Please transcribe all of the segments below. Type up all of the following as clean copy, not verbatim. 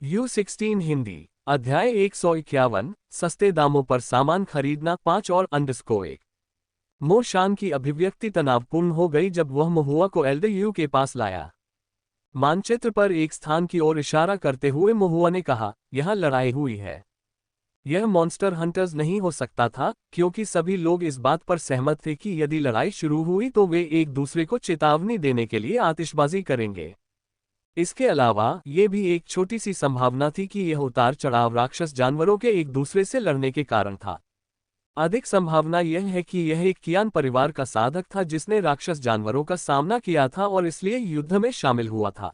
U16 Hindi अध्याय 151 सस्ते दामों पर सामान खरीदना 5 और _1। मो शान की अभिव्यक्ति तनावपूर्ण हो गई जब वह महुआ को एल्डर यू के पास लाया। मानचित्र पर एक स्थान की ओर इशारा करते हुए महुआ ने कहा, यहाँ लड़ाई हुई है। यह मॉन्स्टर हंटर्स नहीं हो सकता था, क्योंकि सभी लोग इस बात पर सहमत थे कि यदि लड़ाई शुरू हुई तो वे एक दूसरे को चेतावनी देने के लिए आतिशबाजी करेंगे। इसके अलावा ये भी एक छोटी सी संभावना थी कि यह उतार चढ़ाव राक्षस जानवरों के एक दूसरे से लड़ने के कारण था। अधिक संभावना यह है कि यह एक कियान परिवार का साधक था जिसने राक्षस जानवरों का सामना किया था और इसलिए युद्ध में शामिल हुआ था।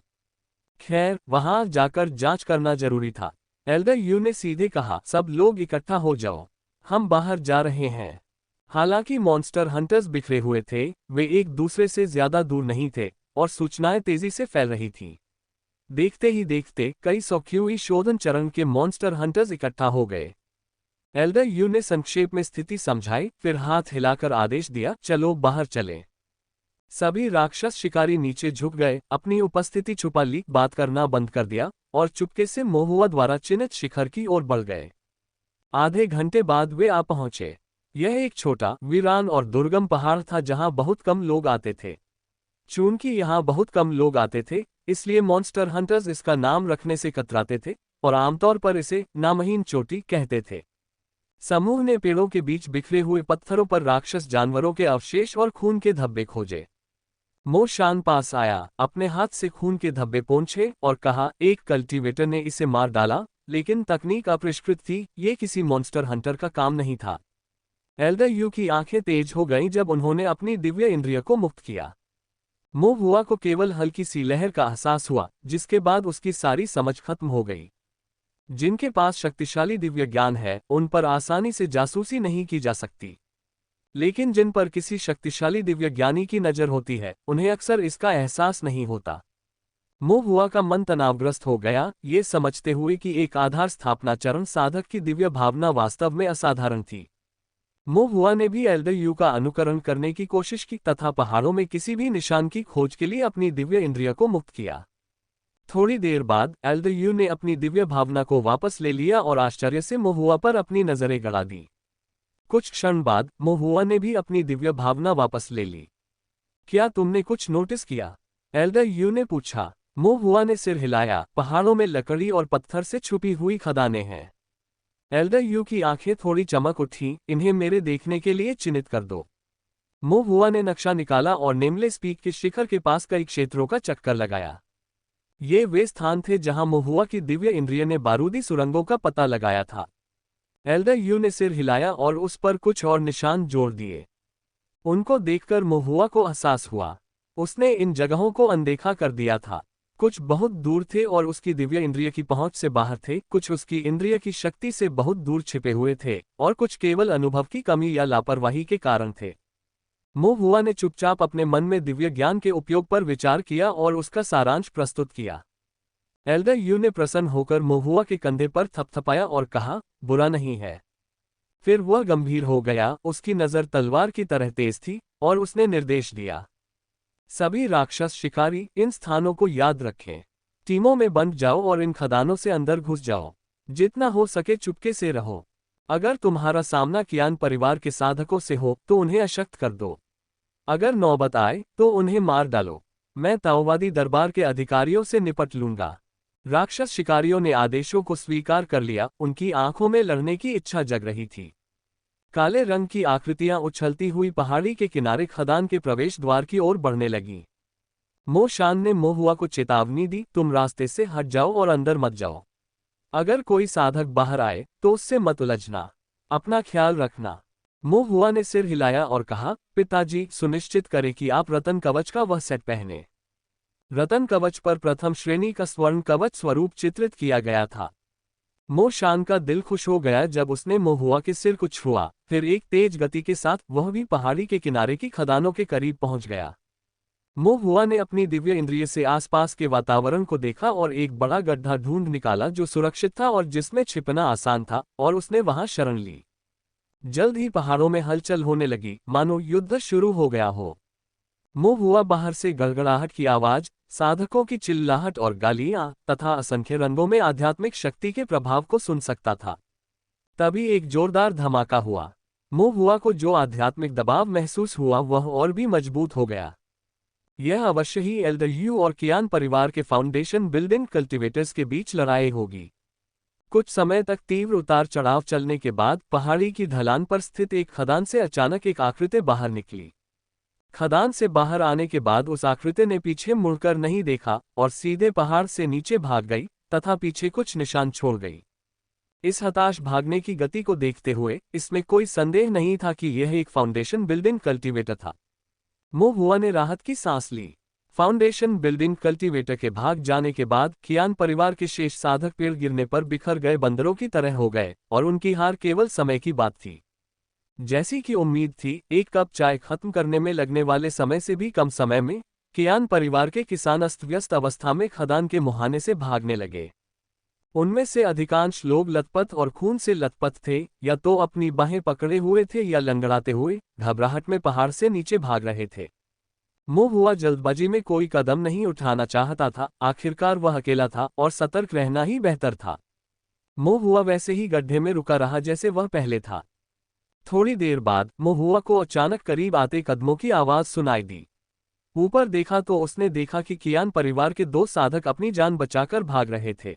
खैर, वहां जाकर जांच करना जरूरी था। एल्डर यू ने सीधे कहा, सब लोग इकट्ठा हो जाओ, हम बाहर जा रहे हैं। हालांकि मॉन्स्टर हंटर्स बिखरे हुए थे, वे एक दूसरे से ज्यादा दूर नहीं थे और सूचनाएं तेजी से फैल रही थीं। देखते ही देखते कई सौ क्यूई शोधन चरण के मॉन्स्टर हंटर्स इकट्ठा हो गए। एल्डर यू ने संक्षेप में स्थिति समझाई, फिर हाथ हिलाकर आदेश दिया, चलो बाहर चलें। सभी राक्षस शिकारी नीचे झुक गए, अपनी उपस्थिति छुपा ली, बात करना बंद कर दिया और चुपके से महुआ द्वारा चिन्हित शिखर की ओर बढ़ गए। आधे घंटे बाद वे आ पहुंचे। यह एक छोटा, वीरान और दुर्गम पहाड़ था जहां बहुत कम लोग आते थे। चूंकि यहाँ बहुत कम लोग आते थे, इसलिए मॉन्स्टर हंटर्स इसका नाम रखने से कतराते थे और आमतौर पर इसे नामहीन चोटी कहते थे। समूह ने पेड़ों के बीच बिखरे हुए पत्थरों पर राक्षस जानवरों के अवशेष और खून के धब्बे खोजे। मो शान पास आया, अपने हाथ से खून के धब्बे पोंछे और कहा, एक कल्टीवेटर ने इसे मार डाला, लेकिन तकनीक अपरिष्कृत थी, ये किसी मॉन्स्टर हंटर का काम नहीं था। एल्डर यू की आंखें तेज हो गईं जब उन्होंने अपनी दिव्य इंद्रिय को मुक्त किया। महुआ को केवल हल्की सी लहर का एहसास हुआ, जिसके बाद उसकी सारी समझ खत्म हो गई। जिनके पास शक्तिशाली दिव्य ज्ञान है, उन पर आसानी से जासूसी नहीं की जा सकती, लेकिन जिन पर किसी शक्तिशाली दिव्य ज्ञानी की नजर होती है, उन्हें अक्सर इसका एहसास नहीं होता। महुआ का मन तनावग्रस्त हो गया, ये समझते हुए कि एक आधार स्थापना चरण साधक की दिव्य भावना वास्तव में असाधारण थी। महुआ ने भी एल्डर यू का अनुकरण करने की कोशिश की तथा पहाड़ों में किसी भी निशान की खोज के लिए अपनी दिव्य इंद्रिय को मुक्त किया। थोड़ी देर बाद एल्डर यू ने अपनी दिव्य भावना को वापस ले लिया और आश्चर्य से महुआ पर अपनी नजरें गड़ा दी। कुछ क्षण बाद महुआ ने भी अपनी दिव्य भावना वापस ले ली। क्या तुमने कुछ नोटिस किया? एल्डर यू ने पूछा। महुआ ने सिर हिलाया, पहाड़ों में लकड़ी और पत्थर से छुपी हुई खदानें हैं। एल्डर यू की आंखें थोड़ी चमक उठी, इन्हें मेरे देखने के लिए चिन्हित कर दो। महुआ ने नक्शा निकाला और नेमलेस पीक के शिखर के पास कई क्षेत्रों का चक्कर लगाया। ये वे स्थान थे जहां महुआ की दिव्य इंद्रिय ने बारूदी सुरंगों का पता लगाया था। एल्डर यू ने सिर हिलाया और उस पर कुछ और निशान जोड़ दिए। उनको देखकर महुआ को एहसास हुआ, उसने इन जगहों को अनदेखा कर दिया था। कुछ बहुत दूर थे और उसकी दिव्य इंद्रिय की पहुंच से बाहर थे, कुछ उसकी इंद्रिय की शक्ति से बहुत दूर छिपे हुए थे और कुछ केवल अनुभव की कमी या लापरवाही के कारण थे। महुआ ने चुपचाप अपने मन में दिव्य ज्ञान के उपयोग पर विचार किया और उसका सारांश प्रस्तुत किया। एल्डर यू ने प्रसन्न होकर महुआ के कंधे पर थपथपाया और कहा, बुरा नहीं है। फिर वह गंभीर हो गया, उसकी नजर तलवार की तरह तेज थी और उसने निर्देश दिया, सभी राक्षस शिकारी इन स्थानों को याद रखें। टीमों में बंट जाओ और इन खदानों से अंदर घुस जाओ। जितना हो सके चुपके से रहो। अगर तुम्हारा सामना कियान परिवार के साधकों से हो तो उन्हें अशक्त कर दो। अगर नौबत आए तो उन्हें मार डालो। मैं ताओवादी दरबार के अधिकारियों से निपट लूंगा। राक्षस शिकारियों ने आदेशों को स्वीकार कर लिया, उनकी आंखों में लड़ने की इच्छा जग रही थी। काले रंग की आकृतियां उछलती हुई पहाड़ी के किनारे खदान के प्रवेश द्वार की ओर बढ़ने लगीं। मो शान ने महुआ को चेतावनी दी, तुम रास्ते से हट जाओ और अंदर मत जाओ। अगर कोई साधक बाहर आए तो उससे मत उलझना। अपना ख्याल रखना। महुआ ने सिर हिलाया और कहा, पिताजी, सुनिश्चित करें कि आप रतन कवच का वह सेट पहने। रतन कवच पर प्रथम श्रेणी का स्वर्ण कवच स्वरूप चित्रित किया गया था। मो शान का दिल खुश हो गया जब उसने महुआ के सिर को छुआ, फिर एक तेज गति के साथ वह भी पहाड़ी के किनारे की खदानों के करीब पहुंच गया। महुआ ने अपनी दिव्य इंद्रिय से आसपास के वातावरण को देखा और एक बड़ा गड्ढा ढूंढ निकाला जो सुरक्षित था और जिसमें छिपना आसान था, और उसने वहां शरण ली। जल्द ही पहाड़ों में हलचल होने लगी, मानो युद्ध शुरू हो गया हो। महुआ बाहर से गड़गड़ाहट की आवाज, साधकों की चिल्लाहट और गालियां तथा असंख्य रंगों में आध्यात्मिक शक्ति के प्रभाव को सुन सकता था। तभी एक जोरदार धमाका हुआ। मोहुआ को जो आध्यात्मिक दबाव महसूस हुआ वह और भी मजबूत हो गया। यह अवश्य ही एल्डरयू और कियान परिवार के फाउंडेशन बिल्डिंग कल्टीवेटर्स के बीच लड़ाई होगी। कुछ समय तक तीव्र उतार चढ़ाव चलने के बाद पहाड़ी की ढलान पर स्थित एक खदान से अचानक एक आकृति बाहर निकली। खदान से बाहर आने के बाद उस आकृति ने पीछे मुड़कर नहीं देखा और सीधे पहाड़ से नीचे भाग गई तथा पीछे कुछ निशान छोड़ गई। इस हताश भागने की गति को देखते हुए इसमें कोई संदेह नहीं था कि यह एक फाउंडेशन बिल्डिंग कल्टीवेटर था। मोहुआ ने राहत की सांस ली। फाउंडेशन बिल्डिंग कल्टीवेटर के भाग जाने के बाद कियान परिवार के शेष साधक पेड़ गिरने पर बिखर गए बंदरों की तरह हो गए और उनकी हार केवल समय की बात थी। जैसी कि उम्मीद थी, एक कप चाय खत्म करने में लगने वाले समय से भी कम समय में कियान परिवार के किसान अस्त व्यस्त अवस्था में खदान के मुहाने से भागने लगे। उनमें से अधिकांश लोग लथपथ और खून से लथपथ थे, या तो अपनी बाहें पकड़े हुए थे या लंगड़ाते हुए घबराहट में पहाड़ से नीचे भाग रहे थे। मोहुआ जल्दबाजी में कोई कदम नहीं उठाना चाहता था। आखिरकार वह अकेला था और सतर्क रहना ही बेहतर था। मोहुआ वैसे ही गड्ढे में रुका रहा जैसे वह पहले था। थोड़ी देर बाद मोहुआ को अचानक करीब आते कदमों की आवाज सुनाई दी। ऊपर देखा तो उसने देखा कि कियान परिवार के 2 साधक अपनी जान बचाकर भाग रहे थे।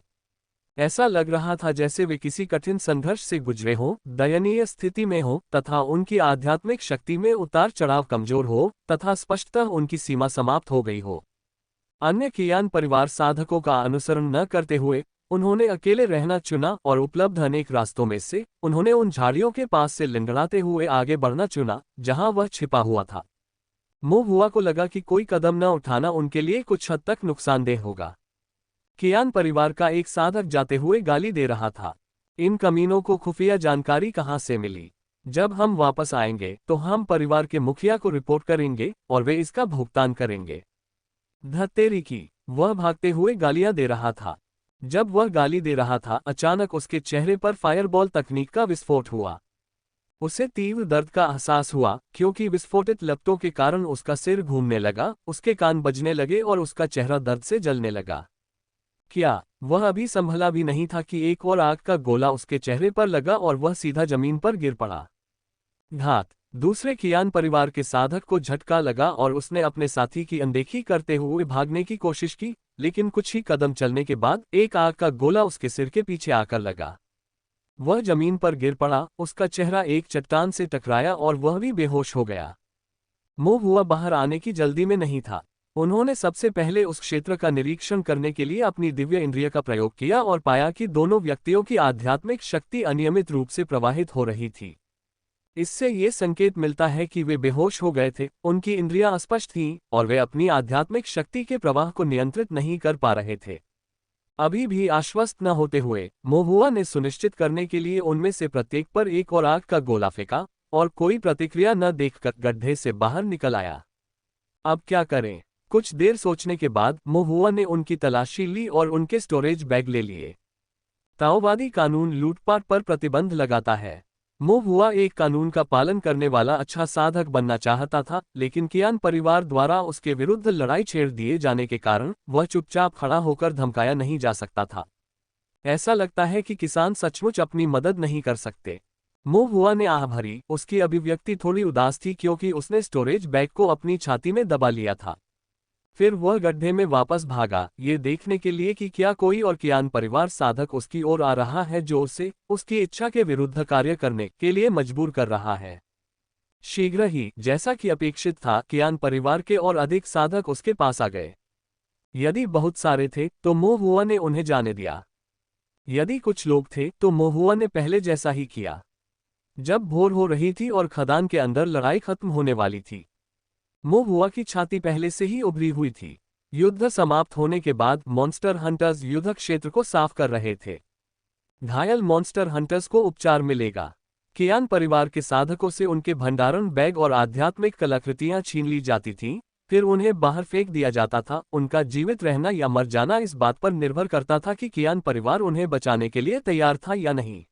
ऐसा लग रहा था जैसे वे किसी कठिन संघर्ष से गुजरे हों, दयनीय स्थिति में हों तथा उनकी आध्यात्मिक शक्ति में उतार चढ़ाव कमजोर हो तथा स्पष्टतः उनकी सीमा समाप्त हो गई हो। अन्य कियान परिवार साधकों का अनुसरण न करते हुए उन्होंने अकेले रहना चुना और उपलब्ध अनेक रास्तों में से उन्होंने उन झाड़ियों के पास से लंगड़ाते हुए आगे बढ़ना चुना जहां वह छिपा हुआ था। मोहुआ को लगा कि कोई कदम न उठाना उनके लिए कुछ हद तक नुकसानदेह होगा। कियान परिवार का एक साधक जाते हुए गाली दे रहा था, इन कमीनों को खुफिया जानकारी कहां से मिली? जब हम वापस आएंगे तो हम परिवार के मुखिया को रिपोर्ट करेंगे और वे इसका भुगतान करेंगे। धत्तेरी की, वह भागते हुए गालियां दे रहा था। जब वह गाली दे रहा था, अचानक उसके चेहरे पर फायरबॉल तकनीक का विस्फोट हुआ। उसे तीव्र दर्द का एहसास हुआ क्योंकि विस्फोटित लपटों के कारण उसका सिर घूमने लगा, उसके कान बजने लगे और उसका चेहरा दर्द से जलने लगा। क्या वह अभी संभला भी नहीं था कि एक और आग का गोला उसके चेहरे पर लगा और वह सीधा जमीन पर गिर पड़ा। घात, दूसरे कियान परिवार के साधक को झटका लगा और उसने अपने साथी की अनदेखी करते हुए भागने की कोशिश की, लेकिन कुछ ही कदम चलने के बाद एक आग का गोला उसके सिर के पीछे आकर लगा। वह जमीन पर गिर पड़ा, उसका चेहरा एक चट्टान से टकराया और वह भी बेहोश हो गया। मोहुआ बाहर आने की जल्दी में नहीं था। उन्होंने सबसे पहले उस क्षेत्र का निरीक्षण करने के लिए अपनी दिव्य इंद्रिय का प्रयोग किया और पाया कि दोनों व्यक्तियों की आध्यात्मिक शक्ति अनियमित रूप से प्रवाहित हो रही थी। इससे ये संकेत मिलता है कि वे बेहोश हो गए थे, उनकी इंद्रियां अस्पष्ट थीं और वे अपनी आध्यात्मिक शक्ति के प्रवाह को नियंत्रित नहीं कर पा रहे थे। अभी भी आश्वस्त न होते हुए मोहुआ ने सुनिश्चित करने के लिए उनमें से प्रत्येक पर एक और आग का गोला फेंका और कोई प्रतिक्रिया न देखकर गड्ढे से बाहर निकल आया। अब क्या करें? कुछ देर सोचने के बाद मोहुआ ने उनकी तलाशी ली और उनके स्टोरेज बैग ले लिए। ताओवादी कानून लूटपाट पर प्रतिबंध लगाता है। मोहुआ एक कानून का पालन करने वाला अच्छा साधक बनना चाहता था, लेकिन कियान परिवार द्वारा उसके विरुद्ध लड़ाई छेड़ दिए जाने के कारण वह चुपचाप खड़ा होकर धमकाया नहीं जा सकता था। ऐसा लगता है कि किसान सचमुच अपनी मदद नहीं कर सकते। मोहुआ ने आह भरी। उसकी अभिव्यक्ति थोड़ी उदास थी क्योंकि उसने स्टोरेज बैग को अपनी छाती में दबा लिया था। फिर वह गड्ढे में वापस भागा, ये देखने के लिए कि क्या कोई और कियान परिवार साधक उसकी ओर आ रहा है जो उसे उसकी इच्छा के विरुद्ध कार्य करने के लिए मजबूर कर रहा है। शीघ्र ही, जैसा कि अपेक्षित था, कियान परिवार के और अधिक साधक उसके पास आ गए। यदि बहुत सारे थे तो मोहुआ ने उन्हें जाने दिया। यदि कुछ लोग थे तो मोहुआ ने पहले जैसा ही किया। जब भोर हो रही थी और खदान के अंदर लड़ाई खत्म होने वाली थी, मोहुआ की छाती पहले से ही उभरी हुई थी। युद्ध समाप्त होने के बाद मॉन्स्टर हंटर्स युद्ध क्षेत्र को साफ कर रहे थे। घायल मॉन्स्टर हंटर्स को उपचार मिलेगा। कियान परिवार के साधकों से उनके भंडारण बैग और आध्यात्मिक कलाकृतियां छीन ली जाती थीं, फिर उन्हें बाहर फेंक दिया जाता था। उनका जीवित रहना या मर जाना इस बात पर निर्भर करता था कि कियान परिवार उन्हें बचाने के लिए तैयार था या नहीं।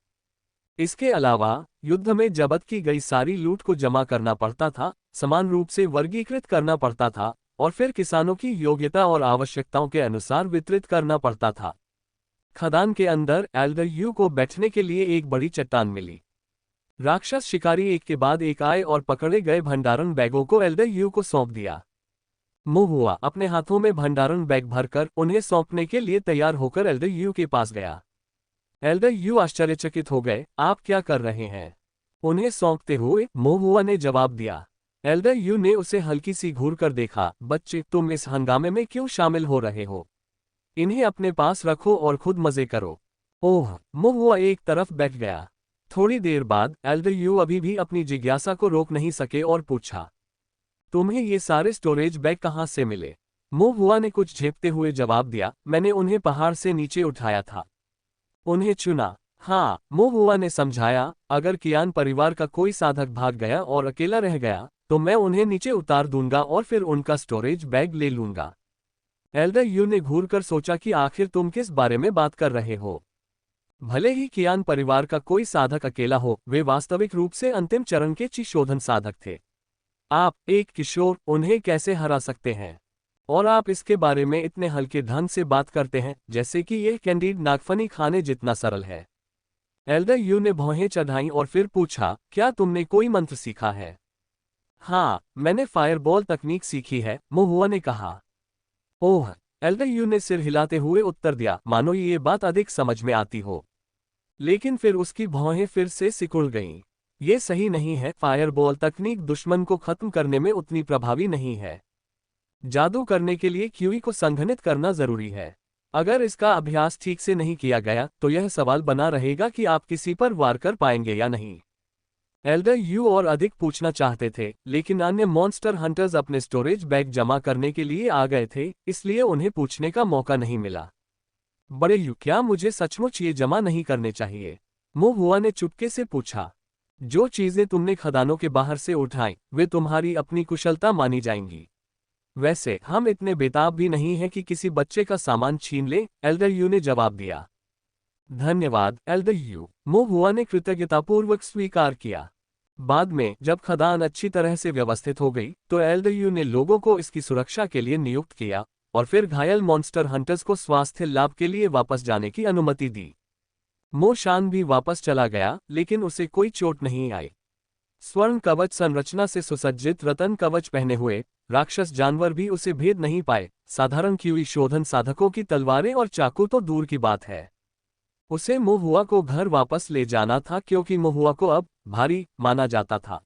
इसके अलावा युद्ध में जब्त की गई सारी लूट को जमा करना पड़ता था, समान रूप से वर्गीकृत करना पड़ता था और फिर किसानों की योग्यता और आवश्यकताओं के अनुसार वितरित करना पड़ता था। खदान के अंदर एल्डर यू को बैठने के लिए एक बड़ी चट्टान मिली। राक्षस शिकारी एक के बाद एक आए और पकड़े गए भंडारण बैगों को एल्डर यू को सौंप दिया। महुआ अपने हाथों में भंडारण बैग भरकर उन्हें सौंपने के लिए तैयार होकर एल्डर यू के पास गया। एल्डर यू आश्चर्यचकित हो गए, आप क्या कर रहे हैं? उन्हें सौंपते हुए महुआ ने जवाब दिया। एल्डर यू ने उसे हल्की सी घूर कर देखा, बच्चे तुम इस हंगामे में क्यों शामिल हो रहे हो? इन्हें अपने पास रखो और खुद मजे करो। ओह, महुआ एक तरफ बैठ गया। थोड़ी देर बाद एल्डर यू अभी भी अपनी जिज्ञासा को रोक नहीं सके और पूछा, तुम्हें ये सारे स्टोरेज बैग कहाँ से मिले? महुआ ने कुछ झेपते हुए जवाब दिया, मैंने उन्हें पहाड़ से नीचे उठाया था। उन्हें चुना। हाँ, महुआ ने समझाया, अगर कियान परिवार का कोई साधक भाग गया और अकेला रह गया तो मैं उन्हें नीचे उतार दूंगा और फिर उनका स्टोरेज बैग ले लूंगा। एल्डर यू ने घूर कर सोचा कि आखिर तुम किस बारे में बात कर रहे हो। भले ही कियान परिवार का कोई साधक अकेला हो, वे वास्तविक रूप से अंतिम चरण के चिशोधन साधक थे। आप, एक किशोर, उन्हें कैसे हरा सकते हैं? और आप इसके बारे में इतने हल्के ढंग से बात करते हैं जैसे कि यह कैंडीड नागफनी खाने जितना सरल है। एल्डर यू ने भौहें चढ़ाई और फिर पूछा, क्या तुमने कोई मंत्र सीखा है? हाँ, मैंने फायरबॉल तकनीक सीखी है, महुआ ने कहा। ओह, एल्डर यू ने सिर हिलाते हुए उत्तर दिया, मानो ये बात अधिक समझ में आती हो। लेकिन फिर उसकी भौहें फिर से सिकुड़ गईं। ये सही नहीं है, फायरबॉल तकनीक दुश्मन को खत्म करने में उतनी प्रभावी नहीं है। जादू करने के लिए क्यूई को संघनित करना जरूरी है। अगर इसका अभ्यास ठीक से नहीं किया गया तो यह सवाल बना रहेगा कि आप किसी पर वार कर पाएंगे या नहीं। एल्डर यू और अधिक पूछना चाहते थे, लेकिन अन्य मॉन्स्टर हंटर्स अपने स्टोरेज बैग जमा करने के लिए आ गए थे, इसलिए उन्हें पूछने का मौका नहीं मिला। बड़े यू, क्या मुझे सचमुच ये जमा नहीं करने चाहिए? महुआ ने चुपके से पूछा। जो चीजें तुमने खदानों के बाहर से उठाई वे तुम्हारी अपनी कुशलता मानी जाएंगी। वैसे हम इतने बेताब भी नहीं हैं कि किसी बच्चे का सामान छीन ले, एल्डर यू ने जवाब दिया। धन्यवाद एल्डर यू, महुआ ने कृतज्ञतापूर्वक स्वीकार किया। बाद में जब खदान अच्छी तरह से व्यवस्थित हो गई तो एल्डर यू ने लोगों को इसकी सुरक्षा के लिए नियुक्त किया और फिर घायल मॉन्स्टर हंटर्स को स्वास्थ्य लाभ के लिए वापस जाने की अनुमति दी। मो शान भी वापस चला गया, लेकिन उसे कोई चोट नहीं आई। स्वर्ण कवच संरचना से सुसज्जित रतन कवच पहने हुए राक्षस जानवर भी उसे भेद नहीं पाए। साधारण क्यूई शोधन साधकों की तलवारें और चाकू तो दूर की बात है। उसे महुआ को घर वापस ले जाना था क्योंकि महुआ को अब भारी माना जाता था।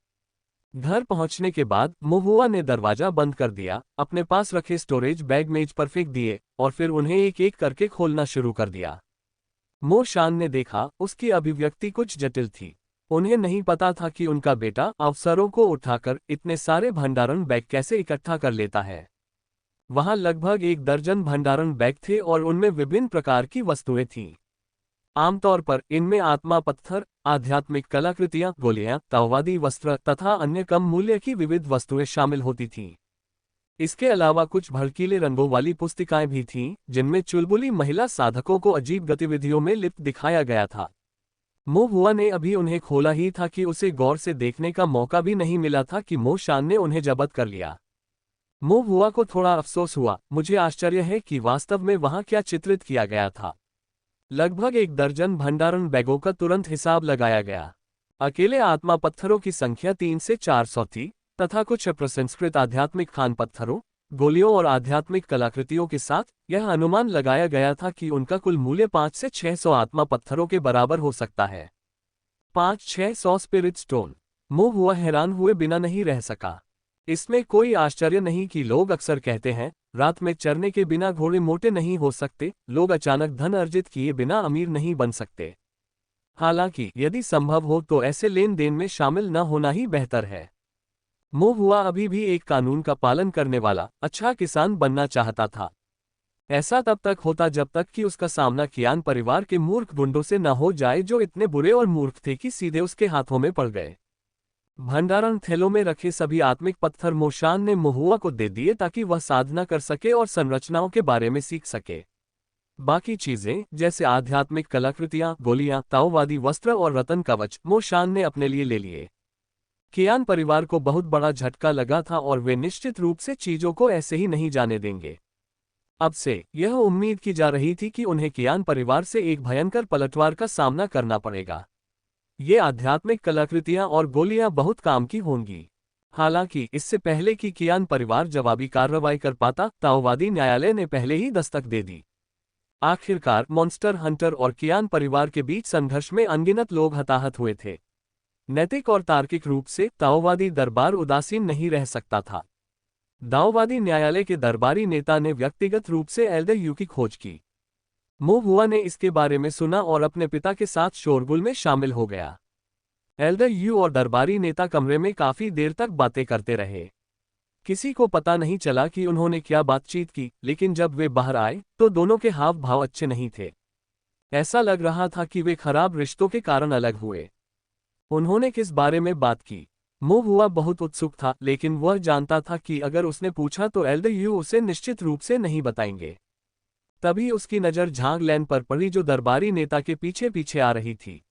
घर पहुंचने के बाद महुआ ने दरवाजा बंद कर दिया, अपने पास रखे स्टोरेज बैग मेज पर फेंक दिए और फिर उन्हें एक एक करके खोलना शुरू कर दिया। मो शान ने देखा, उसकी अभिव्यक्ति कुछ जटिल थी। उन्हें नहीं पता था कि उनका बेटा अवसरों को उठाकर इतने सारे भंडारण बैग कैसे इकट्ठा कर लेता है। वहां लगभग 1 दर्जन भंडारण बैग थे और उनमें विभिन्न प्रकार की वस्तुएं थीं। आमतौर पर इनमें आत्मा पत्थर, आध्यात्मिक कलाकृतियां, गोलियां, ताओवादी वस्त्र तथा अन्य कम मूल्य की विविध वस्तुएं शामिल होती थीं। इसके अलावा कुछ भड़कीले रंगों वाली पुस्तिकाएं भी थीं, जिनमें चुलबुली महिला साधकों को अजीब गतिविधियों में लिप्त दिखाया गया था। महुआ ने अभी उन्हें खोला ही था कि उसे गौर से देखने का मौका भी नहीं मिला था कि मो शान ने उन्हें जब्त कर लिया। महुआ को थोड़ा अफसोस हुआ, मुझे आश्चर्य है कि वास्तव में वहां क्या चित्रित किया गया था। लगभग 1 दर्जन भंडारण बैगों का तुरंत हिसाब लगाया गया। अकेले आत्मा पत्थरों की संख्या 3 से 400 थी तथा कुछ अप्रसंस्कृत आध्यात्मिक खान पत्थरों, गोलियों और आध्यात्मिक कलाकृतियों के साथ यह अनुमान लगाया गया था कि उनका कुल मूल्य 5 से 600 आत्मा पत्थरों के बराबर हो सकता है। 500-600 स्पिरिट स्टोन। महुआ हैरान हुए बिना नहीं रह सका। इसमें कोई आश्चर्य नहीं कि लोग अक्सर कहते हैं, रात में चरने के बिना घोड़े मोटे नहीं हो सकते, लोग अचानक धन अर्जित किए बिना अमीर नहीं बन सकते। हालांकि यदि संभव हो तो ऐसे लेन देन में शामिल न होना ही बेहतर है। महुआ अभी भी एक कानून का पालन करने वाला अच्छा किसान बनना चाहता था। ऐसा तब तक होता जब तक कि उसका सामना कियान परिवार के मूर्ख गुंडों से न हो जाए जो इतने बुरे और मूर्ख थे कि सीधे उसके हाथों में पड़ गए। भंडारण थैलों में रखे सभी आत्मिक पत्थर मोशान ने महुआ को दे दिए ताकि वह साधना कर सके और संरचनाओं के बारे में सीख सके। बाकी चीजें जैसे आध्यात्मिक कलाकृतियां, गोलियां, ताओवादी वस्त्र और रतन कवच मोशान ने अपने लिए ले लिए। कियान परिवार को बहुत बड़ा झटका लगा था और वे निश्चित रूप से चीजों को ऐसे ही नहीं जाने देंगे। अब से यह उम्मीद की जा रही थी कि उन्हें कियान परिवार से एक भयंकर पलटवार का सामना करना पड़ेगा। ये आध्यात्मिक कलाकृतियां और गोलियां बहुत काम की होंगी। हालांकि इससे पहले कि कियान परिवार जवाबी कार्रवाई कर पाता, ताओवादी न्यायालय ने पहले ही दस्तक दे दी। आखिरकार मॉन्स्टर हंटर और कियान परिवार के बीच संघर्ष में अनगिनत लोग हताहत हुए थे। नैतिक और तार्किक रूप से ताओवादी दरबार उदासीन नहीं रह सकता था। ताओवादी न्यायालय के दरबारी नेता ने व्यक्तिगत रूप से एल्डर यू की खोज की। मो हुआ ने इसके बारे में सुना और अपने पिता के साथ शोरगुल में शामिल हो गया। एल्डर यू और दरबारी नेता कमरे में काफी देर तक बातें करते रहे। किसी को पता नहीं चला कि उन्होंने क्या बातचीत की, लेकिन जब वे बाहर आए तो दोनों के हाव भाव अच्छे नहीं थे। ऐसा लग रहा था कि वे खराब रिश्तों के कारण अलग हुए। उन्होंने किस बारे में बात की? मो हुआ बहुत उत्सुक था, लेकिन वह जानता था कि अगर उसने पूछा तो एल्डर यू उसे निश्चित रूप से नहीं बताएंगे। तभी उसकी नज़र झांग लैन पर पड़ी, जो दरबारी नेता के पीछे पीछे आ रही थी।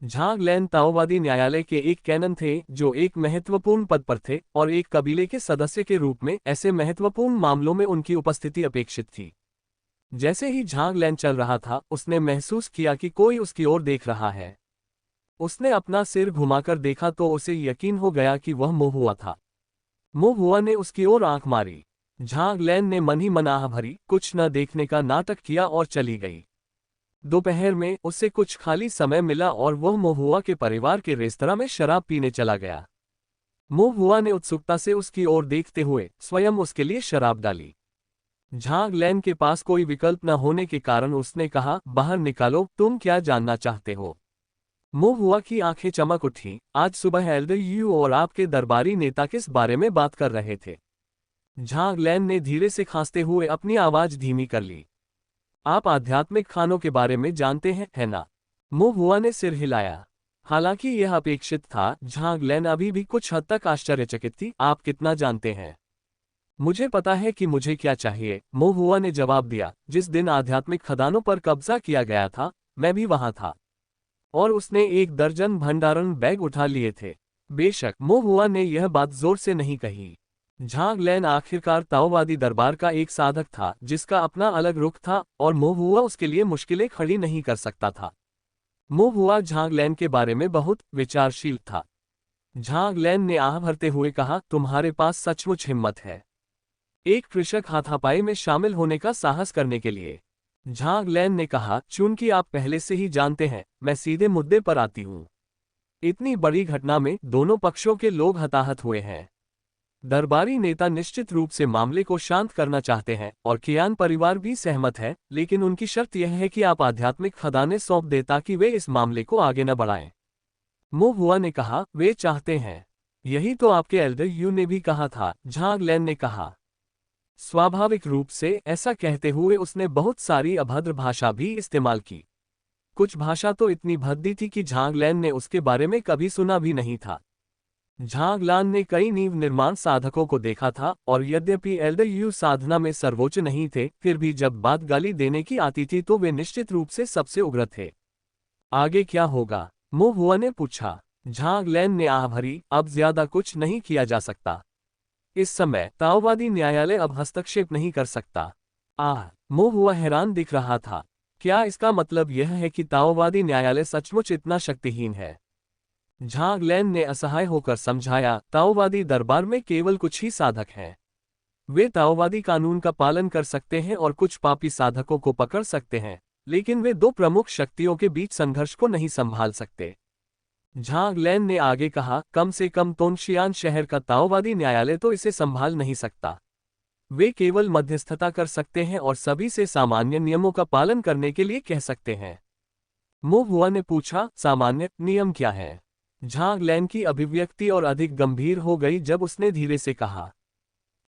झांग लैन ताओवादी न्यायालय के एक कैनन थे जो एक महत्वपूर्ण पद पर थे, और एक कबीले के सदस्य के रूप में ऐसे महत्वपूर्ण मामलों में उनकी उपस्थिति अपेक्षित थी। जैसे ही झांग लैन चल रहा था, उसने महसूस किया कि कोई उसकी ओर देख रहा है। उसने अपना सिर घुमाकर देखा तो उसे यकीन हो गया कि वह मो हुआ था। मो हुआ ने उसकी ओर आंख मारी। झांग लैन ने मन ही मन आह भरी, कुछ न देखने का नाटक किया और चली गई। दोपहर में उसे कुछ खाली समय मिला और वह मो हुआ के परिवार के रेस्तरां में शराब पीने चला गया। मो हुआ ने उत्सुकता से उसकी ओर देखते हुए स्वयं उसके लिए शराब डाली। झांग लैन के पास कोई विकल्प न होने के कारण उसने कहा, बाहर निकालो, तुम क्या जानना चाहते हो? मो हुआ की आंखें चमक उठी। आज सुबह एल्डर यू और आपके दरबारी नेता किस बारे में बात कर रहे थे? झांग लैन ने धीरे से खांसते हुए अपनी आवाज धीमी कर ली। आप आध्यात्मिक खानों के बारे में जानते हैं, है ना? मो हुआ ने सिर हिलाया। हालांकि यह अपेक्षित था, झांग लैन अभी भी कुछ हद तक आश्चर्यचकित थी। आप कितना जानते हैं? मुझे पता है कि मुझे क्या चाहिए, मो हुआ ने जवाब दिया। जिस दिन आध्यात्मिक खदानों पर कब्जा किया गया था, मैं भी वहां था, और उसने 1 दर्जन भंडारण बैग उठा लिए थे। बेशक, मो हुआ ने यह बात जोर से नहीं कही। झांग लैन आखिरकार ताओवादी दरबार का एक साधक था जिसका अपना अलग रुख था, और मो हुआ उसके लिए मुश्किलें खड़ी नहीं कर सकता था। मो हुआ झांग लैन के बारे में बहुत विचारशील था। झांग लैन ने आह भरते हुए कहा, तुम्हारे पास सचमुच हिम्मत है, एक कृषक हाथापाई में शामिल होने का साहस करने के लिए। झांग लैन ने कहा, चूंकि आप पहले से ही जानते हैं, मैं सीधे मुद्दे पर आती हूँ। इतनी बड़ी घटना में दोनों पक्षों के लोग हताहत हुए हैं। दरबारी नेता निश्चित रूप से मामले को शांत करना चाहते हैं, और कियान परिवार भी सहमत है, लेकिन उनकी शर्त यह है कि आप आध्यात्मिक खदानें सौंप दें ताकि वे इस मामले को आगे न बढ़ाएं। मो हुआ ने कहा, वे चाहते हैं। यही तो आपके एल्डर यू ने भी कहा था, झांग लैन ने कहा। स्वाभाविक रूप से ऐसा कहते हुए उसने बहुत सारी अभद्र भाषा भी इस्तेमाल की। कुछ भाषा तो इतनी भद्दी थी कि झांग लैन ने उसके बारे में कभी सुना भी नहीं था। झांग लैन ने कई नींव निर्माण साधकों को देखा था, और यद्यपि एल्डर यू साधना में सर्वोच्च नहीं थे, फिर भी जब बात गाली देने की आती थी तो वे निश्चित रूप से सबसे उग्र थे। आगे क्या होगा? मो हुआ ने पूछा। झांग लैन ने आह भरी, अब ज्यादा कुछ नहीं किया जा सकता। इस समय ताओवादी न्यायालय अब हस्तक्षेप नहीं कर सकता। मो हुआ हैरान दिख रहा था। क्या इसका मतलब यह है कि ताओवादी न्यायालय सचमुच इतना शक्तिहीन है? झांग लैन ने असहाय होकर समझाया, ताओवादी दरबार में केवल कुछ ही साधक हैं। वे ताओवादी कानून का पालन कर सकते हैं और कुछ पापी साधकों को पकड़ सकते हैं, लेकिन वे 2 प्रमुख शक्तियों के बीच संघर्ष को नहीं संभाल सकते। झांग लैन ने आगे कहा, कम से कम तोंगशियान शहर का ताओवादी न्यायालय तो इसे संभाल नहीं सकता। वे केवल मध्यस्थता कर सकते हैं और सभी से सामान्य नियमों का पालन करने के लिए कह सकते हैं। मो हुआ ने पूछा, सामान्य नियम क्या है? झांग लैन की अभिव्यक्ति और अधिक गंभीर हो गई जब उसने धीरे से कहा,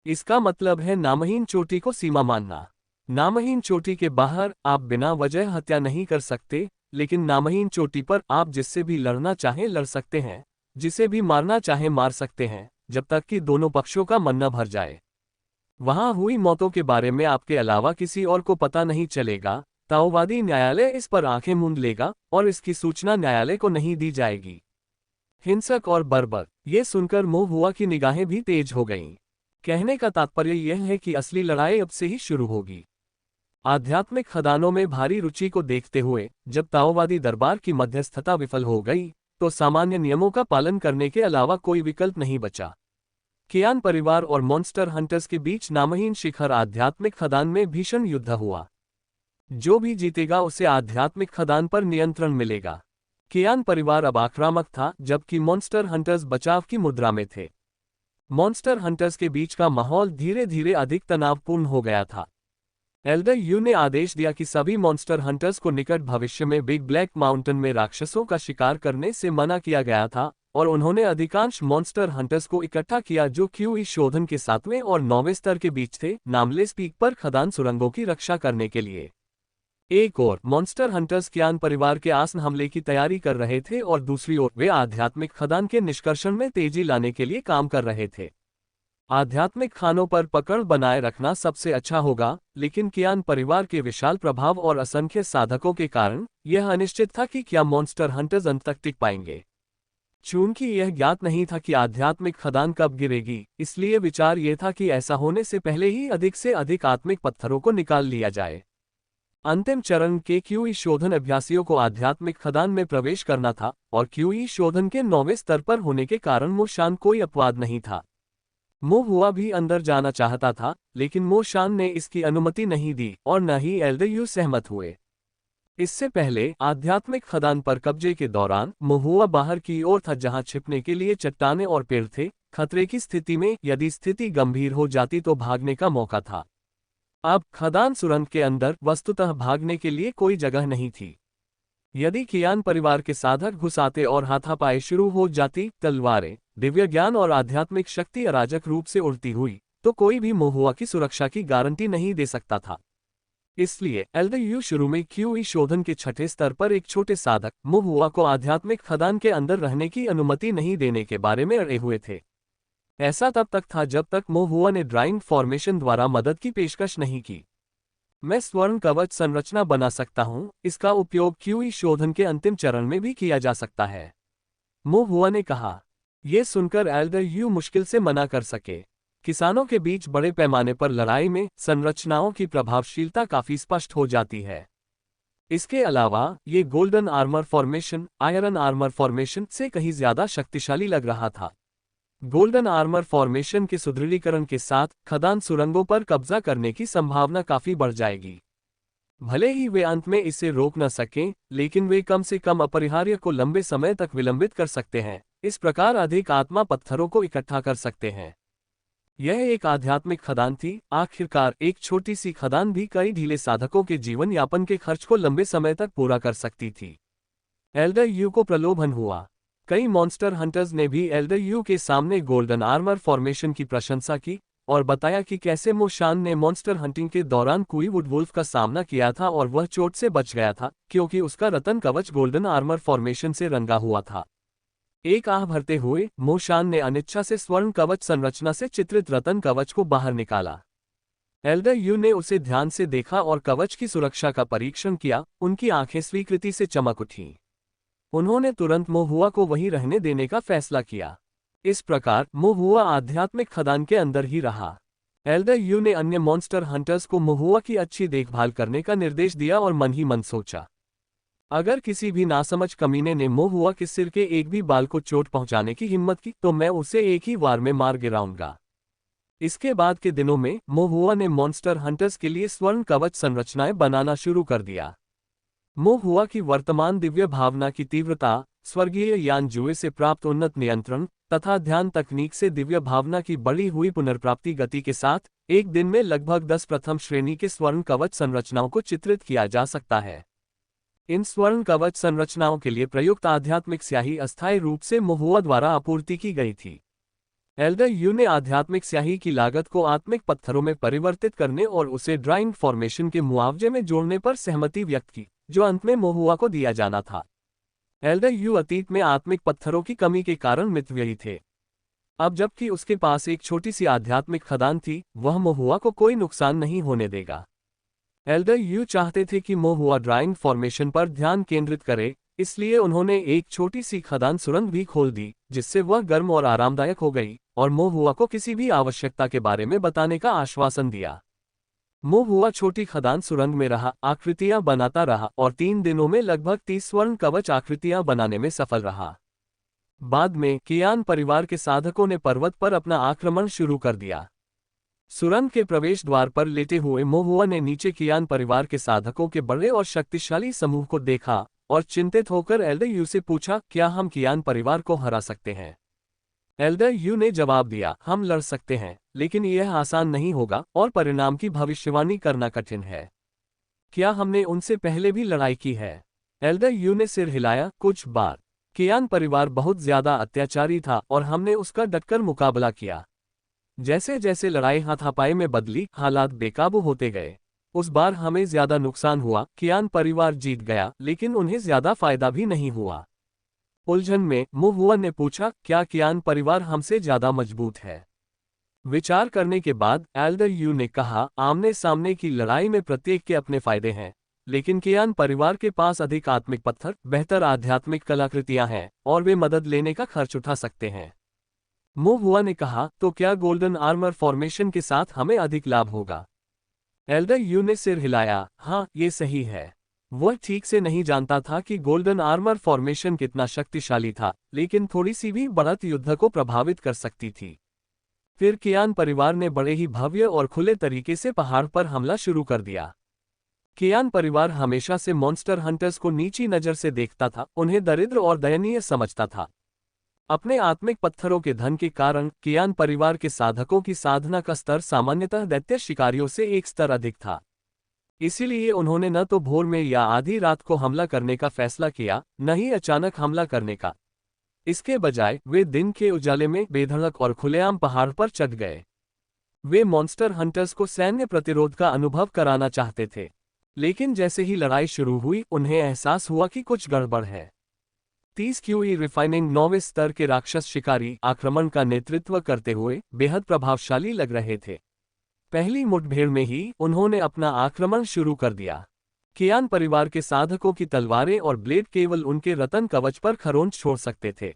इसका मतलब है नामहीन चोटी को सीमा मानना। नामहीन चोटी के बाहर आप बिना वजह हत्या नहीं कर सकते, लेकिन नामहीन चोटी पर आप जिससे भी लड़ना चाहें लड़ सकते हैं, जिसे भी मारना चाहें मार सकते हैं, जब तक कि दोनों पक्षों का मन न भर जाए। वहां हुई मौतों के बारे में आपके अलावा किसी और को पता नहीं चलेगा। ताओवादी न्यायालय इस पर आंखें मूंद लेगा और इसकी सूचना न्यायालय को नहीं दी जाएगी। हिंसक और बर्बर। ये सुनकर मोहुआ की निगाहें भी तेज हो गईं। कहने का तात्पर्य यह है कि असली लड़ाई अब से ही शुरू होगी। आध्यात्मिक खदानों में भारी रुचि को देखते हुए जब ताओवादी दरबार की मध्यस्थता विफल हो गई तो सामान्य नियमों का पालन करने के अलावा कोई विकल्प नहीं बचा। कियान परिवार और मॉन्स्टर हंटर्स के बीच नामहीन शिखर आध्यात्मिक खदान में भीषण युद्ध हुआ। जो भी जीतेगा उसे आध्यात्मिक खदान पर नियंत्रण मिलेगा। कियान परिवार अब आक्रामक था जबकि मॉन्स्टर हंटर्स बचाव की मुद्रा में थे। मॉन्स्टर हंटर्स के बीच का माहौल धीरे धीरे अधिक तनावपूर्ण हो गया था। एल्डर यू ने आदेश दिया कि सभी मॉन्स्टर हंटर्स को निकट भविष्य में बिग ब्लैक माउंटेन में राक्षसों का शिकार करने से मना किया गया था और उन्होंने अधिकांश मॉन्स्टर हंटर्स को इकट्ठा किया जो क्यूई शोधन के 7वें और 9वें स्तर के बीच थे, नामलेस पीक पर खदान सुरंगों की रक्षा करने के लिए। एक ओर मॉन्स्टर हंटर्स कियान परिवार के आसन हमले की तैयारी कर रहे थे और दूसरी ओर वे आध्यात्मिक खदान के निष्कर्षण में तेजी लाने के लिए काम कर रहे थे। आध्यात्मिक खानों पर पकड़ बनाए रखना सबसे अच्छा होगा, लेकिन कियान परिवार के विशाल प्रभाव और असंख्य साधकों के कारण यह अनिश्चित था कि क्या मॉन्स्टर हंटर्स अंत तक टिक पाएंगे। चूंकि यह ज्ञात नहीं था कि आध्यात्मिक खदान कब गिरेगी, इसलिए विचार यह था कि ऐसा होने से पहले ही अधिक से अधिक आत्मिक पत्थरों को निकाल लिया जाए। अंतिम चरण के क्यूई शोधन अभ्यासियों को आध्यात्मिक खदान में प्रवेश करना था और क्यूई शोधन के 9वें स्तर पर होने के कारण मोशान कोई अपवाद नहीं था। मोहुआ भी अंदर जाना चाहता था, लेकिन मोशान ने इसकी अनुमति नहीं दी और न ही एल्डर यू सहमत हुए। इससे पहले आध्यात्मिक खदान पर कब्जे के दौरान मोहुआ बाहर की ओर था जहां छिपने के लिए चट्टानें और पेड़ थे। खतरे की स्थिति में यदि स्थिति गंभीर हो जाती तो भागने का मौका था। अब खदान सुरंग के अंदर वस्तुतः भागने के लिए कोई जगह नहीं थी। यदि कियान परिवार के साधक घुस आते और हाथापाई शुरू हो जाती, तलवारें, दिव्य ज्ञान और आध्यात्मिक शक्ति अराजक रूप से उड़ती हुई, तो कोई भी मोहुआ की सुरक्षा की गारंटी नहीं दे सकता था। इसलिए एल्डर यू शुरू में क्यूई शोधन के 6ठे स्तर पर एक छोटे साधक मोहुआ को आध्यात्मिक खदान के अंदर रहने की अनुमति नहीं देने के बारे में अड़े हुए थे। ऐसा तब तक था जब तक मोहुआ ने ड्राइंग फॉर्मेशन द्वारा मदद की पेशकश नहीं की। मैं स्वर्ण कवच संरचना बना सकता हूं, इसका उपयोग क्यूई शोधन के अंतिम चरण में भी किया जा सकता है, मोहुआ ने कहा। यह सुनकर एल्डर यू मुश्किल से मना कर सके। किसानों के बीच बड़े पैमाने पर लड़ाई में संरचनाओं की प्रभावशीलता काफी स्पष्ट हो जाती है। इसके अलावा ये golden armour formation iron armour formation से कहीं ज्यादा शक्तिशाली लग रहा था। गोल्डन आर्मर फॉर्मेशन के सुदृढ़ीकरण के साथ खदान सुरंगों पर कब्जा करने की संभावना काफी बढ़ जाएगी। भले ही वे अंत में इसे रोक न सकें, लेकिन वे कम से कम अपरिहार्य को लंबे समय तक विलंबित कर सकते हैं। इस प्रकार अधिक आत्मा पत्थरों को इकट्ठा कर सकते हैं। यह एक आध्यात्मिक खदान थी। आखिरकार एक छोटी सी खदान भी कई ढीले साधकों के जीवन यापन के खर्च को लंबे समय तक पूरा कर सकती थी। एल्डर यू को प्रलोभन हुआ। कई मॉन्स्टर हंटर्स ने भी एल्डर यू के सामने गोल्डन आर्मर फॉर्मेशन की प्रशंसा की और बताया कि कैसे मोशान ने मॉन्स्टर हंटिंग के दौरान कुई वुडवुल्फ का सामना किया था और वह चोट से बच गया था क्योंकि उसका रतन कवच गोल्डन आर्मर फॉर्मेशन से रंगा हुआ था। एक आह भरते हुए मोशान ने अनिच्छा से स्वर्ण कवच संरचना से चित्रित रतन कवच को बाहर निकाला। एल्डर यू ने उसे ध्यान से देखा और कवच की सुरक्षा का परीक्षण किया। उनकी आंखें स्वीकृति से चमक उठीं। उन्होंने तुरंत मोहुआ को वहीं रहने देने का फैसला किया। इस प्रकार मोहुआ आध्यात्मिक खदान के अंदर ही रहा। एल्डर यू ने अन्य मॉन्स्टर हंटर्स को मोहुआ की अच्छी देखभाल करने का निर्देश दिया और मन ही मन सोचा, अगर किसी भी नासमझ कमीने ने मोहुआ के सिर के एक भी बाल को चोट पहुंचाने की हिम्मत की तो मैं उसे एक ही वार में मार गिराऊंगा। इसके बाद के दिनों में मोहुआ ने मॉन्स्टर हंटर्स के लिए स्वर्ण कवच संरचनाएं बनाना शुरू कर दिया। मोहुआ की वर्तमान दिव्य भावना की तीव्रता, स्वर्गीय यान जुए से प्राप्त उन्नत नियंत्रण तथा ध्यान तकनीक से दिव्य भावना की बढ़ी हुई पुनर्प्राप्ति गति के साथ एक दिन में लगभग 10 प्रथम श्रेणी के स्वर्ण कवच संरचनाओं को चित्रित किया जा सकता है। इन स्वर्ण कवच संरचनाओं के लिए प्रयुक्त आध्यात्मिक स्याही अस्थायी रूप से मोहुआ द्वारा आपूर्ति की गई थी। एल्डर यू ने आध्यात्मिक स्याही की लागत को आत्मिक पत्थरों में परिवर्तित करने और उसे ड्राइंग फॉर्मेशन के मुआवजे में जोड़ने पर सहमति व्यक्त की, जो अंत में मोहुआ को दिया जाना था। एल्डर यू अतीत में आत्मिक पत्थरों की कमी के कारण मितव्ययी थे। अब जबकि उसके पास एक छोटी सी आध्यात्मिक खदान थी, वह मोहुआ को कोई नुकसान नहीं होने देगा। एल्डर यू चाहते थे कि मोहुआ ड्राइंग फॉर्मेशन पर ध्यान केंद्रित करे, इसलिए उन्होंने एक छोटी सी खदान सुरंग भी खोल दी, जिससे वह गर्म और आरामदायक हो गई, और मोहुआ को किसी भी आवश्यकता के बारे में बताने का आश्वासन दिया। मोहुआ छोटी खदान सुरंग में रहा, आकृतियां बनाता रहा और 3 दिनों में लगभग 30 स्वर्ण कवच आकृतियां बनाने में सफल रहा। बाद में कियान परिवार के साधकों ने पर्वत पर अपना आक्रमण शुरू कर दिया। सुरंग के प्रवेश द्वार पर लेटे हुए मोहुआ ने नीचे कियान परिवार के साधकों के बड़े और शक्तिशाली समूह को देखा और चिंतित होकर एल्डर यू से पूछा, क्या हम कियान परिवार को हरा सकते हैं? एल्डर यू ने जवाब दिया, हम लड़ सकते हैं, लेकिन यह आसान नहीं होगा और परिणाम की भविष्यवाणी करना कठिन है। क्या हमने उनसे पहले भी लड़ाई की है? एल्डर यू ने सिर हिलाया, कुछ बार। कियान परिवार बहुत ज्यादा अत्याचारी था और हमने उसका डटकर मुकाबला किया। जैसे जैसे लड़ाई हाथापाई में बदली, हालात बेकाबू होते गए। उस बार हमें ज्यादा नुकसान हुआ, कियान परिवार जीत गया, लेकिन उन्हें ज्यादा फायदा भी नहीं हुआ। उलझन में मोहुआ ने पूछा, क्या कियान परिवार हमसे ज्यादा मजबूत है? विचार करने के बाद एल्डर यू ने कहा, आमने सामने की लड़ाई में प्रत्येक के अपने फायदे हैं, लेकिन कियान परिवार के पास अधिक आत्मिक पत्थर, बेहतर आध्यात्मिक कलाकृतियां हैं और वे मदद लेने का खर्च उठा सकते हैं। मोहुआ ने कहा, तो क्या गोल्डन आर्मर फॉर्मेशन के साथ हमें अधिक लाभ होगा? एल्डर यू ने सिर हिलाया, हाँ, ये सही है। वह ठीक से नहीं जानता था कि गोल्डन आर्मर फॉर्मेशन कितना शक्तिशाली था, लेकिन थोड़ी सी भी बढ़त युद्ध को प्रभावित कर सकती थी। फिर कियान परिवार ने बड़े ही भव्य और खुले तरीके से पहाड़ पर हमला शुरू कर दिया। कियान परिवार हमेशा से मॉन्स्टर हंटर्स को नीची नज़र से देखता था, उन्हें दरिद्र और दयनीय समझता था। अपने आत्मिक पत्थरों के धन के कारण कियान परिवार के साधकों की साधना का स्तर सामान्यतः दैत्य शिकारियों से एक स्तर अधिक था। इसीलिए उन्होंने न तो भोर में या आधी रात को हमला करने का फैसला किया, न ही अचानक हमला करने का। इसके बजाय वे दिन के उजाले में बेधड़क और खुलेआम पहाड़ पर चढ़ गए। वे मॉन्स्टर हंटर्स को सैन्य प्रतिरोध का अनुभव कराना चाहते थे, लेकिन जैसे ही लड़ाई शुरू हुई, उन्हें एहसास हुआ कि कुछ गड़बड़ है। 30 क्यूई रिफाइनिंग 9वें स्तर के राक्षस शिकारी आक्रमण का नेतृत्व करते हुए बेहद प्रभावशाली लग रहे थे। पहली मुठभेड़ में ही उन्होंने अपना आक्रमण शुरू कर दिया। कियान परिवार के साधकों की तलवारें और ब्लेड केवल उनके रतन कवच पर खरोंच छोड़ सकते थे।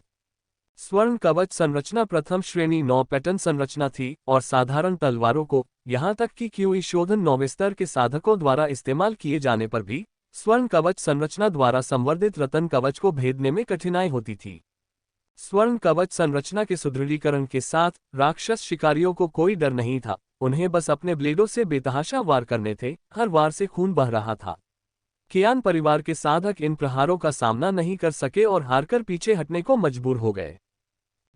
स्वर्ण कवच संरचना प्रथम श्रेणी 9 पैटर्न संरचना थी और साधारण तलवारों को, यहां तक कि क्यूई शोधन 9वें स्तर के साधकों द्वारा इस्तेमाल किए जाने पर भी स्वर्ण कवच संरचना द्वारा संवर्धित रतन कवच को भेदने में कठिनाई होती थी। स्वर्ण कवच संरचना के सुदृढ़ीकरण के साथ राक्षस शिकारियों को कोई डर नहीं था, उन्हें बस अपने ब्लेडों से बेतहाशा वार करने थे, हर वार से खून बह रहा था। कियान परिवार के साधक इन प्रहारों का सामना नहीं कर सके और हारकर पीछे हटने को मजबूर हो गए।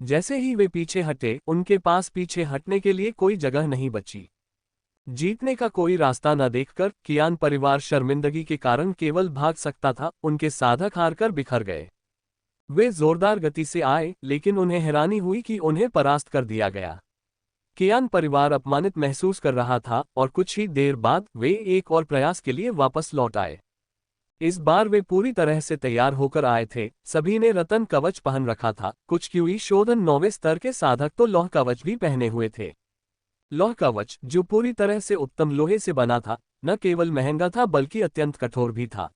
जैसे ही वे पीछे हटे, उनके पास पीछे हटने के लिए कोई जगह नहीं बची। जीतने का कोई रास्ता न देखकर कियान परिवार शर्मिंदगी के कारण केवल भाग सकता था, उनके साधक हारकर बिखर गए। वे जोरदार गति से आए, लेकिन उन्हें हैरानी हुई कि उन्हें परास्त कर दिया गया। कियान परिवार अपमानित महसूस कर रहा था और कुछ ही देर बाद वे एक और प्रयास के लिए वापस लौट आए। इस बार वे पूरी तरह से तैयार होकर आए थे, सभी ने रतन कवच पहन रखा था, कुछ क्यूई शोधन 9वें स्तर के साधक तो लौह कवच भी पहने हुए थे। लौह कवच, जो पूरी तरह से उत्तम लोहे से बना था, न केवल महंगा था बल्कि अत्यंत कठोर भी था।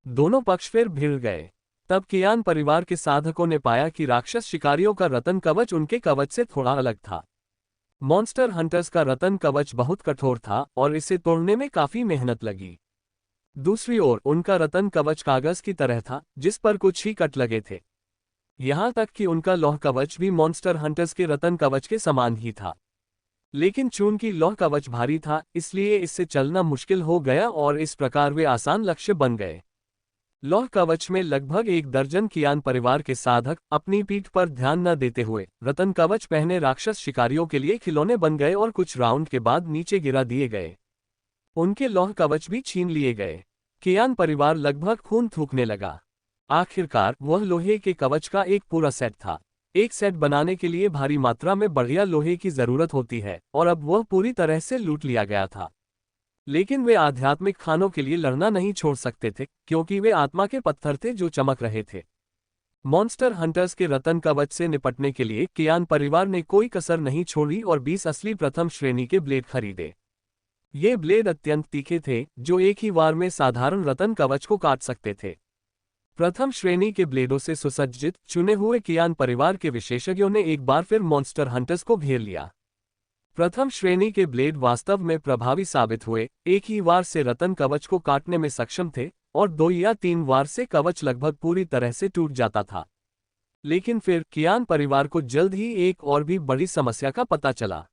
दोनों पक्ष फिर भिड़ गए। तब कियान परिवार के साधकों ने पाया कि राक्षस शिकारियों का रतन कवच उनके कवच से थोड़ा अलग था। मॉन्स्टर हंटर्स का रतन कवच बहुत कठोर था और इसे तोड़ने में काफी मेहनत लगी। दूसरी ओर उनका रतन कवच कागज की तरह था, जिस पर कुछ ही कट लगे थे। यहां तक कि उनका लौह कवच भी मॉन्स्टर हंटर्स के रतन कवच के समान ही था। लेकिन चूंकि लौह कवच भारी था, इसलिए इससे चलना मुश्किल हो गया और इस प्रकार वे आसान लक्ष्य बन गए। लौह कवच में लगभग 1 दर्जन कियान परिवार के साधक अपनी पीठ पर ध्यान न देते हुए रतन कवच पहने राक्षस शिकारियों के लिए खिलौने बन गए और कुछ राउंड के बाद नीचे गिरा दिए गए। उनके लौह कवच भी छीन लिए गए। कियान परिवार लगभग खून थूकने लगा। आखिरकार वह लोहे के कवच का एक पूरा सेट था। एक सेट बनाने के लिए भारी मात्रा में बढ़िया लोहे की जरूरत होती है और अब वह पूरी तरह से लूट लिया गया था। लेकिन वे आध्यात्मिक खानों के लिए लड़ना नहीं छोड़ सकते थे, क्योंकि वे आत्मा के पत्थर थे जो चमक रहे थे। मॉन्स्टर हंटर्स के रतन कवच से निपटने के लिए कियान परिवार ने कोई कसर नहीं छोड़ी और 20 असली प्रथम श्रेणी के ब्लेड खरीदे। ये ब्लेड अत्यंत तीखे थे, जो एक ही वार में साधारण रतन कवच को काट सकते थे। प्रथम श्रेणी के ब्लेडों से सुसज्जित चुने हुए कियान परिवार के विशेषज्ञों ने एक बार फिर मॉन्स्टर हंटर्स को घेर लिया। प्रथम श्रेणी के ब्लेड वास्तव में प्रभावी साबित हुए, एक ही वार से रतन कवच को काटने में सक्षम थे और 2 या 3 वार से कवच लगभग पूरी तरह से टूट जाता था। लेकिन फिर कियान परिवार को जल्द ही एक और भी बड़ी समस्या का पता चला।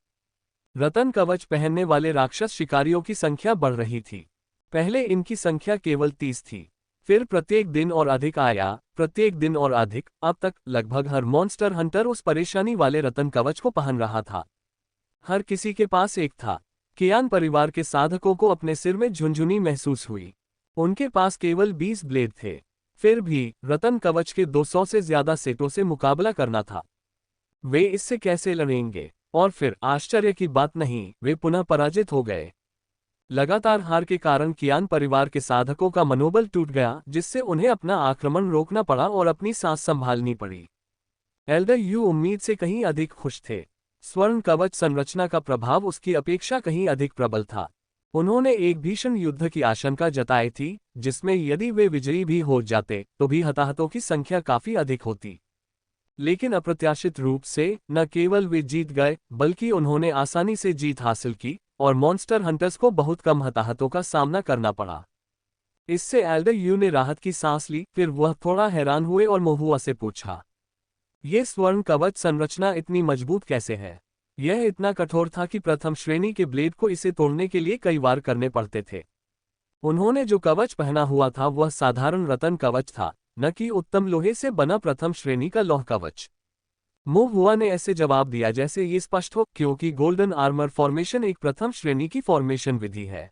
रतन कवच पहनने वाले राक्षस शिकारियों की संख्या बढ़ रही थी। पहले इनकी संख्या केवल 30 थी, फिर प्रत्येक दिन और अधिक आया, प्रत्येक दिन और अधिक, अब तक लगभग हर मॉन्स्टर हंटर उस परेशानी वाले रतन कवच को पहन रहा था। हर किसी के पास एक था। कियान परिवार के साधकों को अपने सिर में झुनझुनी महसूस हुई। उनके पास केवल 20 ब्लेड थे, फिर भी रतन कवच के 200 से ज्यादा सेटों से मुकाबला करना था। वे इससे कैसे लड़ेंगे? और फिर आश्चर्य की बात नहीं, वे पुनः पराजित हो गए। लगातार हार के कारण कियान परिवार के साधकों का मनोबल टूट गया, जिससे उन्हें अपना आक्रमण रोकना पड़ा और अपनी सांस संभालनी पड़ी। एल्डर यू उम्मीद से कहीं अधिक खुश थे। स्वर्ण कवच संरचना का प्रभाव उसकी अपेक्षा कहीं अधिक प्रबल था। उन्होंने एक भीषण युद्ध की आशंका जताई थी, जिसमें यदि वे विजयी भी हो जाते तो भी हताहतों की संख्या काफी अधिक होती। लेकिन अप्रत्याशित रूप से न केवल वे जीत गए, बल्कि उन्होंने आसानी से जीत हासिल की और मॉन्स्टर हंटर्स को बहुत कम हताहतों का सामना करना पड़ा। इससे एल्डर यू ने राहत की सांस ली। फिर वह थोड़ा हैरान हुए और मोहुआ से पूछा, यह स्वर्ण कवच संरचना इतनी मजबूत कैसे है? यह इतना कठोर था कि प्रथम श्रेणी के ब्लेड को इसे तोड़ने के लिए कई वार करने पड़ते थे। उन्होंने जो कवच पहना हुआ था वह साधारण रतन कवच था, न कि उत्तम लोहे से बना प्रथम श्रेणी का लौह कवच। मोहुआ ने ऐसे जवाब दिया जैसे ये स्पष्ट हो, क्योंकि गोल्डन आर्मर फॉर्मेशन एक प्रथम श्रेणी की फॉर्मेशन विधि है।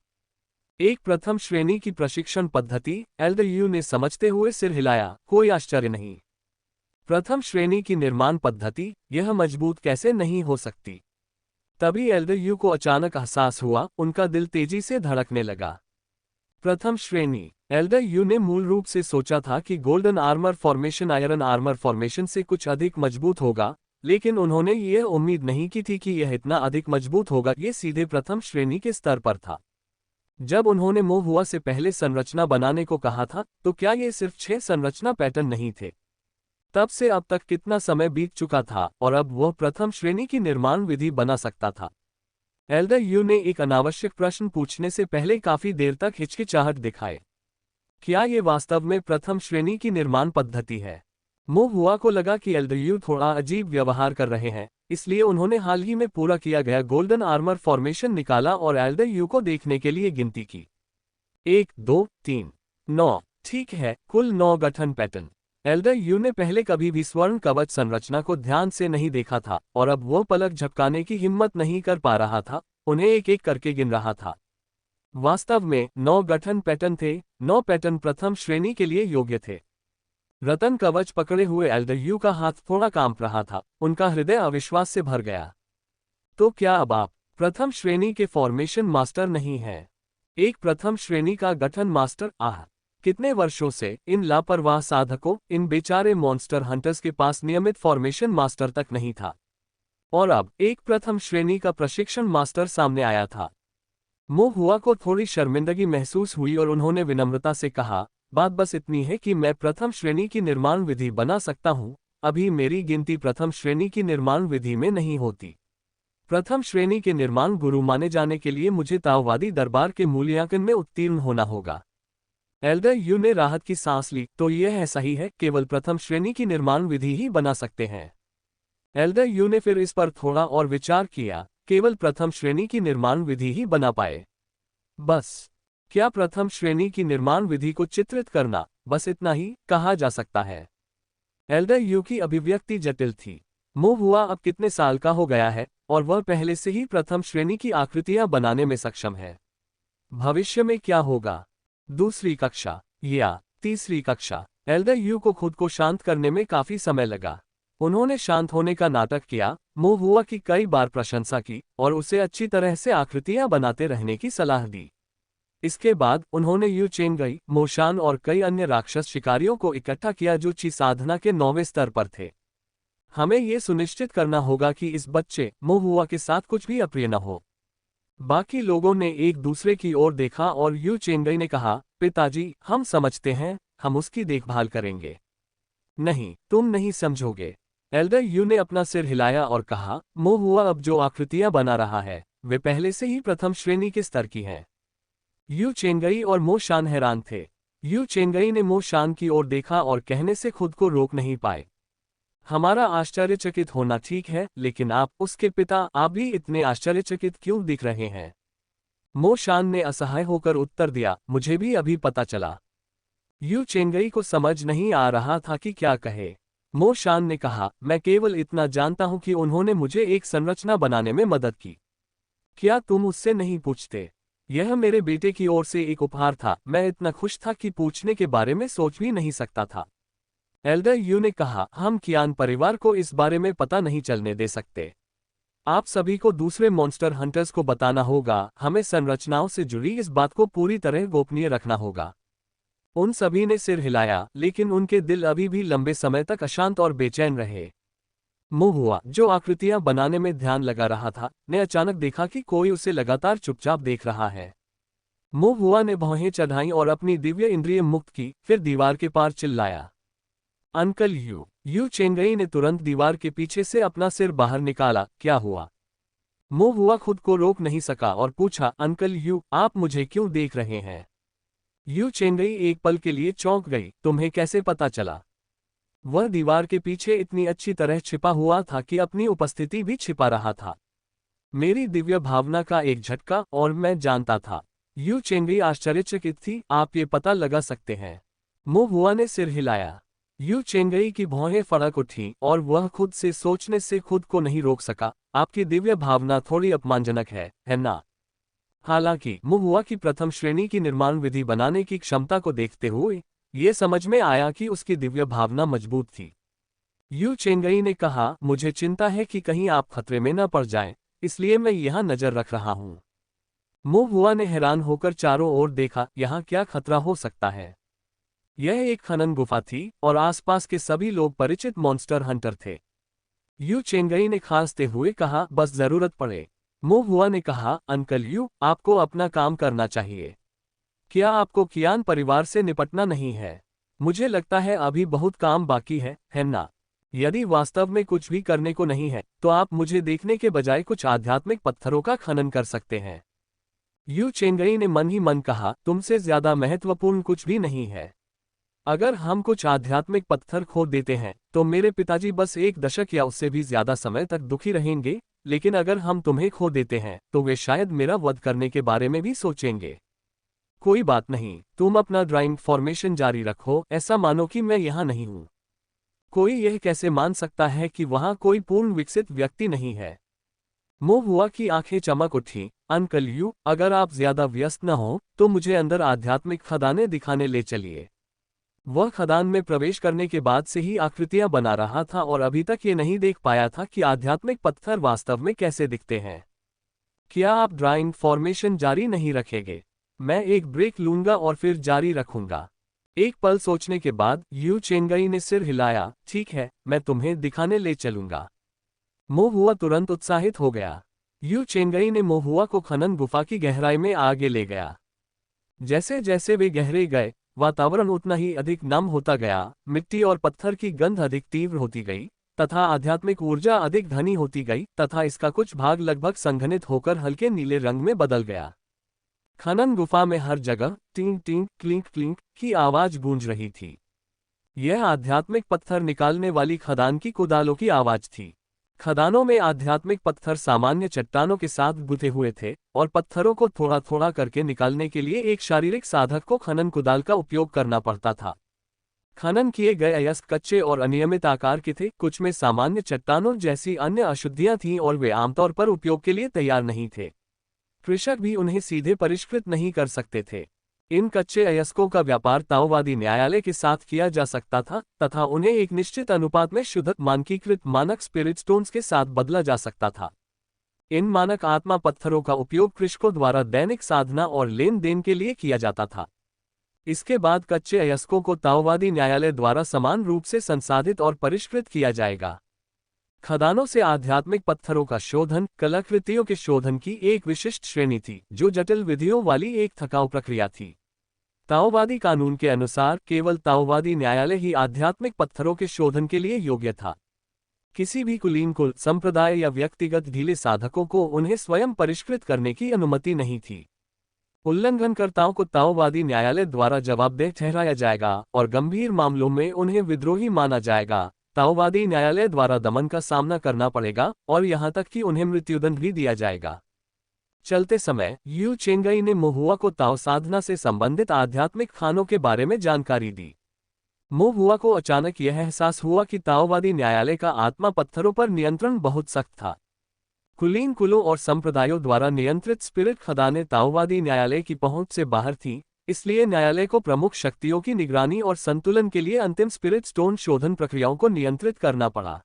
एक प्रथम श्रेणी की प्रशिक्षण पद्धति, एल्डर यू ने समझते हुए सिर हिलाया। कोई आश्चर्य नहीं। प्रथम श्रेणी की निर्माण पद्धति, यह मजबूत कैसे नहीं हो सकती? तभी एल्डर यू को अचानक एहसास हुआ, उनका दिल तेजी से धड़कने लगा। प्रथम श्रेणी। एल्डर यू ने मूल रूप से सोचा था कि golden armour formation iron armour formation से कुछ अधिक मजबूत होगा, लेकिन उन्होंने यह उम्मीद नहीं की थी कि यह इतना अधिक मजबूत होगा। यह सीधे प्रथम श्रेणी के स्तर पर था। जब उन्होंने मोहुआ से पहले संरचना बनाने को कहा था, तो क्या ये सिर्फ 6 संरचना पैटर्न नहीं थे? तब से अब तक कितना समय बीत चुका था और अब वह प्रथम श्रेणी की निर्माण विधि बना सकता था? एल्डर यू ने एक अनावश्यक प्रश्न पूछने से पहले काफी देर तक हिचकिचाहट दिखाए। क्या ये वास्तव में प्रथम श्रेणी की निर्माण पद्धति है? मोहुआ को लगा कि एल्डर यू थोड़ा अजीब व्यवहार कर रहे हैं, इसलिए उन्होंने हाल ही में पूरा किया गया गोल्डन आर्मर फॉर्मेशन निकाला और एल्डर यू को देखने के लिए गिनती की। 1 2 3 9। ठीक है, कुल 9 गठन पैटर्न। एल्डर यू ने पहले कभी भी स्वर्ण कवच संरचना को ध्यान से नहीं देखा था और अब वो पलक झपकाने की हिम्मत नहीं कर पा रहा था, उन्हें एक एक करके गिन रहा था। वास्तव में 9 गठन पैटर्न थे। 9 पैटर्न प्रथम श्रेणी के लिए योग्य थे। रतन कवच पकड़े हुए एल्डर यू का हाथ थोड़ा कांप रहा था, उनका हृदय अविश्वास से भर गया। तो क्या अब आप प्रथम श्रेणी के फॉर्मेशन मास्टर नहीं हैं? एक प्रथम श्रेणी का गठन मास्टर? आह, कितने वर्षों से इन लापरवाह साधकों, इन बेचारे मॉन्स्टर हंटर्स के पास नियमित फॉर्मेशन मास्टर तक नहीं था, और अब एक प्रथम श्रेणी का प्रशिक्षण मास्टर सामने आया था। मोहुआ को थोड़ी शर्मिंदगी महसूस हुई और उन्होंने विनम्रता से कहा, बात बस इतनी है कि मैं प्रथम श्रेणी की निर्माण विधि बना सकता हूं, अभी मेरी गिनती प्रथम श्रेणी की निर्माण विधि में नहीं होती। प्रथम श्रेणी के निर्माण गुरु माने जाने के लिए मुझे ताओवादी दरबार के मूल्यांकन में उत्तीर्ण होना होगा। एल्डर यू ने राहत की सांस ली। तो यह ऐसा ही है, केवल प्रथम श्रेणी की निर्माण विधि ही बना सकते हैं। एल्डर यू ने फिर इस पर थोड़ा और विचार किया। केवल प्रथम श्रेणी की निर्माण विधि ही बना पाए? बस। क्या प्रथम श्रेणी की निर्माण विधि को चित्रित करना, बस इतना ही कहा जा सकता है? एल्डर यू की अभिव्यक्ति जटिल थी। मोहुआ अब कितने साल का हो गया है और वह पहले से ही प्रथम श्रेणी की आकृतियां बनाने में सक्षम है। भविष्य में क्या होगा? दूसरी कक्षा या तीसरी कक्षा? एल्डर यू को खुद को शांत करने में काफी समय लगा। उन्होंने शांत होने का नाटक किया, मोहुआ की कई बार प्रशंसा की और उसे अच्छी तरह से आकृतियां बनाते रहने की सलाह दी। इसके बाद उन्होंने यू चेंगई, मोशान और कई अन्य राक्षस शिकारियों को इकट्ठा किया जो ची साधना के 9वें स्तर पर थे। हमें ये सुनिश्चित करना होगा कि इस बच्चे मोहुआ के साथ कुछ भी अप्रिय न हो। बाकी लोगों ने एक दूसरे की ओर देखा और यू चेंगई ने कहा, पिताजी, हम समझते हैं, हम उसकी देखभाल करेंगे। नहीं, तुम नहीं समझोगे। एल्डर यू ने अपना सिर हिलाया और कहा, मो हुआ अब जो आकृतियां बना रहा है वे पहले से ही प्रथम श्रेणी के स्तर की हैं। यू चेंगई और मो शान हैरान थे। यू चेंगई ने मो शान की ओर देखा और कहने से खुद को रोक नहीं पाए, हमारा आश्चर्यचकित होना ठीक है, लेकिन आप, उसके पिता, आप भी इतने आश्चर्यचकित क्यों दिख रहे हैं? मो शान ने असहाय होकर उत्तर दिया, मुझे भी अभी पता चला। यू चेंगई को समझ नहीं आ रहा था कि क्या कहे। मो शान ने कहा, मैं केवल इतना जानता हूं कि उन्होंने मुझे एक संरचना बनाने में मदद की। क्या तुम उससे नहीं पूछते? यह मेरे बेटे की ओर से एक उपहार था, मैं इतना खुश था कि पूछने के बारे में सोच भी नहीं सकता था। एल्डर यू ने कहा, हम कियान परिवार को इस बारे में पता नहीं चलने दे सकते। आप सभी को दूसरे मॉन्स्टर हंटर्स को बताना होगा, हमें संरचनाओं से जुड़ी इस बात को पूरी तरह गोपनीय रखना होगा। उन सभी ने सिर हिलाया, लेकिन उनके दिल अभी भी लंबे समय तक अशांत और बेचैन रहे। मो हुआ, जो आकृतियां बनाने में ध्यान लगा रहा था, ने अचानक देखा कि कोई उसे लगातार चुपचाप देख रहा है। मो हुआ ने भौहें चढ़ाई और अपनी दिव्य इंद्रिय मुक्त की, फिर दीवार के पार चिल्लाया, अंकल यू। यू चेंगई ने तुरंत दीवार के पीछे से अपना सिर बाहर निकाला, क्या हुआ? मो हुआ खुद को रोक नहीं सका और पूछा, अंकल यू, आप मुझे क्यों देख रहे हैं? यू चेंगई एक पल के लिए चौंक गई, तुम्हें कैसे पता चला? वह दीवार के पीछे इतनी अच्छी तरह छिपा हुआ था कि अपनी उपस्थिति भी छिपा रहा था। मेरी दिव्य भावना का एक झटका और मैं जानता था। यू चेंगई आश्चर्यचकित थी, आप ये पता लगा सकते हैं? मो हुआ ने सिर हिलाया। यू चेंगई की भौहें फड़क उठी और वह खुद से सोचने से खुद को नहीं रोक सका, आपकी दिव्य भावना थोड़ी अपमानजनक है ना? हालांकि मो हुआ की प्रथम श्रेणी की निर्माण विधि बनाने की क्षमता को देखते हुए ये समझ में आया कि उसकी दिव्य भावना मजबूत थी। यू चेंगई ने कहा, मुझे चिंता है कि कहीं आप खतरे में न पड़ जाएं, इसलिए मैं यहाँ नजर रख रहा हूँ। मो हुआ ने हैरान होकर चारों ओर देखा, यहाँ क्या खतरा हो सकता है? यह एक खनन गुफा थी और आसपास के सभी लोग परिचित मॉन्स्टर हंटर थे। यू चेंगई ने खांसते हुए कहा, बस जरूरत पड़े। मो हुआ ने कहा, अंकल यू, आपको अपना काम करना चाहिए। क्या आपको कियान परिवार से निपटना नहीं है? मुझे लगता है अभी बहुत काम बाकी है ना? यदि वास्तव में कुछ भी करने को नहीं है, तो आप मुझे देखने के बजाय कुछ आध्यात्मिक पत्थरों का खनन कर सकते हैं। यू चेंगई ने मन ही मन कहा, तुमसे ज्यादा महत्वपूर्ण कुछ भी नहीं है। अगर हम कुछ आध्यात्मिक पत्थर खो देते हैं, तो मेरे पिताजी बस 1 दशक या उससे भी ज्यादा समय तक दुखी रहेंगे, लेकिन अगर हम तुम्हें खो देते हैं, तो वे शायद मेरा वध करने के बारे में भी सोचेंगे। कोई बात नहीं, तुम अपना ड्राइंग फॉर्मेशन जारी रखो, ऐसा मानो कि मैं यहाँ नहीं हूँ। कोई यह कैसे मान सकता है कि वहाँ कोई पूर्ण विकसित व्यक्ति नहीं है? मो हुआ की आंखें चमक उठी, अंकल यू, अगर आप ज्यादा व्यस्त न हो, तो मुझे अंदर आध्यात्मिक खदानें दिखाने ले चलिए। वह खदान में प्रवेश करने के बाद से ही आकृतियां बना रहा था और अभी तक ये नहीं देख पाया था कि आध्यात्मिक पत्थर वास्तव में कैसे दिखते हैं। क्या आप ड्राइंग फॉर्मेशन जारी नहीं रखेंगे? मैं एक ब्रेक लूंगा और फिर जारी रखूंगा। एक पल सोचने के बाद यू चेंगई ने सिर हिलाया, ठीक है, मैं तुम्हें दिखाने ले चलूंगा। मो हुआ तुरंत उत्साहित हो गया। यू चेंगई ने मो हुआ को खनन गुफा की गहराई में आगे ले गया। जैसे जैसे वे गहरे गए, वातावरण उतना ही अधिक नम होता गया, मिट्टी और पत्थर की गंध अधिक तीव्र होती गई, तथा आध्यात्मिक ऊर्जा अधिक घनी होती गई, तथा इसका कुछ भाग लगभग संघनित होकर हल्के नीले रंग में बदल गया। खनन गुफा में हर जगह टिंग टिंग क्लिंक क्लिंक की आवाज गूंज रही थी। यह आध्यात्मिक पत्थर निकालने वाली खदान की कुदालों की आवाज थी। खदानों में आध्यात्मिक पत्थर सामान्य चट्टानों के साथ गुथे हुए थे, और पत्थरों को थोड़ा थोड़ा करके निकालने के लिए एक शारीरिक साधक को खनन कुदाल का उपयोग करना पड़ता था। खनन किए गए अयस्क कच्चे और अनियमित आकार के थे, कुछ में सामान्य चट्टानों जैसी अन्य अशुद्धियां थीं और वे आमतौर पर उपयोग के लिए तैयार नहीं थे। कृषक भी उन्हें सीधे परिष्कृत नहीं कर सकते थे। इन कच्चे अयस्कों का व्यापार ताओवादी न्यायालय के साथ किया जा सकता था, तथा उन्हें एक निश्चित अनुपात में शुद्ध मानकीकृत मानक स्पिरिट स्टोन्स के साथ बदला जा सकता था। इन मानक आत्मा पत्थरों का उपयोग कृषकों द्वारा दैनिक साधना और लेन देन के लिए किया जाता था। इसके बाद कच्चे अयस्कों को ताओवादी न्यायालय द्वारा समान रूप से संसाधित और परिष्कृत किया जाएगा। खदानों से आध्यात्मिक पत्थरों का शोधन कलाकृतियों के शोधन की एक विशिष्ट श्रेणी थी, जो जटिल विधियों वाली एक थकाऊ प्रक्रिया थी। ताओवादी कानून के अनुसार केवल ताओवादी न्यायालय ही आध्यात्मिक पत्थरों के शोधन के लिए योग्य था। किसी भी कुलीन कुल, संप्रदाय या व्यक्तिगत ढीले साधकों को उन्हें स्वयं परिष्कृत करने की अनुमति नहीं थी। उल्लंघनकर्ताओं को ताओवादी न्यायालय द्वारा जवाबदेह ठहराया जाएगा और गंभीर मामलों में उन्हें विद्रोही माना जाएगा। ताओवादी न्यायालय द्वारा दमन का सामना करना पड़ेगा और यहां तक कि उन्हें मृत्युदंड भी दिया जाएगा। चलते समय यू चेंगई ने मोहुआ को ताओ साधना से संबंधित आध्यात्मिक खानों के बारे में जानकारी दी। मोहुआ को अचानक यह एहसास हुआ कि ताओवादी न्यायालय का आत्मा पत्थरों पर नियंत्रण बहुत सख्त था। कुलीन कुलों और संप्रदायों द्वारा नियंत्रित स्पिरिट खदानें ताओवादी न्यायालय की पहुंच से बाहर थीं, इसलिए न्यायालय को प्रमुख शक्तियों की निगरानी और संतुलन के लिए अंतिम स्पिरिट स्टोन शोधन प्रक्रियाओं को नियंत्रित करना पड़ा।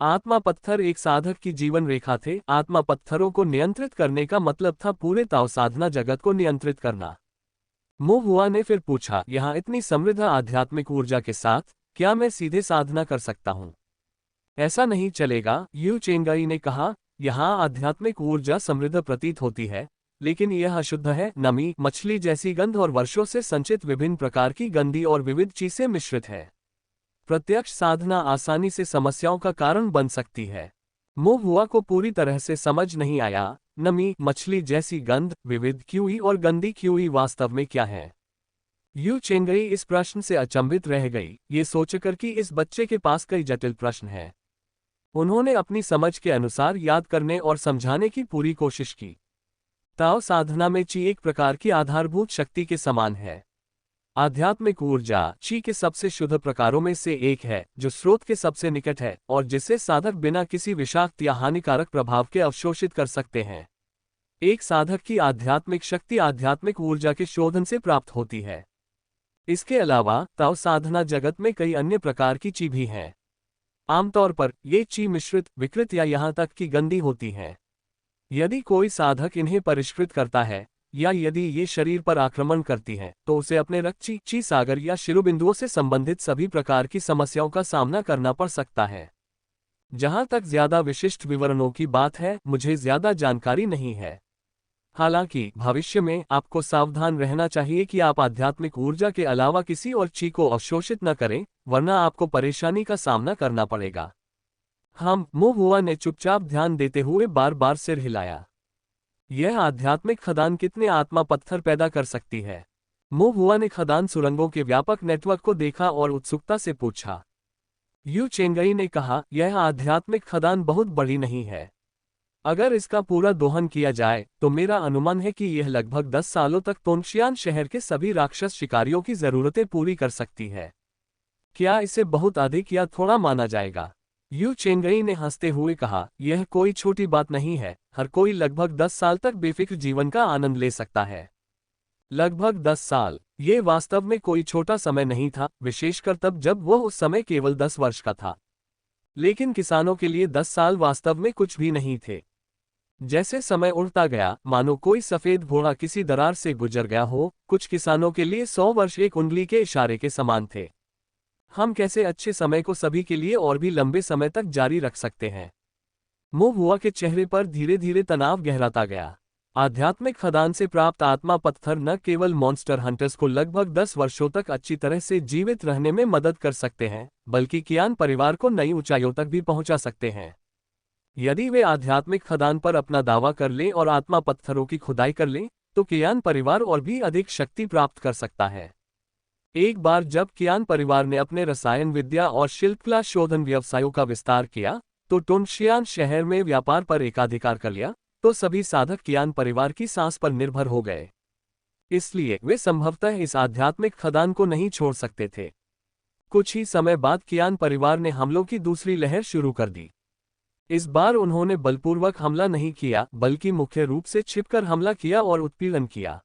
आत्मा पत्थर एक साधक की जीवन रेखा थे। आत्मा पत्थरों को नियंत्रित करने का मतलब था पूरे ताओ साधना जगत को नियंत्रित करना। मोहुआ ने फिर पूछा, यहाँ इतनी समृद्ध आध्यात्मिक ऊर्जा के साथ क्या मैं सीधे साधना कर सकता हूँ? ऐसा नहीं चलेगा, यू चेंगई ने कहा। यहाँ आध्यात्मिक ऊर्जा समृद्ध प्रतीत होती है, लेकिन यह अशुद्ध है। नमी, मछली जैसी गंध और वर्षों से संचित विभिन्न प्रकार की गंदी और विविध चीजें मिश्रित है। प्रत्यक्ष साधना आसानी से समस्याओं का कारण बन सकती है। मोहुआ को पूरी तरह से समझ नहीं आया, नमी, मछली जैसी गंध, विविध क्यूई और गंदी क्यूई वास्तव में क्या है? यू चेंगई इस प्रश्न से अचंभित रह गई, ये सोचकर कि इस बच्चे के पास कई जटिल प्रश्न हैं। उन्होंने अपनी समझ के अनुसार याद करने और समझाने की पूरी कोशिश की। ताओ साधना में ची एक प्रकार की आधारभूत शक्ति के समान है। आध्यात्मिक ऊर्जा ची के सबसे शुद्ध प्रकारों में से एक है, जो स्रोत के सबसे निकट है और जिसे साधक बिना किसी विषाक्त या हानिकारक प्रभाव के अवशोषित कर सकते हैं। एक साधक की आध्यात्मिक शक्ति आध्यात्मिक ऊर्जा के शोधन से प्राप्त होती है। इसके अलावा ताओ साधना जगत में कई अन्य प्रकार की ची भी हैं। आमतौर पर ये ची मिश्रित, विकृत या यहाँ तक कि गंदी होती हैं। यदि कोई साधक इन्हें परिष्कृत करता है या यदि ये शरीर पर आक्रमण करती हैं, तो उसे अपने रक्त ची सागर या शिरोबिंदुओं से संबंधित सभी प्रकार की समस्याओं का सामना करना पड़ सकता है। जहां तक ज्यादा विशिष्ट विवरणों की बात है, मुझे ज्यादा जानकारी नहीं है। हालांकि भविष्य में आपको सावधान रहना चाहिए कि आप आध्यात्मिक ऊर्जा के अलावा किसी और ची को अवशोषित न करें, वरना आपको परेशानी का सामना करना पड़ेगा। मोहुआ ने चुपचाप ध्यान देते हुए बार बार सिर हिलाया। यह आध्यात्मिक खदान कितने आत्मा पत्थर पैदा कर सकती है? मोहुआ ने खदान सुरंगों के व्यापक नेटवर्क को देखा और उत्सुकता से पूछा। यू चेंगई ने कहा, यह आध्यात्मिक खदान बहुत बड़ी नहीं है। अगर इसका पूरा दोहन किया जाए तो मेरा अनुमान है कि यह लगभग 10 सालों तक तोंगशियान शहर के सभी राक्षस शिकारियों की जरूरतें पूरी कर सकती है। क्या इसे बहुत अधिक या थोड़ा माना जाएगा? यू चेंगई ने हंसते हुए कहा, यह कोई छोटी बात नहीं है। हर कोई लगभग 10 साल तक बेफिक्र जीवन का आनंद ले सकता है। लगभग 10 साल, ये वास्तव में कोई छोटा समय नहीं था, विशेषकर तब जब वह उस समय केवल 10 वर्ष का था। लेकिन किसानों के लिए 10 साल वास्तव में कुछ भी नहीं थे। जैसे समय उड़ता गया, मानो कोई सफेद घोड़ा किसी दरार से गुजर गया हो, कुछ किसानों के लिए 100 वर्ष एक उंगली के इशारे के समान थे। हम कैसे अच्छे समय को सभी के लिए और भी लंबे समय तक जारी रख सकते हैं? मोहुआ के चेहरे पर धीरे धीरे तनाव गहराता गया। आध्यात्मिक खदान से प्राप्त आत्मा पत्थर न केवल मॉन्स्टर हंटर्स को लगभग 10 वर्षों तक अच्छी तरह से जीवित रहने में मदद कर सकते हैं, बल्कि कियान परिवार को नई ऊंचाइयों तक भी पहुंचा सकते हैं। यदि वे आध्यात्मिक खदान पर अपना दावा कर लें और आत्मा पत्थरों की खुदाई कर लें, तो कियान परिवार और भी अधिक शक्ति प्राप्त कर सकता है। एक बार जब कियान परिवार ने अपने रसायन विद्या और शिल्पकला शोधन व्यवसायों का विस्तार किया, तो टोंगशियान शहर में व्यापार पर एकाधिकार कर लिया, तो सभी साधक कियान परिवार की सांस पर निर्भर हो गए। इसलिए वे संभवतः इस आध्यात्मिक खदान को नहीं छोड़ सकते थे। कुछ ही समय बाद कियान परिवार ने हमलों की दूसरी लहर शुरू कर दी। इस बार उन्होंने बलपूर्वक हमला नहीं किया, बल्कि मुख्य रूप से छिपकर हमला किया और उत्पीड़न किया।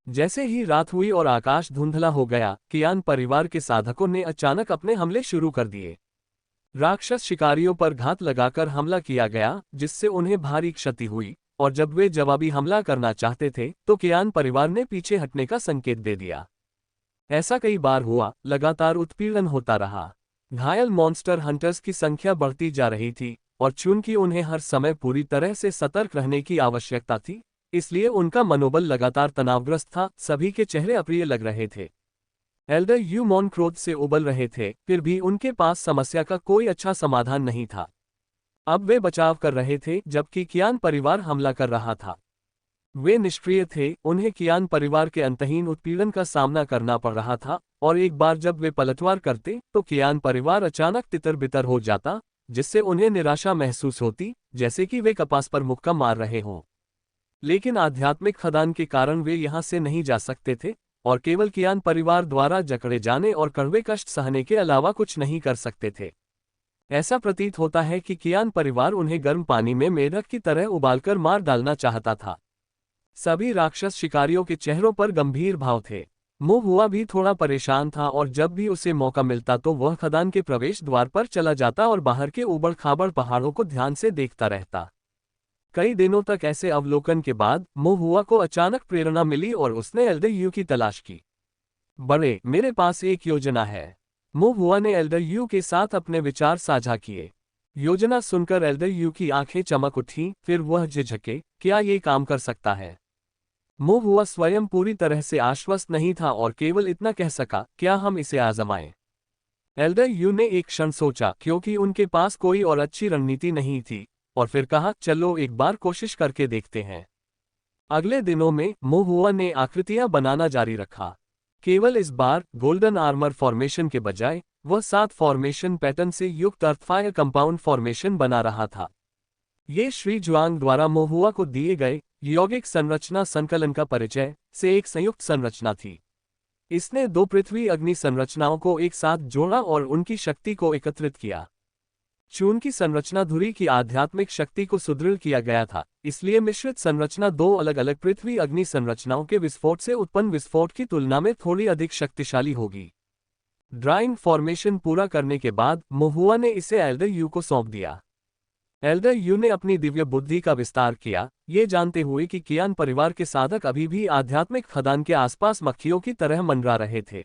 जैसे ही रात हुई और आकाश धुंधला हो गया, कियान परिवार के साधकों ने अचानक अपने हमले शुरू कर दिए। राक्षस शिकारियों पर घात लगाकर हमला किया गया, जिससे उन्हें भारी क्षति हुई, और जब वे जवाबी हमला करना चाहते थे, तो कियान परिवार ने पीछे हटने का संकेत दे दिया। ऐसा कई बार हुआ, लगातार उत्पीड़न होता रहा। घायल मॉन्स्टर हंटर्स की संख्या बढ़ती जा रही थी, और चूंकि उन्हें हर समय पूरी तरह से सतर्क रहने की आवश्यकता थी, इसलिए उनका मनोबल लगातार तनावग्रस्त था। सभी के चेहरे अप्रिय लग रहे थे। एल्डर यू मौन क्रोध से उबल रहे थे, फिर भी उनके पास समस्या का कोई अच्छा समाधान नहीं था। अब वे बचाव कर रहे थे, जबकि कियान परिवार हमला कर रहा था। वे निष्क्रिय थे, उन्हें कियान परिवार के अंतहीन उत्पीड़न का सामना करना पड़ रहा था, और एक बार जब वे पलटवार करते तो कियान परिवार अचानक तितर-बितर हो जाता, जिससे उन्हें निराशा महसूस होती, जैसे कि वे कपास पर मुक्का मार रहे हों। लेकिन आध्यात्मिक खदान के कारण वे यहाँ से नहीं जा सकते थे, और केवल कियान परिवार द्वारा जकड़े जाने और कड़वे कष्ट सहने के अलावा कुछ नहीं कर सकते थे। ऐसा प्रतीत होता है कि कियान परिवार उन्हें गर्म पानी में मेढक की तरह उबालकर मार डालना चाहता था। सभी राक्षस शिकारियों के चेहरों पर गंभीर भाव थे। मो हुआ भी थोड़ा परेशान था, और जब भी उसे मौका मिलता तो वह खदान के प्रवेश द्वार पर चला जाता और बाहर के उबड़-खाबड़ पहाड़ों को ध्यान से देखता रहता। कई दिनों तक ऐसे अवलोकन के बाद मो हुआ को अचानक प्रेरणा मिली और उसने एल्डर यू की तलाश की। बड़े, मेरे पास एक योजना है। मो हुआ ने एल्डर यू के साथ अपने विचार साझा किए। योजना सुनकर एल्डर यू की आंखें चमक उठीं, फिर वह झिझके, क्या ये काम कर सकता है? मो हुआ स्वयं पूरी तरह से आश्वस्त नहीं था और केवल इतना कह सका, क्या हम इसे आजमाएं? एल्डर यू ने एक क्षण सोचा, क्योंकि उनके पास कोई और अच्छी रणनीति नहीं थी, और फिर कहा, चलो एक बार कोशिश करके देखते हैं। अगले दिनों में मो हुआ ने आकृतियां बनाना जारी रखा। केवल इस बार गोल्डन आर्मर फॉर्मेशन के बजाय वह 7 फॉर्मेशन पैटर्न से युक्त अर्थफायर कंपाउंड फॉर्मेशन बना रहा था। ये श्री जुआंग द्वारा मो हुआ को दिए गए यौगिक संरचना संकलन का परिचय से एक संयुक्त संरचना थी। इसने 2 पृथ्वी अग्नि संरचनाओं को एक साथ जोड़ा और उनकी शक्ति को एकत्रित किया। चून की संरचना धुरी की आध्यात्मिक शक्ति को सुदृढ़ किया गया था, इसलिए मिश्रित संरचना 2 अलग अलग पृथ्वी अग्नि संरचनाओं के विस्फोट से उत्पन्न विस्फोट की तुलना में थोड़ी अधिक शक्तिशाली होगी। ड्राइंग फॉर्मेशन पूरा करने के बाद मो हुआ ने इसे एल्डर यू को सौंप दिया। एल्डर यू ने अपनी दिव्य बुद्धि का विस्तार किया, ये जानते हुए कि कियान परिवार के साधक अभी भी आध्यात्मिक खदान के आसपास मक्खियों की तरह मंडरा रहे थे।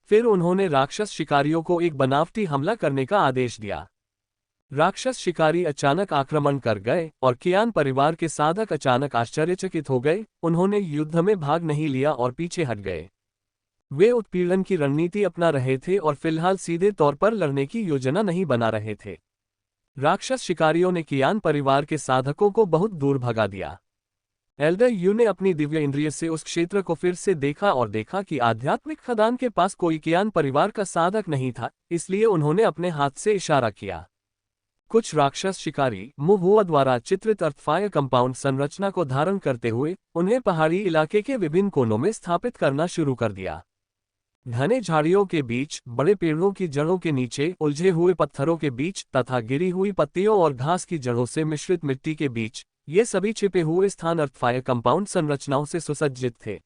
फिर उन्होंने राक्षस शिकारियों को एक बनावटी हमला करने का आदेश दिया। राक्षस शिकारी अचानक आक्रमण कर गए, और कियान परिवार के साधक अचानक आश्चर्यचकित हो गए। उन्होंने युद्ध में भाग नहीं लिया और पीछे हट गए। वे उत्पीड़न की रणनीति अपना रहे थे और फिलहाल सीधे तौर पर लड़ने की योजना नहीं बना रहे थे। राक्षस शिकारियों ने कियान परिवार के साधकों को बहुत दूर भगा दिया। एल्डर यू ने अपनी दिव्य इंद्रिय से उस क्षेत्र को फिर से देखा और देखा कि आध्यात्मिक खदान के पास कोई कियान परिवार का साधक नहीं था, इसलिए उन्होंने अपने हाथ से इशारा किया। कुछ राक्षस शिकारी मो हुआ द्वारा चित्रित अर्थफायर कंपाउंड संरचना को धारण करते हुए उन्हें पहाड़ी इलाके के विभिन्न कोनों में स्थापित करना शुरू कर दिया। घने झाड़ियों के बीच, बड़े पेड़ों की जड़ों के नीचे, उलझे हुए पत्थरों के बीच तथा गिरी हुई पत्तियों और घास की जड़ों से मिश्रित मिट्टी के बीच, ये सभी छिपे हुए स्थान अर्थफायर कंपाउंड संरचनाओं से सुसज्जित थे।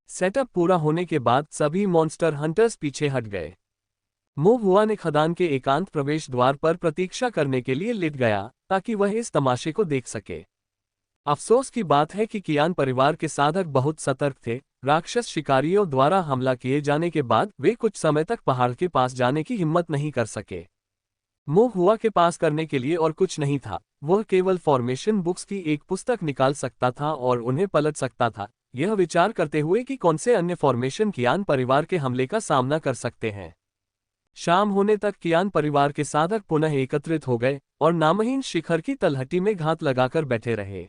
सेटअप पूरा होने के बाद सभी मॉन्स्टर हंटर्स पीछे हट गए। मो हुआ ने खदान के एकांत प्रवेश द्वार पर प्रतीक्षा करने के लिए लेट गया, ताकि वह इस तमाशे को देख सके। अफसोस की बात है कि कियान परिवार के साधक बहुत सतर्क थे। राक्षस शिकारियों द्वारा हमला किए जाने के बाद वे कुछ समय तक पहाड़ के पास जाने की हिम्मत नहीं कर सके। मो हुआ के पास करने के लिए और कुछ नहीं था। वह केवल फॉर्मेशन बुक्स की एक पुस्तक निकाल सकता था और उन्हें पलट सकता था, यह विचार करते हुए कि कौन से अन्य फॉर्मेशन कियान परिवार के हमले का सामना कर सकते हैं। शाम होने तक कियान परिवार के साधक पुनः एकत्रित हो गए और नामहीन शिखर की तलहटी में घात लगाकर बैठे रहे।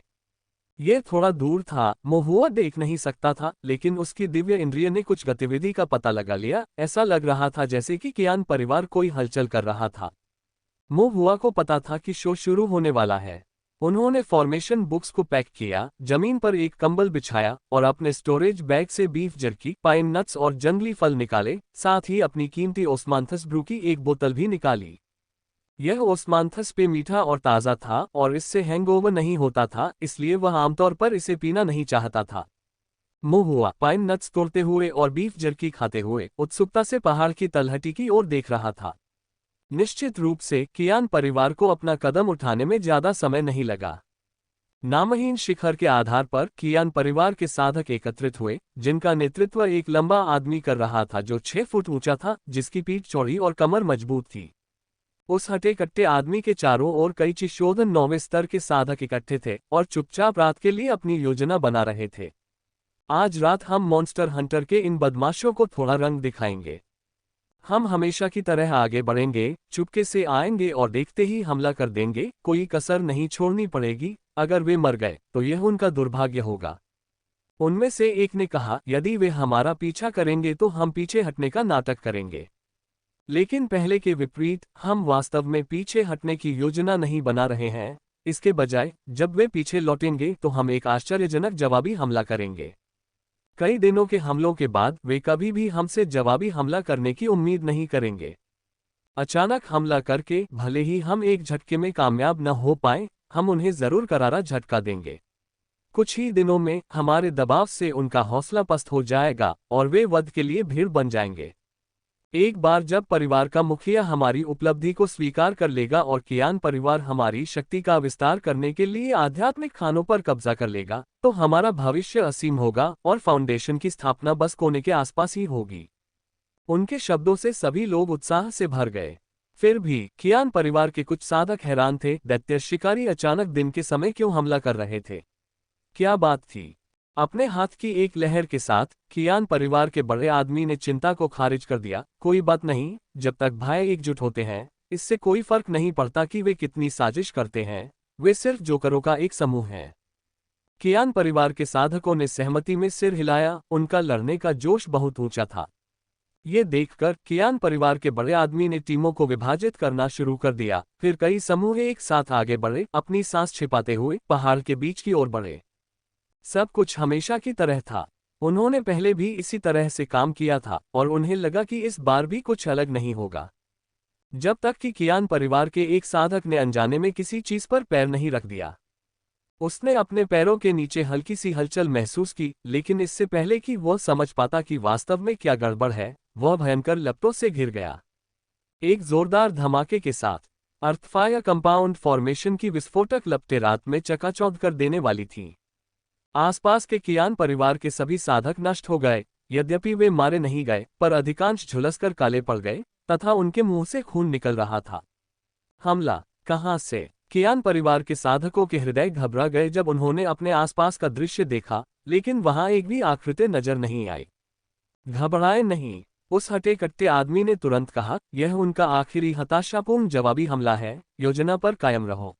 यह थोड़ा दूर था, मो हुआ देख नहीं सकता था, लेकिन उसकी दिव्य इंद्रिय ने कुछ गतिविधि का पता लगा लिया। ऐसा लग रहा था जैसे कि कियान परिवार कोई हलचल कर रहा था। मो हुआ को पता था कि शो शुरू होने वाला है। उन्होंने फॉर्मेशन बुक्स को पैक किया, जमीन पर एक कंबल बिछाया और अपने स्टोरेज बैग से बीफ जर्की, पाइन नट्स और जंगली फल निकाले। साथ ही अपनी कीमती ओस्मांथस ब्रू की एक बोतल भी निकाली। यह ओस्मांथस पे मीठा और ताज़ा था और इससे हैंगओवर नहीं होता था, इसलिए वह आमतौर पर इसे पीना नहीं चाहता था। मो हुआ पाइन नट्स तोड़ते हुए और बीफ जर्की खाते हुए उत्सुकता से पहाड़ की तलहटी की ओर देख रहा था। निश्चित रूप से कियान परिवार को अपना कदम उठाने में ज्यादा समय नहीं लगा। नामहीन शिखर के आधार पर कियान परिवार के साधक एकत्रित हुए, जिनका नेतृत्व एक लंबा आदमी कर रहा था जो 6 फुट ऊंचा था, जिसकी पीठ चौड़ी और कमर मजबूत थी। उस हटे कट्टे आदमी के चारों ओर कई चिशोधन 9वें स्तर के साधक इकट्ठे थे और चुपचाप रात के लिए अपनी योजना बना रहे थे। आज रात हम मॉन्स्टर हंटर के इन बदमाशों को थोड़ा रंग दिखाएंगे। हम हमेशा की तरह आगे बढ़ेंगे, चुपके से आएंगे और देखते ही हमला कर देंगे, कोई कसर नहीं छोड़नी पड़ेगी। अगर वे मर गए तो यह उनका दुर्भाग्य होगा। उनमें से एक ने कहा, यदि वे हमारा पीछा करेंगे तो हम पीछे हटने का नाटक करेंगे। लेकिन पहले के विपरीत, हम वास्तव में पीछे हटने की योजना नहीं बना रहे हैं। इसके बजाय जब वे पीछे लौटेंगे तो हम एक आश्चर्यजनक जवाबी हमला करेंगे। कई दिनों के हमलों के बाद वे कभी भी हमसे जवाबी हमला करने की उम्मीद नहीं करेंगे। अचानक हमला करके भले ही हम एक झटके में कामयाब न हो पाए, हम उन्हें जरूर करारा झटका देंगे। कुछ ही दिनों में हमारे दबाव से उनका हौसला पस्त हो जाएगा और वे वध के लिए भीड़ बन जाएंगे। एक बार जब परिवार का मुखिया हमारी उपलब्धि को स्वीकार कर लेगा और कियान परिवार हमारी शक्ति का विस्तार करने के लिए आध्यात्मिक खानों पर कब्जा कर लेगा, तो हमारा भविष्य असीम होगा और फाउंडेशन की स्थापना बस कोने के आसपास ही होगी। उनके शब्दों से सभी लोग उत्साह से भर गए। फिर भी कियान परिवार के कुछ साधक हैरान थे, दैत्य शिकारी अचानक दिन के समय क्यों हमला कर रहे थे? क्या बात थी? अपने हाथ की एक लहर के साथ कियान परिवार के बड़े आदमी ने चिंता को खारिज कर दिया। कोई बात नहीं, जब तक भाई एकजुट होते हैं, इससे कोई फर्क नहीं पड़ता कि वे कितनी साजिश करते हैं, वे सिर्फ जोकरों का एक समूह है। कियान परिवार के साधकों ने सहमति में सिर हिलाया, उनका लड़ने का जोश बहुत ऊंचा था। ये देखकर कियान परिवार के बड़े आदमी ने टीमों को विभाजित करना शुरू कर दिया। फिर कई समूह एक साथ आगे बढ़े, अपनी सांस छिपाते हुए पहाड़ के बीच की ओर बढ़े। सब कुछ हमेशा की तरह था। उन्होंने पहले भी इसी तरह से काम किया था और उन्हें लगा कि इस बार भी कुछ अलग नहीं होगा। जब तक कि कियान परिवार के एक साधक ने अनजाने में किसी चीज पर पैर नहीं रख दिया। उसने अपने पैरों के नीचे हल्की सी हलचल महसूस की, लेकिन इससे पहले कि वह समझ पाता कि वास्तव में क्या गड़बड़ है, वह भयंकर लपटों से घिर गया। एक जोरदार धमाके के साथ अर्थफायर कंपाउंड फॉर्मेशन की विस्फोटक लपटें रात में चकाचौंध कर देने वाली थीं। आसपास के कियान परिवार के सभी साधक नष्ट हो गए। यद्यपि वे मारे नहीं गए, पर अधिकांश झुलसकर काले पड़ गए तथा उनके मुंह से खून निकल रहा था। हमला कहां से? कियान परिवार के साधकों के हृदय घबरा गए जब उन्होंने अपने आसपास का दृश्य देखा, लेकिन वहां एक भी आकृति नजर नहीं आई। घबराए नहीं, उस हटे कट्टे आदमी ने तुरंत कहा, यह उनका आखिरी हताशापूर्ण जवाबी हमला है, योजना पर कायम रहो।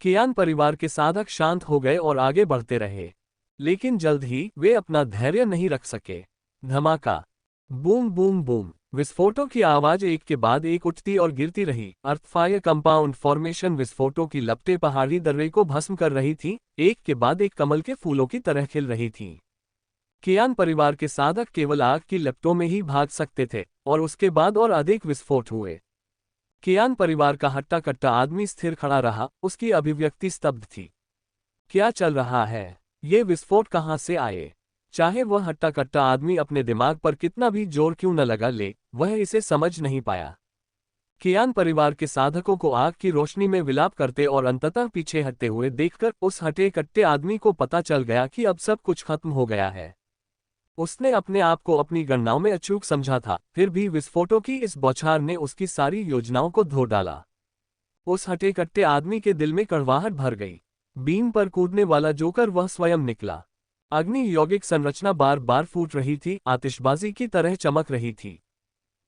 कियान परिवार के साधक शांत हो गए और आगे बढ़ते रहे, लेकिन जल्द ही वे अपना धैर्य नहीं रख सके। धमाका, बूम बूम बूम, विस्फोटों की आवाज एक के बाद एक उठती और गिरती रही। अर्थफायर कंपाउंड फॉर्मेशन विस्फोटों की लपटें पहाड़ी दर्रे को भस्म कर रही थीं, एक के बाद एक कमल के फूलों की तरह खिल रही थीं। कियान परिवार के साधक केवल आग की लपटों में ही भाग सकते थे और उसके बाद और अधिक विस्फोट हुए। कियान परिवार का हट्टा कट्टा आदमी स्थिर खड़ा रहा, उसकी अभिव्यक्ति स्तब्ध थी। क्या चल रहा है? ये विस्फोट कहां से आए? चाहे वह हट्टा कट्टा आदमी अपने दिमाग पर कितना भी जोर क्यों न लगा ले, वह इसे समझ नहीं पाया। कियान परिवार के साधकों को आग की रोशनी में विलाप करते और अंततः पीछे हटते हुए देखकर उस हटे कट्टे आदमी को पता चल गया कि अब सब कुछ खत्म हो गया है। उसने अपने आप को अपनी गणनाओं में अचूक समझा था, फिर भी विस्फोटों की इस बौछार ने उसकी सारी योजनाओं को धो डाला। उस हटे कट्टे आदमी के दिल में कड़वाहट भर गई। बीम पर कूदने वाला जोकर वह स्वयं निकला। अग्नि यौगिक संरचना बार बार फूट रही थी, आतिशबाजी की तरह चमक रही थी।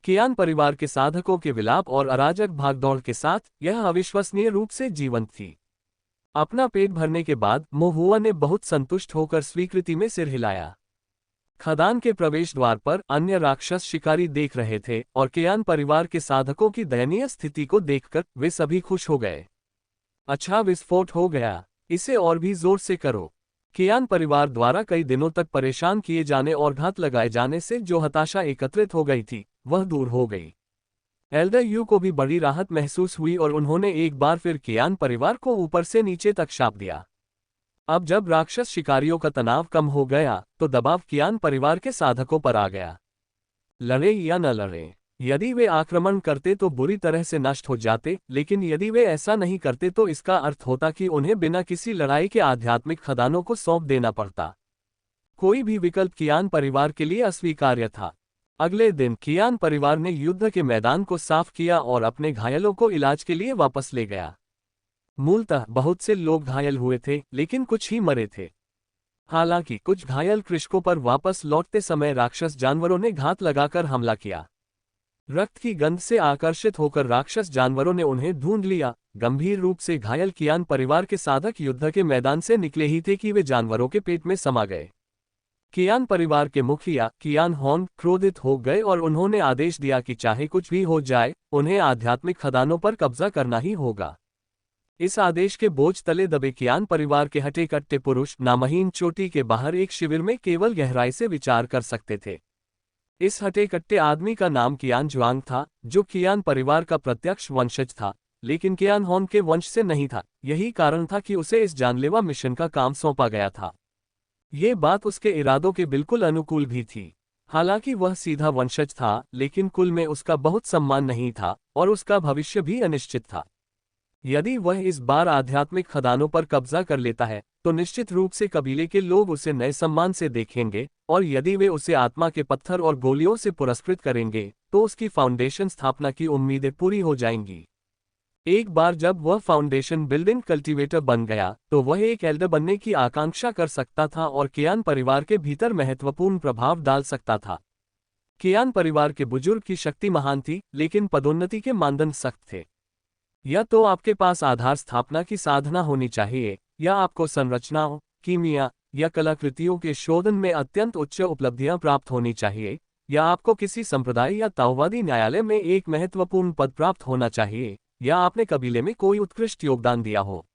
कियान परिवार के साधकों के विलाप और अराजक भागदौड़ के साथ यह अविश्वसनीय रूप से जीवंत थी। अपना पेट भरने के बाद मोहुआ ने बहुत संतुष्ट होकर स्वीकृति में सिर हिलाया। खदान के प्रवेश द्वार पर अन्य राक्षस शिकारी देख रहे थे और कियान परिवार के साधकों की दयनीय स्थिति को देखकर वे सभी खुश हो गए। अच्छा, विस्फोट हो गया, इसे और भी जोर से करो। कियान परिवार द्वारा कई दिनों तक परेशान किए जाने और घात लगाए जाने से जो हताशा एकत्रित हो गई थी, वह दूर हो गई। एल्डर यू को भी बड़ी राहत महसूस हुई और उन्होंने एक बार फिर कियान परिवार को ऊपर से नीचे तक शाप दिया। अब जब राक्षस शिकारियों का तनाव कम हो गया, तो दबाव कियान परिवार के साधकों पर आ गया। लड़े या न लड़े, यदि वे आक्रमण करते तो बुरी तरह से नष्ट हो जाते, लेकिन यदि वे ऐसा नहीं करते तो इसका अर्थ होता कि उन्हें बिना किसी लड़ाई के आध्यात्मिक खदानों को सौंप देना पड़ता। कोई भी विकल्प कियान परिवार के लिए अस्वीकार्य था। अगले दिन कियान परिवार ने युद्ध के मैदान को साफ किया और अपने घायलों को इलाज के लिए वापस ले गया। मूलतः बहुत से लोग घायल हुए थे, लेकिन कुछ ही मरे थे। हालांकि कुछ घायल कृषकों पर वापस लौटते समय राक्षस जानवरों ने घात लगाकर हमला किया। रक्त की गंध से आकर्षित होकर राक्षस जानवरों ने उन्हें ढूंढ लिया। गंभीर रूप से घायल कियान परिवार के साधक युद्ध के मैदान से निकले ही थे कि वे जानवरों के पेट में समा गए। कियान परिवार के मुखिया कियान होन क्रोधित हो गए और उन्होंने आदेश दिया कि चाहे कुछ भी हो जाए, उन्हें आध्यात्मिक खदानों पर कब्जा करना ही होगा। इस आदेश के बोझ तले दबे कियान परिवार के हटे कट्टे पुरुष नामहीन चोटी के बाहर एक शिविर में केवल गहराई से विचार कर सकते थे। इस हटे कट्टे आदमी का नाम कियान जुआंग था, जो कियान परिवार का प्रत्यक्ष वंशज था, लेकिन कियान होन के वंश से नहीं था। यही कारण था कि उसे इस जानलेवा मिशन का काम सौंपा गया था। ये बात उसके इरादों के बिल्कुल अनुकूल भी थी। हालांकि वह सीधा वंशज था, लेकिन कुल में उसका बहुत सम्मान नहीं था और उसका भविष्य भी अनिश्चित था। यदि वह इस बार आध्यात्मिक खदानों पर कब्जा कर लेता है, तो निश्चित रूप से कबीले के लोग उसे नए सम्मान से देखेंगे, और यदि वे उसे आत्मा के पत्थर और गोलियों से पुरस्कृत करेंगे, तो उसकी फाउंडेशन स्थापना की उम्मीदें पूरी हो जाएंगी। एक बार जब वह फाउंडेशन बिल्डिंग कल्टीवेटर बन गया, तो वह एक एल्डर बनने की आकांक्षा कर सकता था और कियान परिवार के भीतर महत्वपूर्ण प्रभाव डाल सकता था। कियान परिवार के बुजुर्ग की शक्ति महान थी, लेकिन पदोन्नति के मानदंड सख्त थे। या तो आपके पास आधार स्थापना की साधना होनी चाहिए, या आपको संरचनाओं, कीमिया या कलाकृतियों के शोधन में अत्यंत उच्च उपलब्धियां प्राप्त होनी चाहिए, या आपको किसी संप्रदाय या ताओवादी न्यायालय में एक महत्वपूर्ण पद प्राप्त होना चाहिए, या आपने कबीले में कोई उत्कृष्ट योगदान दिया हो।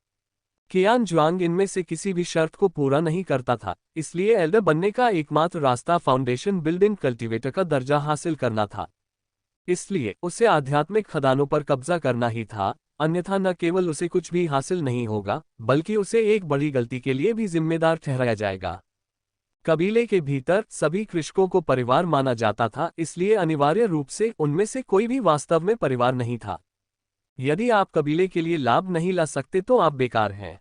कियान जुआंग इनमें से किसी भी शर्त को पूरा नहीं करता था, इसलिए एल्डर बनने का एकमात्र रास्ता फाउंडेशन बिल्डिंग कल्टीवेटर का दर्जा हासिल करना था। इसलिए उसे आध्यात्मिक खदानों पर कब्जा करना ही था, अन्यथा न केवल उसे कुछ भी हासिल नहीं होगा, बल्कि उसे एक बड़ी गलती के लिए भी जिम्मेदार ठहराया जाएगा। कबीले के भीतर सभी कृषकों को परिवार माना जाता था, इसलिए अनिवार्य रूप से उनमें से कोई भी वास्तव में परिवार नहीं था। यदि आप कबीले के लिए लाभ नहीं ला सकते तो आप बेकार हैं।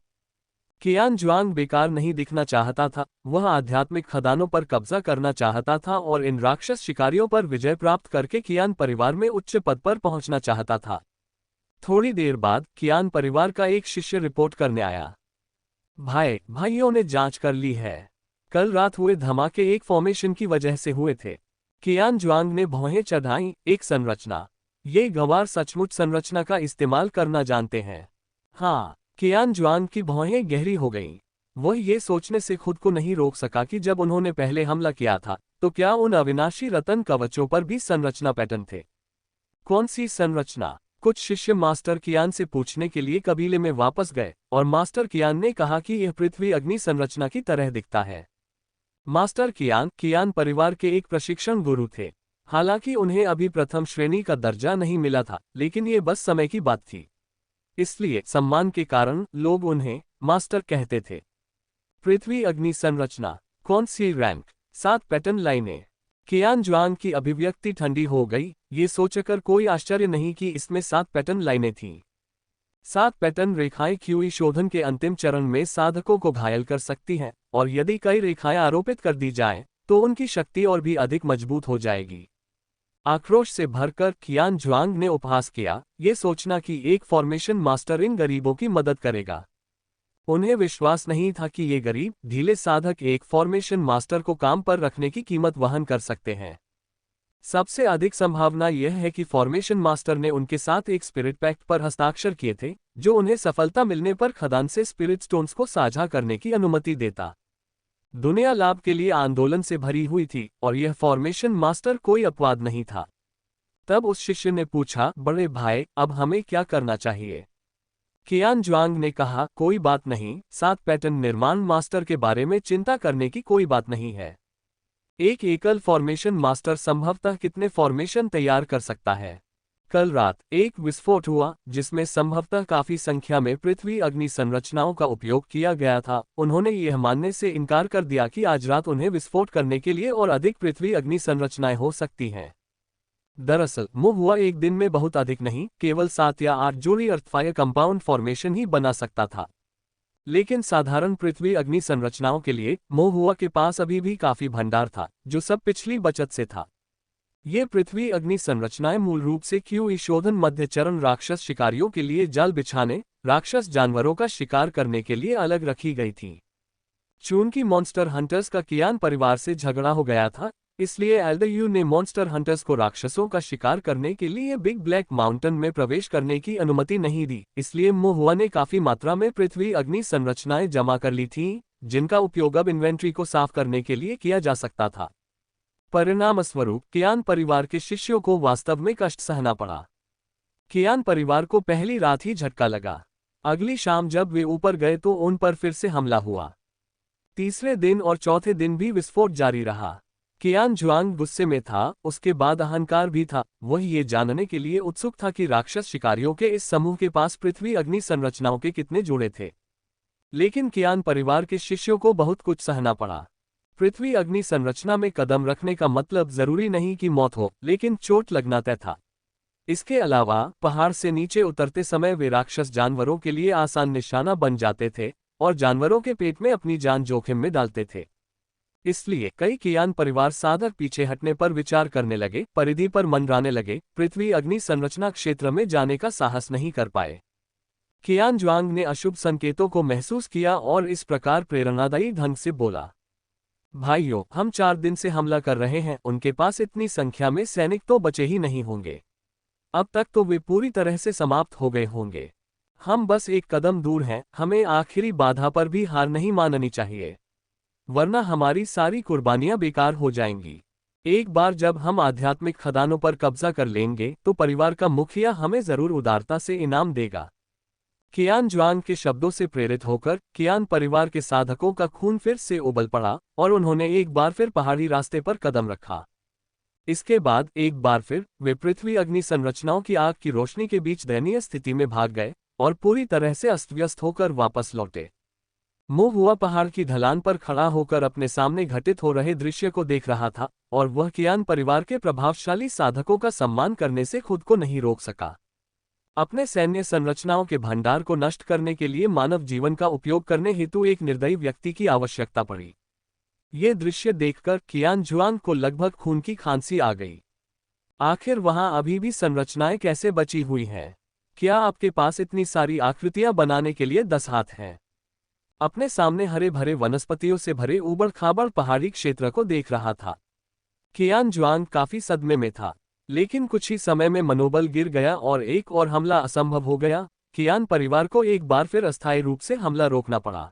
कियान जुआंग बेकार नहीं दिखना चाहता था, वह आध्यात्मिक खदानों पर कब्जा करना चाहता था और इन राक्षस शिकारियों पर विजय प्राप्त करके कियान परिवार में उच्च पद पर पहुंचना चाहता था। थोड़ी देर बाद कियान परिवार का एक शिष्य रिपोर्ट करने आया। भाइयों ने जांच कर ली है। कल रात हुए धमाके एक फॉर्मेशन की वजह से हुए थे। कियान जुआंग ने भौहें चढ़ाई। एक संरचना। ये गवार सचमुच संरचना का इस्तेमाल करना जानते हैं। हाँ, कियान जुआंग की भौहें गहरी हो गईं। वह ये सोचने से खुद को नहीं रोक सका कि जब उन्होंने पहले हमला किया था, तो क्या उन अविनाशी रतन कवचों पर भी संरचना पैटर्न थे? कौन सी संरचना? कुछ शिष्य मास्टर कियान से पूछने के लिए कबीले में वापस गए, और मास्टर कियान ने कहा कि यह पृथ्वी अग्नि संरचना की तरह दिखता है। मास्टर कियान परिवार के एक प्रशिक्षण गुरु थे। हालांकि उन्हें अभी प्रथम श्रेणी का दर्जा नहीं मिला था, लेकिन ये बस समय की बात थी। इसलिए सम्मान के कारण लोग उन्हें मास्टर कहते थे। पृथ्वी अग्नि संरचना। कौन सी रैंक? 7 पैटर्न लाइनें। कियान जुआंग की अभिव्यक्ति ठंडी हो गई। ये सोचकर कोई आश्चर्य नहीं कि इसमें 7 पैटर्न लाइनें थीं। 7 पैटर्न रेखाएं क्यूई शोधन के अंतिम चरण में साधकों को घायल कर सकती हैं, और यदि कई रेखाएं आरोपित कर दी जाएं, तो उनकी शक्ति और भी अधिक मजबूत हो जाएगी। आक्रोश से भरकर कियान जुआंग ने उपहास किया, ये सोचना कि एक फॉर्मेशन मास्टर इन गरीबों की मदद करेगा। उन्हें विश्वास नहीं था कि ये गरीब, ढीले साधक एक फॉर्मेशन मास्टर को काम पर रखने की कीमत वहन कर सकते हैं। सबसे अधिक संभावना यह है कि फॉर्मेशन मास्टर ने उनके साथ एक स्पिरिट पैक्ट पर हस्ताक्षर किए थे, जो उन्हें सफलता मिलने पर खदान से स्पिरिट स्टोन्स को साझा करने की अनुमति देता। दुनिया लाभ के लिए आंदोलन से भरी हुई थी, और यह फॉर्मेशन मास्टर कोई अपवाद नहीं था। तब उस शिष्य ने पूछा, बड़े भाई, अब हमें क्या करना चाहिए? कियान जुआंग ने कहा, कोई बात नहीं, 7 पैटर्न निर्माण मास्टर के बारे में चिंता करने की कोई बात नहीं है। एक एकल फॉर्मेशन मास्टर संभवतः कितने फॉर्मेशन तैयार कर सकता है? कल रात एक विस्फोट हुआ, जिसमें संभवतः काफी संख्या में पृथ्वी अग्नि संरचनाओं का उपयोग किया गया था। उन्होंने यह मानने से इनकार कर दिया कि आज रात उन्हें विस्फोट करने के लिए और अधिक पृथ्वी अग्नि संरचनाएं हो सकती हैं। दरअसल मूव हुआ एक दिन में बहुत अधिक नहीं, केवल 7 या 8 जोड़ी अर्थफायर कंपाउंड फॉर्मेशन ही बना सकता था। लेकिन साधारण पृथ्वी अग्नि संरचनाओं के लिए मोहुआ के पास अभी भी काफी भंडार था, जो सब पिछली बचत से था। ये पृथ्वी अग्नि संरचनाएं मूल रूप से क्यूई शोधन मध्य चरण राक्षस शिकारियों के लिए जाल बिछाने, राक्षस जानवरों का शिकार करने के लिए अलग रखी गई थीं। चूंकि मॉन्स्टर हंटर्स का कियान परिवार से झगड़ा हो गया था, इसलिए एल्डरयू ने मॉन्स्टर हंटर्स को राक्षसों का शिकार करने के लिए बिग ब्लैक माउंटेन में प्रवेश करने की अनुमति नहीं दी। इसलिए मोहुआ ने काफी मात्रा में पृथ्वी अग्नि संरचनाएं जमा कर ली थीं, जिनका उपयोग अब इन्वेंट्री को साफ करने के लिए किया जा सकता था। परिणामस्वरूप कियान परिवार के शिष्यों को वास्तव में कष्ट सहना पड़ा। कियान परिवार को पहली रात ही झटका लगा। अगली शाम जब वे ऊपर गए तो उन पर फिर से हमला हुआ। तीसरे दिन और चौथे दिन भी विस्फोट जारी रहा। कियान जुआंग गुस्से में था, उसके बाद अहंकार भी था। वह ये जानने के लिए उत्सुक था कि राक्षस शिकारियों के इस समूह के पास पृथ्वी अग्नि संरचनाओं के कितने जोड़े थे। लेकिन कियान परिवार के शिष्यों को बहुत कुछ सहना पड़ा। पृथ्वी अग्नि संरचना में कदम रखने का मतलब जरूरी नहीं कि मौत हो, लेकिन चोट लगना तय था। इसके अलावा पहाड़ से नीचे उतरते समय वे राक्षस जानवरों के लिए आसान निशाना बन जाते थे और जानवरों के पेट में अपनी जान जोखिम में डालते थे। इसलिए कई कियान परिवार साधक पीछे हटने पर विचार करने लगे, परिधि पर मंडराने लगे, पृथ्वी अग्नि संरचना क्षेत्र में जाने का साहस नहीं कर पाए। कियान जुआंग ने अशुभ संकेतों को महसूस किया और इस प्रकार प्रेरणादायी ढंग से बोला, भाइयों, हम 4 दिन से हमला कर रहे हैं, उनके पास इतनी संख्या में सैनिक तो बचे ही नहीं होंगे। अब तक तो वे पूरी तरह से समाप्त हो गए होंगे। हम बस एक कदम दूर हैं, हमें आखिरी बाधा पर भी हार नहीं माननी चाहिए, वरना हमारी सारी कुर्बानियां बेकार हो जाएंगी। एक बार जब हम आध्यात्मिक खदानों पर कब्जा कर लेंगे तो परिवार का मुखिया हमें जरूर उदारता से इनाम देगा। कियान जुआंग के शब्दों से प्रेरित होकर कियान परिवार के साधकों का खून फिर से उबल पड़ा और उन्होंने एक बार फिर पहाड़ी रास्ते पर कदम रखा। इसके बाद एक बार फिर वे पृथ्वी अग्नि संरचनाओं की आग की रोशनी के बीच दयनीय स्थिति में भाग गए और पूरी तरह से अस्तव्यस्त होकर वापस लौटे। मोहुआ पहाड़ की ढलान पर खड़ा होकर अपने सामने घटित हो रहे दृश्य को देख रहा था और वह कियान परिवार के प्रभावशाली साधकों का सम्मान करने से खुद को नहीं रोक सका। अपने सैन्य संरचनाओं के भंडार को नष्ट करने के लिए मानव जीवन का उपयोग करने हेतु एक निर्दयी व्यक्ति की आवश्यकता पड़ी। ये दृश्य देखकर कियान जुआंग को लगभग खून की खांसी आ गई। आखिर वहां अभी भी संरचनाएं कैसे बची हुई हैं? क्या आपके पास इतनी सारी आकृतियां बनाने के लिए 10 हाथ हैं? अपने सामने हरे भरे वनस्पतियों से भरे ऊबड़ खाबड़ पहाड़ी क्षेत्र को देख रहा था। कियान जुआंग काफी सदमे में था, लेकिन कुछ ही समय में मनोबल गिर गया और एक और हमला असंभव हो गया। कियान परिवार को एक बार फिर अस्थायी रूप से हमला रोकना पड़ा।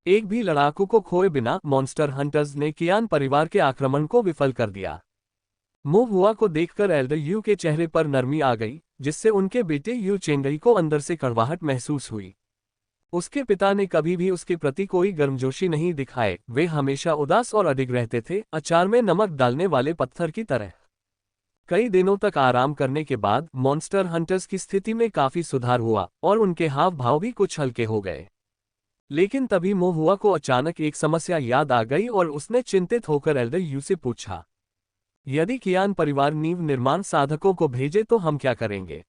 एक भी लड़ाकू को खोए बिना मॉन्स्टर हंटर्स ने कियान परिवार के आक्रमण को विफल कर दिया। मोहुआ को देखकर एल्डर यू के चेहरे पर नरमी आ गई, जिससे उनके बेटे यू चेंगई को अंदर से कड़वाहट महसूस हुई। उसके पिता ने कभी भी उसके प्रति कोई गर्मजोशी नहीं दिखाए, वे हमेशा उदास और अडिग रहते थे, अचार में नमक डालने वाले पत्थर की तरह। कई दिनों तक आराम करने के बाद मॉन्स्टर हंटर्स की स्थिति में काफी सुधार हुआ और उनके हाव भाव भी कुछ हल्के हो गए। लेकिन तभी मोहुआ को अचानक एक समस्या याद आ गई और उसने चिंतित होकर एल्डर यू से पूछा, यदि कियान परिवार नींव निर्माण साधकों को भेजे तो हम क्या करेंगे?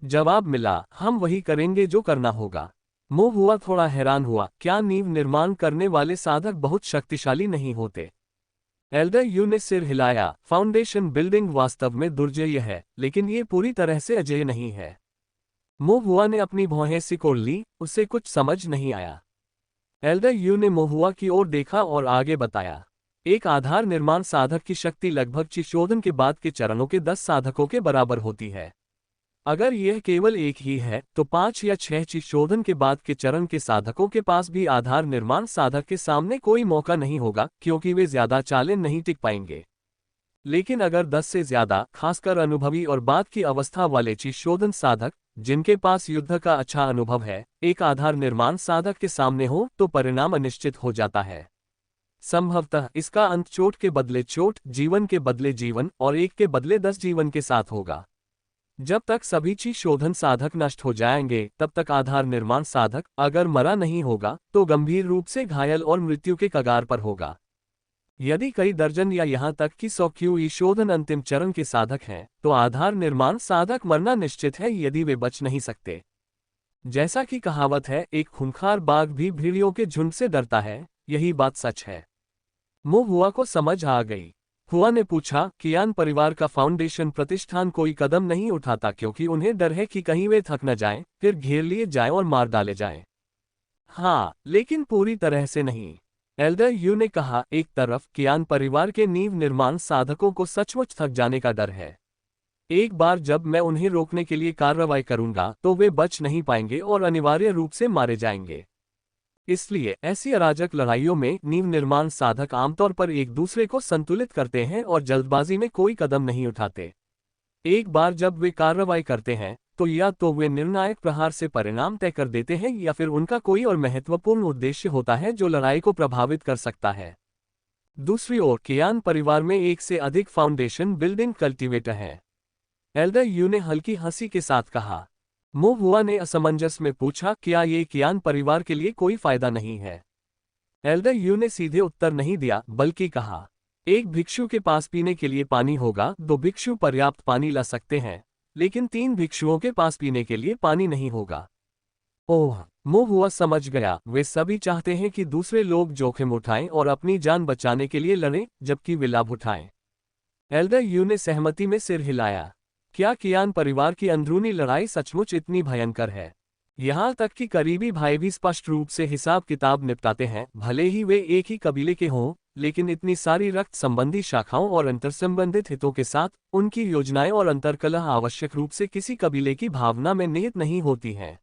जवाब मिला, हम वही करेंगे जो करना होगा। मोहुआ थोड़ा हैरान हुआ, क्या नींव निर्माण करने वाले साधक बहुत शक्तिशाली नहीं होते? एल्डर यू ने सिर हिलाया, फाउंडेशन बिल्डिंग वास्तव में दुर्जय है, लेकिन ये पूरी तरह से अजेय नहीं है। मोहुआ ने अपनी भौहें सिकोड़ ली, उसे कुछ समझ नहीं आया। एल्डर यू ने मोहुआ की ओर देखा और आगे बताया, एक आधार निर्माण साधक की शक्ति लगभग चिशोधन के बाद के चरणों के 10 साधकों के बराबर होती है। अगर यह केवल एक ही है तो 5 या 6 चिशोधन के बाद के चरण के साधकों के पास भी आधार निर्माण साधक के सामने कोई मौका नहीं होगा, क्योंकि वे ज्यादा चालें नहीं टिक पाएंगे। लेकिन अगर 10 से ज्यादा, खासकर अनुभवी और बाद की अवस्था वाले चिशोधन साधक, जिनके पास युद्ध का अच्छा अनुभव है, एक आधार निर्माण साधक के सामने हो तो परिणाम अनिश्चित हो जाता है। संभवतः इसका अंत चोट के बदले चोट, जीवन के बदले जीवन और एक के बदले 10 जीवन के साथ होगा। जब तक सभी चिशोधन साधक नष्ट हो जाएंगे, तब तक आधार निर्माण साधक, अगर मरा नहीं होगा तो गंभीर रूप से घायल और मृत्यु के कगार पर होगा। यदि कई दर्जन या यहां तक कि 100 क्यूई शोधन अंतिम चरण के साधक हैं, तो आधार निर्माण साधक मरना निश्चित है यदि वे बच नहीं सकते। जैसा कि कहावत है, एक खूंखार बाघ भी भेड़ियों के झुंड से डरता है, यही बात सच है। मोहुआ को समझ आ गई। हुआ ने पूछा, कियान परिवार का फाउंडेशन प्रतिष्ठान कोई कदम नहीं उठाता क्योंकि उन्हें डर है कि कहीं वे थक न जाएं, फिर घेर लिए जाएं और मार डाले जाएं। हाँ, लेकिन पूरी तरह से नहीं। एल्डर यू ने कहा, एक तरफ कियान परिवार के नींव निर्माण साधकों को सचमुच थक जाने का डर है। एक बार जब मैं उन्हें रोकने के लिए कार्रवाई करूंगा तो वे बच नहीं पाएंगे और अनिवार्य रूप से मारे जाएंगे। इसलिए ऐसी अराजक लड़ाइयों में नींव निर्माण साधक आमतौर पर एक दूसरे को संतुलित करते हैं और जल्दबाजी में कोई कदम नहीं उठाते। एक बार जब वे कार्रवाई करते हैं तो या तो वे निर्णायक प्रहार से परिणाम तय कर देते हैं या फिर उनका कोई और महत्वपूर्ण उद्देश्य होता है जो लड़ाई को प्रभावित कर सकता है। दूसरी ओर कियान परिवार में एक से अधिक फाउंडेशन बिल्डिंग कल्टीवेटर हैं। एल्डर यू ने हल्की हंसी के साथ कहा। मो हुआ ने असमंजस में पूछा, क्या ये कियान परिवार के लिए कोई फायदा नहीं है? एल्डर यू ने सीधे उत्तर नहीं दिया बल्कि कहा, एक भिक्षु के पास पीने के लिए पानी होगा, 2 भिक्षु पर्याप्त पानी ला सकते हैं, लेकिन 3 भिक्षुओं के पास पीने के लिए पानी नहीं होगा। ओह, मो हुआ समझ गया, वे सभी चाहते हैं कि दूसरे लोग जोखिम उठाएं और अपनी जान बचाने के लिए लड़ें, जबकि वे लाभ उठाएं। एल्डर यू ने सहमति में सिर हिलाया। क्या कियान परिवार की अंदरूनी लड़ाई सचमुच इतनी भयंकर है? यहाँ तक कि करीबी भाई भी स्पष्ट रूप से हिसाब किताब निपटाते हैं, भले ही वे एक ही कबीले के हों, लेकिन इतनी सारी रक्त संबंधी शाखाओं और अंतर्संबंधित हितों के साथ उनकी योजनाएं और अंतर्कलह आवश्यक रूप से किसी कबीले की भावना में निहित नहीं होती हैं।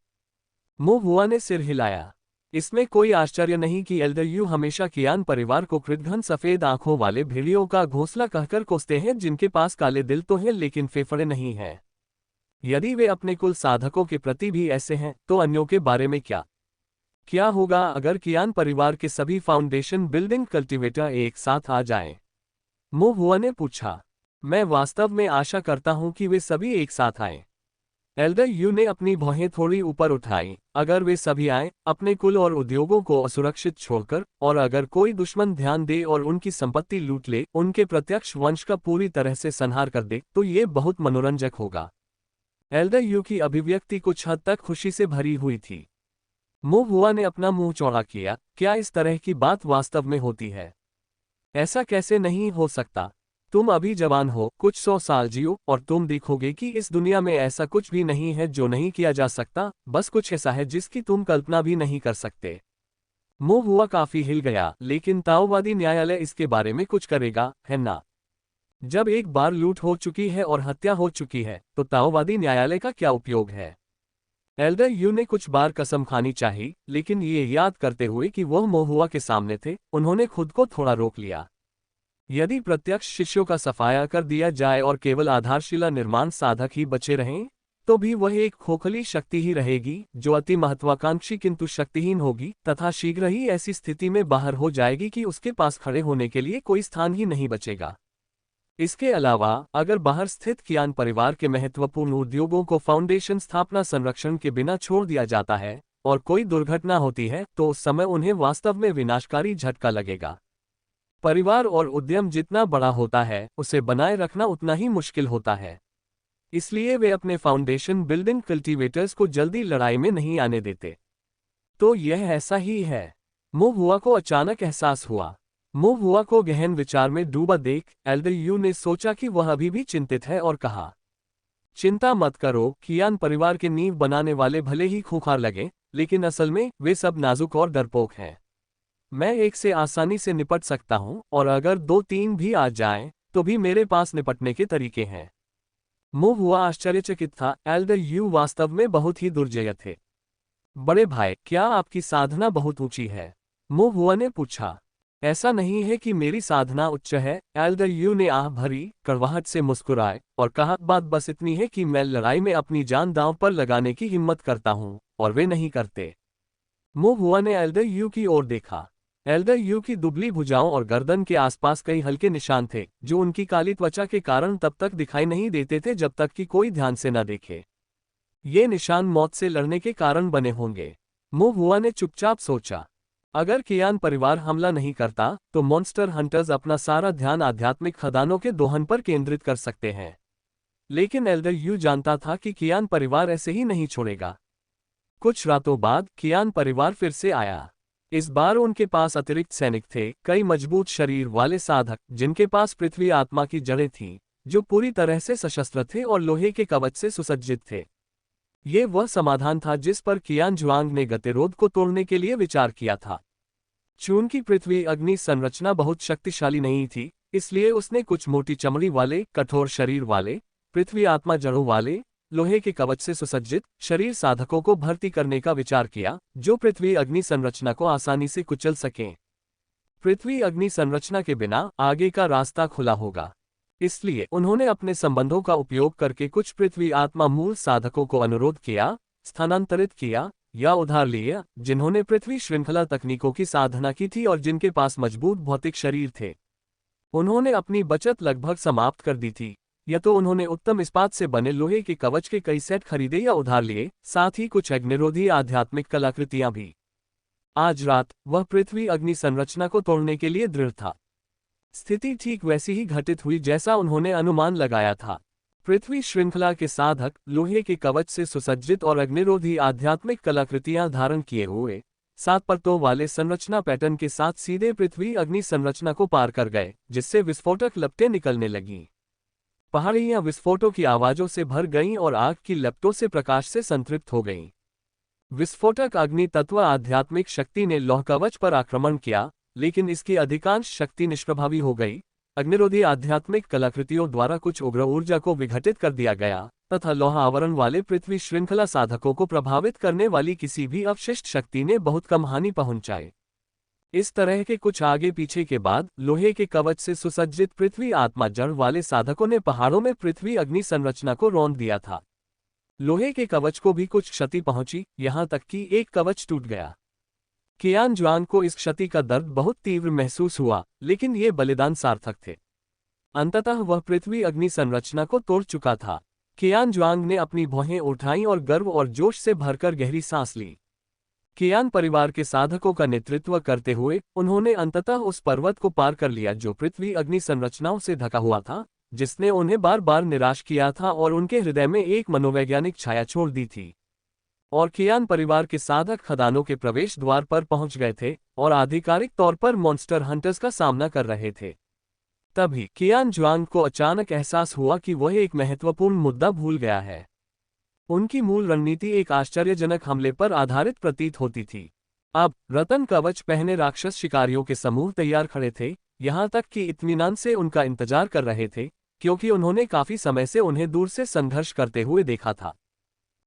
मो हुआ ने सिर हिलाया। इसमें कोई आश्चर्य नहीं कि एल्डर यू हमेशा कियान परिवार को कृतघ्न सफेद आंखों वाले भेड़ियों का घोंसला कहकर कोसते हैं, जिनके पास काले दिल तो हैं लेकिन फेफड़े नहीं हैं। यदि वे अपने कुल साधकों के प्रति भी ऐसे हैं तो अन्यों के बारे में क्या? क्या होगा अगर कियान परिवार के सभी फाउंडेशन बिल्डिंग कल्टीवेटर एक साथ आ जाएं? मो हुआ ने पूछा। मैं वास्तव में आशा करता हूं कि वे सभी एक साथ आएं। एल्डर यू ने अपनी भौहें थोड़ी ऊपर उठाई। अगर वे सभी आए, अपने कुल और उद्योगों को असुरक्षित छोड़कर, और अगर कोई दुश्मन ध्यान दे और उनकी संपत्ति लूट ले, उनके प्रत्यक्ष वंश का पूरी तरह से संहार कर दे, तो ये बहुत मनोरंजक होगा। एल्डर यू की अभिव्यक्ति कुछ हद तक खुशी से भरी हुई थी। मो हुआ ने अपना मुंह चौड़ा किया। क्या इस तरह की बात वास्तव में होती है? ऐसा कैसे नहीं हो सकता? तुम अभी जवान हो, कुछ 100 साल जियो और तुम देखोगे कि इस दुनिया में ऐसा कुछ भी नहीं है जो नहीं किया जा सकता, बस कुछ ऐसा है जिसकी तुम कल्पना भी नहीं कर सकते। मो हुआ काफी हिल गया, लेकिन ताओवादी न्यायालय इसके बारे में कुछ करेगा, है ना? जब एक बार लूट हो चुकी है और हत्या हो चुकी है, तो ताओवादी न्यायालय का क्या उपयोग है? एल्डर यू ने कुछ बार कसम खानी चाहिए, लेकिन ये याद करते हुए कि वह मो हुआ के सामने थे, उन्होंने खुद को थोड़ा रोक लिया। यदि प्रत्यक्ष शिष्यों का सफाया कर दिया जाए और केवल आधारशिला निर्माण साधक ही बचे रहें, तो भी वह एक खोखली शक्ति ही रहेगी, जो अति महत्वाकांक्षी किंतु शक्तिहीन होगी, तथा शीघ्र ही ऐसी स्थिति में बाहर हो जाएगी कि उसके पास खड़े होने के लिए कोई स्थान ही नहीं बचेगा। इसके अलावा, अगर बाहर स्थित कियान परिवार के महत्वपूर्ण उद्योगों को फाउंडेशन स्थापना संरक्षण के बिना छोड़ दिया जाता है, और कोई दुर्घटना होती है, तो उस समय उन्हें वास्तव में विनाशकारी झटका लगेगा। परिवार और उद्यम जितना बड़ा होता है, उसे बनाए रखना उतना ही मुश्किल होता है। इसलिए वे अपने फाउंडेशन बिल्डिंग कल्टीवेटर्स को जल्दी लड़ाई में नहीं आने देते। तो यह ऐसा ही है। मो हुआ को अचानक एहसास हुआ। मो हुआ को गहन विचार में डूबा देख एल्डर यू ने सोचा कि वह अभी भी चिंतित है और कहा, चिंता मत करो, कियान परिवार के नींव बनाने वाले भले ही खूंखार लगे, लेकिन असल में वे सब नाजुक और डरपोक हैं। मैं एक से आसानी से निपट सकता हूं, और अगर 2-3 भी आ जाएं, तो भी मेरे पास निपटने के तरीके हैं। मो हुआ आश्चर्यचकित था। एल्डर यू वास्तव में बहुत ही दुर्जय थे। बड़े भाई, क्या आपकी साधना बहुत ऊंची है? मो हुआ ने पूछा। ऐसा नहीं है कि मेरी साधना उच्च है, एल्डर यू ने आह भरी कड़वाहट से मुस्कुराए और कहा, बात बस इतनी है कि मैं लड़ाई में अपनी जान दांव पर लगाने की हिम्मत करता हूं, और वे नहीं करते। मो हुआ ने एल्डर यू की ओर देखा। एल्डर यू की दुबली भुजाओं और गर्दन के आसपास कई हल्के निशान थे, जो उनकी काली त्वचा के कारण तब तक दिखाई नहीं देते थे जब तक कि कोई ध्यान से न देखे। ये निशान मौत से लड़ने के कारण बने होंगे। मो हुआ ने चुपचाप सोचा। अगर कियान परिवार हमला नहीं करता, तो मॉन्स्टर हंटर्स अपना सारा ध्यान आध्यात्मिक खदानों के दोहन पर केंद्रित कर सकते हैं। लेकिन एल्डर यू जानता था कि कियान परिवार ऐसे ही नहीं छोड़ेगा। कुछ रातों बाद कियान परिवार फिर से आया। इस बार उनके पास अतिरिक्त सैनिक थे, कई मजबूत शरीर वाले साधक जिनके पास पृथ्वी आत्मा की जड़ें थीं, जो पूरी तरह से सशस्त्र थे और लोहे के कवच से सुसज्जित थे। ये वह समाधान था जिस पर कियान जुआंग ने गतिरोध को तोड़ने के लिए विचार किया था। चूंकि पृथ्वी अग्नि संरचना बहुत शक्तिशाली नहीं थी, इसलिए उसने कुछ मोटी चमड़ी वाले, कठोर शरीर वाले, पृथ्वी आत्मा जड़ों वाले, लोहे के कवच से सुसज्जित शरीर साधकों को भर्ती करने का विचार किया, जो पृथ्वी अग्नि संरचना को आसानी से कुचल सकें। पृथ्वी अग्नि संरचना के बिना आगे का रास्ता खुला होगा। इसलिए उन्होंने अपने संबंधों का उपयोग करके कुछ पृथ्वी आत्मा मूल साधकों को अनुरोध किया, स्थानांतरित किया या उधार लिया, जिन्होंने पृथ्वी श्रृंखला तकनीकों की साधना की थी और जिनके पास मजबूत भौतिक शरीर थे। उन्होंने अपनी बचत लगभग समाप्त कर दी थी, या तो उन्होंने उत्तम इस्पात से बने लोहे के कवच के कई सेट खरीदे या उधार लिए, साथ ही कुछ अग्निरोधी आध्यात्मिक कलाकृतियां भी। आज रात वह पृथ्वी अग्नि संरचना को तोड़ने के लिए दृढ़ था। स्थिति ठीक वैसी ही घटित हुई जैसा उन्होंने अनुमान लगाया था। पृथ्वी श्रृंखला के साधक लोहे के कवच से सुसज्जित और अग्निरोधी आध्यात्मिक कलाकृतियां धारण किए हुए 7 परतों वाले संरचना पैटर्न के साथ सीधे पृथ्वी अग्नि संरचना को पार कर गए, जिससे विस्फोटक लपटें निकलने लगीं। पहाड़ियां विस्फोटों की आवाजों से भर गईं और आग की लपटों से प्रकाश से संतृप्त हो गईं। विस्फोटक अग्नि तत्व आध्यात्मिक शक्ति ने लौह कवच पर आक्रमण किया, लेकिन इसकी अधिकांश शक्ति निष्प्रभावी हो गई। अग्निरोधी आध्यात्मिक कलाकृतियों द्वारा कुछ उग्र ऊर्जा को विघटित कर दिया गया तथा लौह आवरण वाले पृथ्वी श्रृंखला साधकों को प्रभावित करने वाली किसी भी अवशिष्ट शक्ति ने बहुत कम हानि पहुंचाई। इस तरह के कुछ आगे पीछे के बाद लोहे के कवच से सुसज्जित पृथ्वी आत्मा जड़ वाले साधकों ने पहाड़ों में पृथ्वी अग्नि संरचना को रौंद दिया था। लोहे के कवच को भी कुछ क्षति पहुंची, यहां तक कि एक कवच टूट गया। कियान जुआंग को इस क्षति का दर्द बहुत तीव्र महसूस हुआ, लेकिन ये बलिदान सार्थक थे। अंततः वह पृथ्वी अग्नि संरचना को तोड़ चुका था। कियान जुआंग ने अपनी भौहें उठाईं और गर्व और जोश से भरकर गहरी सांस ली। कियान परिवार के साधकों का नेतृत्व करते हुए उन्होंने अंततः उस पर्वत को पार कर लिया जो पृथ्वी अग्नि संरचनाओं से ढका हुआ था, जिसने उन्हें बार बार निराश किया था और उनके हृदय में एक मनोवैज्ञानिक छाया छोड़ दी थी। और कियान परिवार के साधक खदानों के प्रवेश द्वार पर पहुंच गए थे और आधिकारिक तौर पर मॉन्स्टर हंटर्स का सामना कर रहे थे। तभी कियान जुआंग को अचानक एहसास हुआ कि वह एक महत्वपूर्ण मुद्दा भूल गया है। उनकी मूल रणनीति एक आश्चर्यजनक हमले पर आधारित प्रतीत होती थी। अब रतन कवच पहने राक्षस शिकारियों के समूह तैयार खड़े थे, यहां तक कि इत्मीनान से उनका इंतजार कर रहे थे, क्योंकि उन्होंने काफी समय से उन्हें दूर से संघर्ष करते हुए देखा था।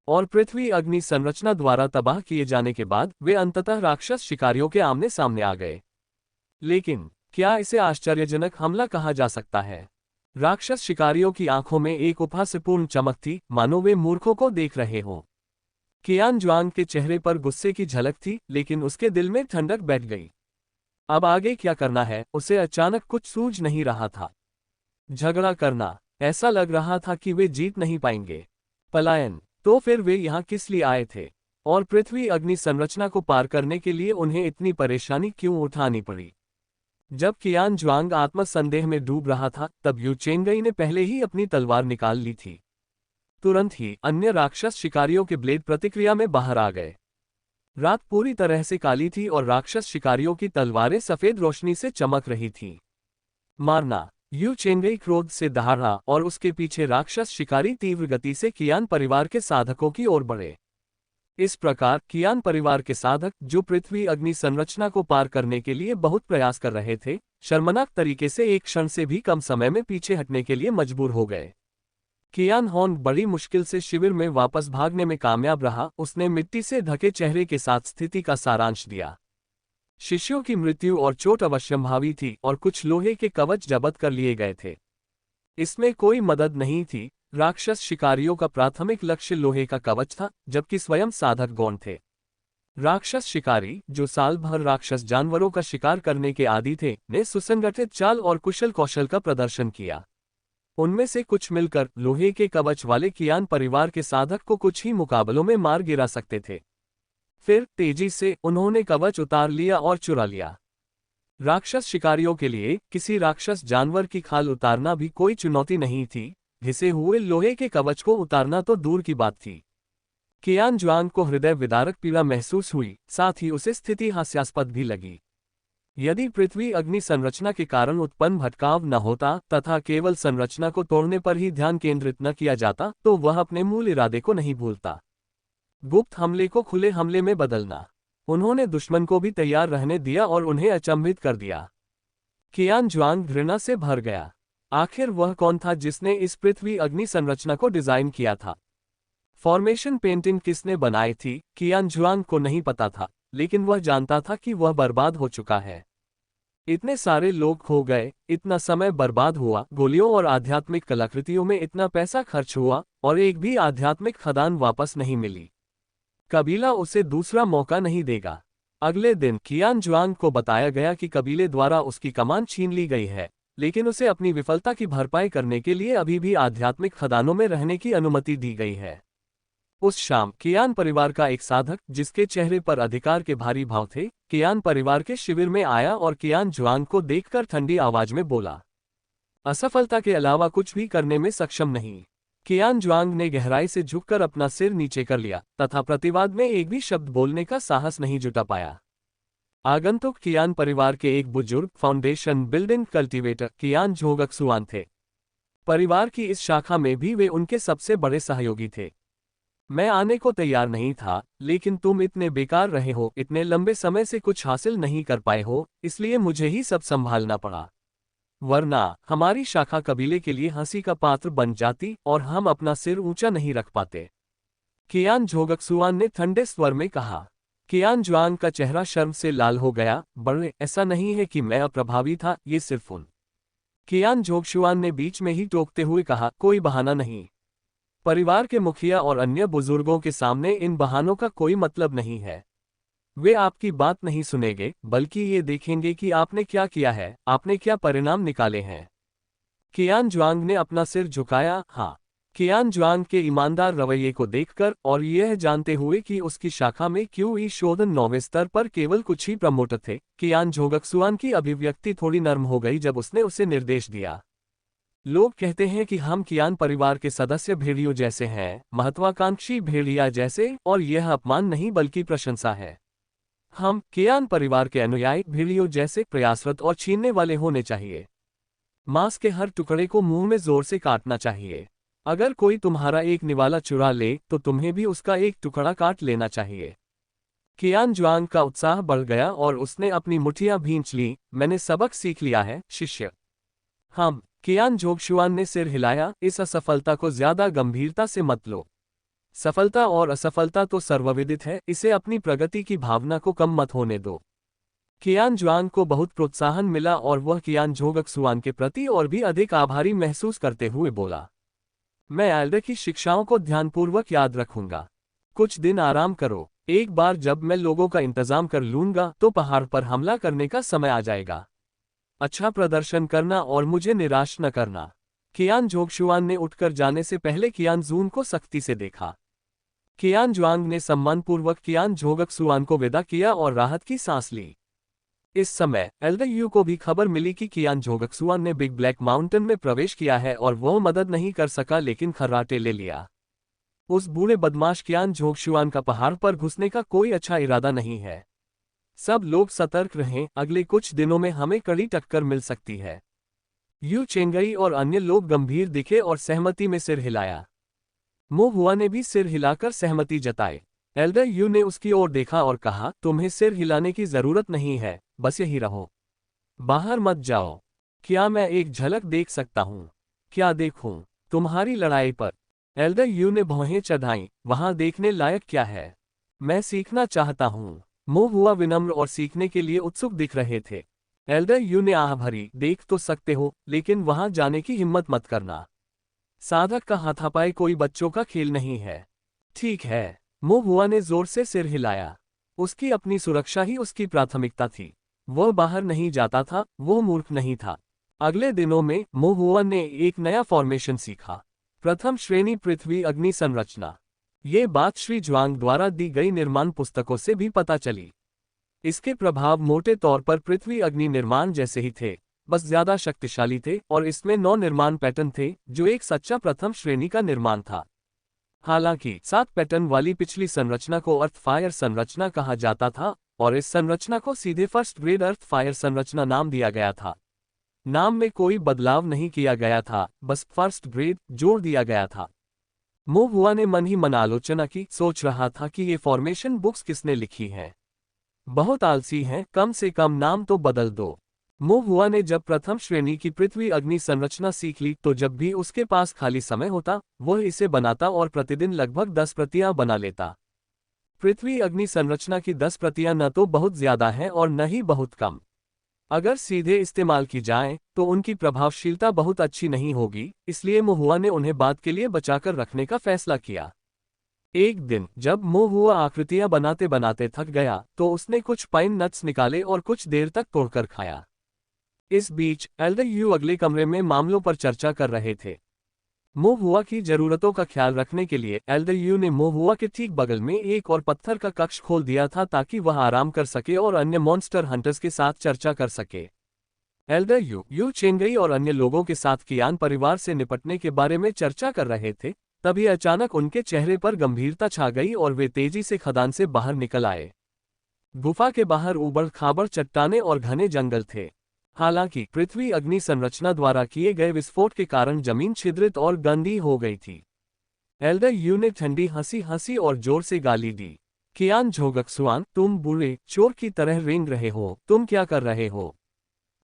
और पृथ्वी अग्नि संरचना द्वारा तबाह किए जाने के बाद वे अंततः राक्षस शिकारियों के आमने सामने आ गए। लेकिन क्या इसे आश्चर्यजनक हमला कहा जा सकता है? राक्षस शिकारियों की आंखों में एक उपहासपूर्ण चमक थी, मानो वे मूर्खों को देख रहे हों। कियान जुआंग के चेहरे पर गुस्से की झलक थी, लेकिन उसके दिल में ठंडक बैठ गई। अब आगे क्या करना है, उसे अचानक कुछ सूझ नहीं रहा था। झगड़ा करना, ऐसा लग रहा था कि वे जीत नहीं पाएंगे। पलायन, तो फिर वे यहाँ किस लिए आए थे? और पृथ्वी अग्नि संरचना को पार करने के लिए उन्हें इतनी परेशानी क्यों उठानी पड़ी? जब कियान जुआंग आत्मसंदेह में डूब रहा था, तब यू चेंगई ने पहले ही अपनी तलवार निकाल ली थी। तुरंत ही अन्य राक्षस शिकारियों के ब्लेड प्रतिक्रिया में बाहर आ गए। रात पूरी तरह से काली थी और राक्षस शिकारियों की तलवारें सफेद रोशनी से चमक रही थीं। मारना, यू चेंगई क्रोध से दहाड़ा और उसके पीछे राक्षस शिकारी तीव्र गति से कियान परिवार के साधकों की ओर बढ़े। इस प्रकार कियान परिवार के साधक, जो पृथ्वी अग्नि संरचना को पार करने के लिए बहुत प्रयास कर रहे थे, शर्मनाक तरीके से एक क्षण से भी कम समय में पीछे हटने के लिए मजबूर हो गए। कियान होंग बड़ी मुश्किल से शिविर में वापस भागने में कामयाब रहा। उसने मिट्टी से ढके चेहरे के साथ स्थिति का सारांश दिया। शिष्यों की मृत्यु और चोट अवश्यंभावी थी और कुछ लोहे के कवच जब्त कर लिए गए थे। इसमें कोई मदद नहीं थी। राक्षस शिकारियों का प्राथमिक लक्ष्य लोहे का कवच था, जबकि स्वयं साधक गौण थे। राक्षस शिकारी, जो साल भर राक्षस जानवरों का शिकार करने के आदी थे, ने सुसंगठित चाल और कुशल कौशल का प्रदर्शन किया। उनमें से कुछ मिलकर लोहे के कवच वाले कियान परिवार के साधक को कुछ ही मुकाबलों में मार गिरा सकते थे। फिर तेजी से उन्होंने कवच उतार लिया और चुरा लिया। राक्षस शिकारियों के लिए किसी राक्षस जानवर की खाल उतारना भी कोई चुनौती नहीं थी, घिसे हुए लोहे के कवच को उतारना तो दूर की बात थी। कियान जुआंग को हृदय विदारक पीड़ा महसूस हुई, साथ ही उसे स्थिति हास्यास्पद भी लगी। यदि पृथ्वी अग्नि संरचना के कारण उत्पन्न भटकाव न होता तथा केवल संरचना को तोड़ने पर ही ध्यान केंद्रित न किया जाता तो वह अपने मूल इरादे को नहीं भूलता। गुप्त हमले को खुले हमले में बदलना। उन्होंने दुश्मन को भी तैयार रहने दिया और उन्हें अचंभित कर दिया। कियान जुआंग घृणा से भर गया। आखिर वह कौन था जिसने इस पृथ्वी अग्नि संरचना को डिजाइन किया था? फॉर्मेशन पेंटिंग किसने बनाई थी, कियान जुआंग को नहीं पता था, लेकिन वह जानता था कि वह बर्बाद हो चुका है। इतने सारे लोग खो गए, इतना समय बर्बाद हुआ, गोलियों और आध्यात्मिक कलाकृतियों में इतना पैसा खर्च हुआ और एक भी आध्यात्मिक खदान वापस नहीं मिली। कबीला उसे दूसरा मौका नहीं देगा। अगले दिन कियान जुआंग को बताया गया कि कबीले द्वारा उसकी कमान छीन ली गई है, लेकिन उसे अपनी विफलता की भरपाई करने के लिए अभी भी आध्यात्मिक खदानों में रहने की अनुमति दी गई है। उस शाम कियान परिवार का एक साधक, जिसके चेहरे पर अधिकार के भारी भाव थे, कियान परिवार के शिविर में आया और कियान जुआंग को देखकर ठंडी आवाज में बोला, असफलता के अलावा कुछ भी करने में सक्षम नहीं। कियान जुआंग ने गहराई से झुककर अपना सिर नीचे कर लिया तथा प्रतिवाद में एक भी शब्द बोलने का साहस नहीं जुटा पाया। आगंतुक कियान परिवार के एक बुजुर्ग फाउंडेशन बिल्डिंग कल्टीवेटर कियान जोगक्सुआन थे। परिवार की इस शाखा में भी वे उनके सबसे बड़े सहयोगी थे। मैं आने को तैयार नहीं था, लेकिन तुम इतने बेकार रहे हो, इतने लंबे समय से कुछ हासिल नहीं कर पाए हो, इसलिए मुझे ही सब संभालना पड़ा। वरना हमारी शाखा कबीले के लिए हंसी का पात्र बन जाती और हम अपना सिर ऊंचा नहीं रख पाते। कियान जोगक्सुआन ने ठंडे स्वर में कहा। कियान जुआंग का चेहरा शर्म से लाल हो गया। बड़े, ऐसा नहीं है कि मैं अप्रभावी था, ये सिर्फ उन। कियान जोगक्सुआन ने बीच में ही टोकते हुए कहा, कोई बहाना नहीं। परिवार के मुखिया और अन्य बुजुर्गों के सामने इन बहानों का कोई मतलब नहीं है। वे आपकी बात नहीं सुनेंगे, बल्कि ये देखेंगे कि आपने क्या किया है, आपने क्या परिणाम निकाले हैं। कियान जुआंग ने अपना सिर झुकाया। हाँ। कियान जुआंग के ईमानदार रवैये को देखकर और यह जानते हुए कि उसकी शाखा में क्यूई शोधन 9वें स्तर पर केवल कुछ ही प्रमोटर थे, कियान जोगक्सुआन की अभिव्यक्ति थोड़ी नर्म हो गई जब उसने उसे निर्देश दिया। लोग कहते हैं कि हम कियान परिवार के सदस्य भेड़ियों जैसे हैं, महत्वाकांक्षी भेड़िया जैसे, और यह अपमान नहीं बल्कि प्रशंसा है। हम कियान परिवार के अनुयायी भेड़ियों जैसे प्रयासरत और छीनने वाले होने चाहिए। मांस के हर टुकड़े को मुंह में जोर से काटना चाहिए। अगर कोई तुम्हारा एक निवाला चुरा ले तो तुम्हें भी उसका एक टुकड़ा काट लेना चाहिए। कियान जुआंग का उत्साह बढ़ गया और उसने अपनी मुठियां भींच ली। मैंने सबक सीख लिया है, शिष्य। हम। कियान जोगक्सुआन ने सिर हिलाया। इस असफलता को ज्यादा गंभीरता से मत लो। सफलता और असफलता तो सर्वविदित है, इसे अपनी प्रगति की भावना को कम मत होने दो। कियान जुआंग को बहुत प्रोत्साहन मिला और वह कियान जोगक्सुआन के प्रति और भी अधिक आभारी महसूस करते हुए बोला, मैं एल्डर की शिक्षाओं को ध्यानपूर्वक याद रखूंगा। कुछ दिन आराम करो। एक बार जब मैं लोगों का इंतजाम कर लूंगा तो पहाड़ पर हमला करने का समय आ जाएगा। अच्छा प्रदर्शन करना और मुझे निराश न करना। कियान जोगक्सुआन ने उठकर जाने से पहले कियान जून को सख्ती से देखा। कियान जुआंग ने सम्मानपूर्वक कियान जोगक्सुआन को विदा किया और राहत की सांस ली। इस समय एल्डर यू को भी खबर मिली कि कियान जोगक्सुआन ने बिग ब्लैक माउंटेन में प्रवेश किया है और वह मदद नहीं कर सका, लेकिन खर्राटे ले लिया। उस बूढ़े बदमाश कियान जोगक्सुआन का पहाड़ पर घुसने का कोई अच्छा इरादा नहीं है। सब लोग सतर्क रहें, अगले कुछ दिनों में हमें कड़ी टक्कर मिल सकती है। यू चेंगई और अन्य लोग गंभीर दिखे और सहमति में सिर हिलाया। मो हुआ ने भी सिर हिलाकर सहमति जताई। एल्डर यू ने उसकी ओर देखा और कहा, तुम्हें सिर हिलाने की जरूरत नहीं है, बस यही रहो। बाहर मत जाओ। क्या मैं एक झलक देख सकता हूँ? क्या देखूं? तुम्हारी लड़ाई पर। एल्डर यू ने भौहें चढ़ाईं। वहां देखने लायक क्या है? मैं सीखना चाहता हूँ। मो हुआ विनम्र और सीखने के लिए उत्सुक दिख रहे थे। एल्डर यू ने आह भरी, देख तो सकते हो, लेकिन वहां जाने की हिम्मत मत करना। साधक का हाथापाई कोई बच्चों का खेल नहीं है। ठीक है। मो हुआ ने जोर से सिर हिलाया। उसकी अपनी सुरक्षा ही उसकी प्राथमिकता थी। वह बाहर नहीं जाता था, वह मूर्ख नहीं था। अगले दिनों में मो हुआ ने एक नया फॉर्मेशन सीखा। प्रथम श्रेणी पृथ्वी अग्नि संरचना। ये बात श्री जुआंग द्वारा दी गई निर्माण पुस्तकों से भी पता चली। इसके प्रभाव मोटे तौर पर पृथ्वी अग्नि निर्माण जैसे ही थे, बस ज्यादा शक्तिशाली थे, और इसमें 9 निर्माण पैटर्न थे, जो एक सच्चा प्रथम श्रेणी का निर्माण था। हालांकि 7 पैटर्न वाली पिछली संरचना को अर्थ फायर संरचना कहा जाता था और इस संरचना को सीधे फर्स्ट ग्रेड अर्थ फायर संरचना नाम दिया गया था। नाम में कोई बदलाव नहीं किया गया था, बस फर्स्ट ग्रेड जोड़ दिया गया था। मोहुआ ने मन ही मन आलोचना की, सोच रहा था कि ये फॉर्मेशन बुक्स किसने लिखी हैं। बहुत आलसी हैं, कम से कम नाम तो बदल दो। मोहुआ ने जब प्रथम श्रेणी की पृथ्वी अग्नि संरचना सीख ली तो जब भी उसके पास खाली समय होता वह इसे बनाता और प्रतिदिन लगभग 10 प्रतियां बना लेता। पृथ्वी अग्नि संरचना की 10 प्रतियां न तो बहुत ज्यादा हैं और न ही बहुत कम। अगर सीधे इस्तेमाल की जाएं तो उनकी प्रभावशीलता बहुत अच्छी नहीं होगी, इसलिए मोहुआ ने उन्हें बाद के लिए बचाकर रखने का फैसला किया। एक दिन जब मोहुआ आकृतियां बनाते बनाते थक गया तो उसने कुछ पाइन नट्स निकाले और कुछ देर तक तोड़कर खाया। इस बीच एल्डर यू अगले कमरे में मामलों पर चर्चा कर रहे थे। मोहुआ की जरूरतों का ख्याल रखने के लिए एल्डर यू ने मोहुआ के ठीक बगल में एक और पत्थर का कक्ष खोल दिया था ताकि वह आराम कर सके और अन्य मॉन्स्टर हंटर्स के साथ चर्चा कर सके। एल्डर यू चेंगई और अन्य लोगों के साथ कियान परिवार से निपटने के बारे में चर्चा कर रहे थे, तभी अचानक उनके चेहरे पर गंभीरता छा गई और वे तेजी से खदान से बाहर निकल आए। गुफा के बाहर ऊबड़ खाबड़ चट्टानें और घने जंगल थे। हालांकि पृथ्वी अग्नि संरचना द्वारा किए गए विस्फोट के कारण जमीन छिद्रित और गंदी हो गई थी। एल्डर यू ने ठंडी हंसी हंसी और जोर से गाली दी। कियान झोगक्सुआन, तुम बुरे चोर की तरह रेंग रहे हो, तुम क्या कर रहे हो?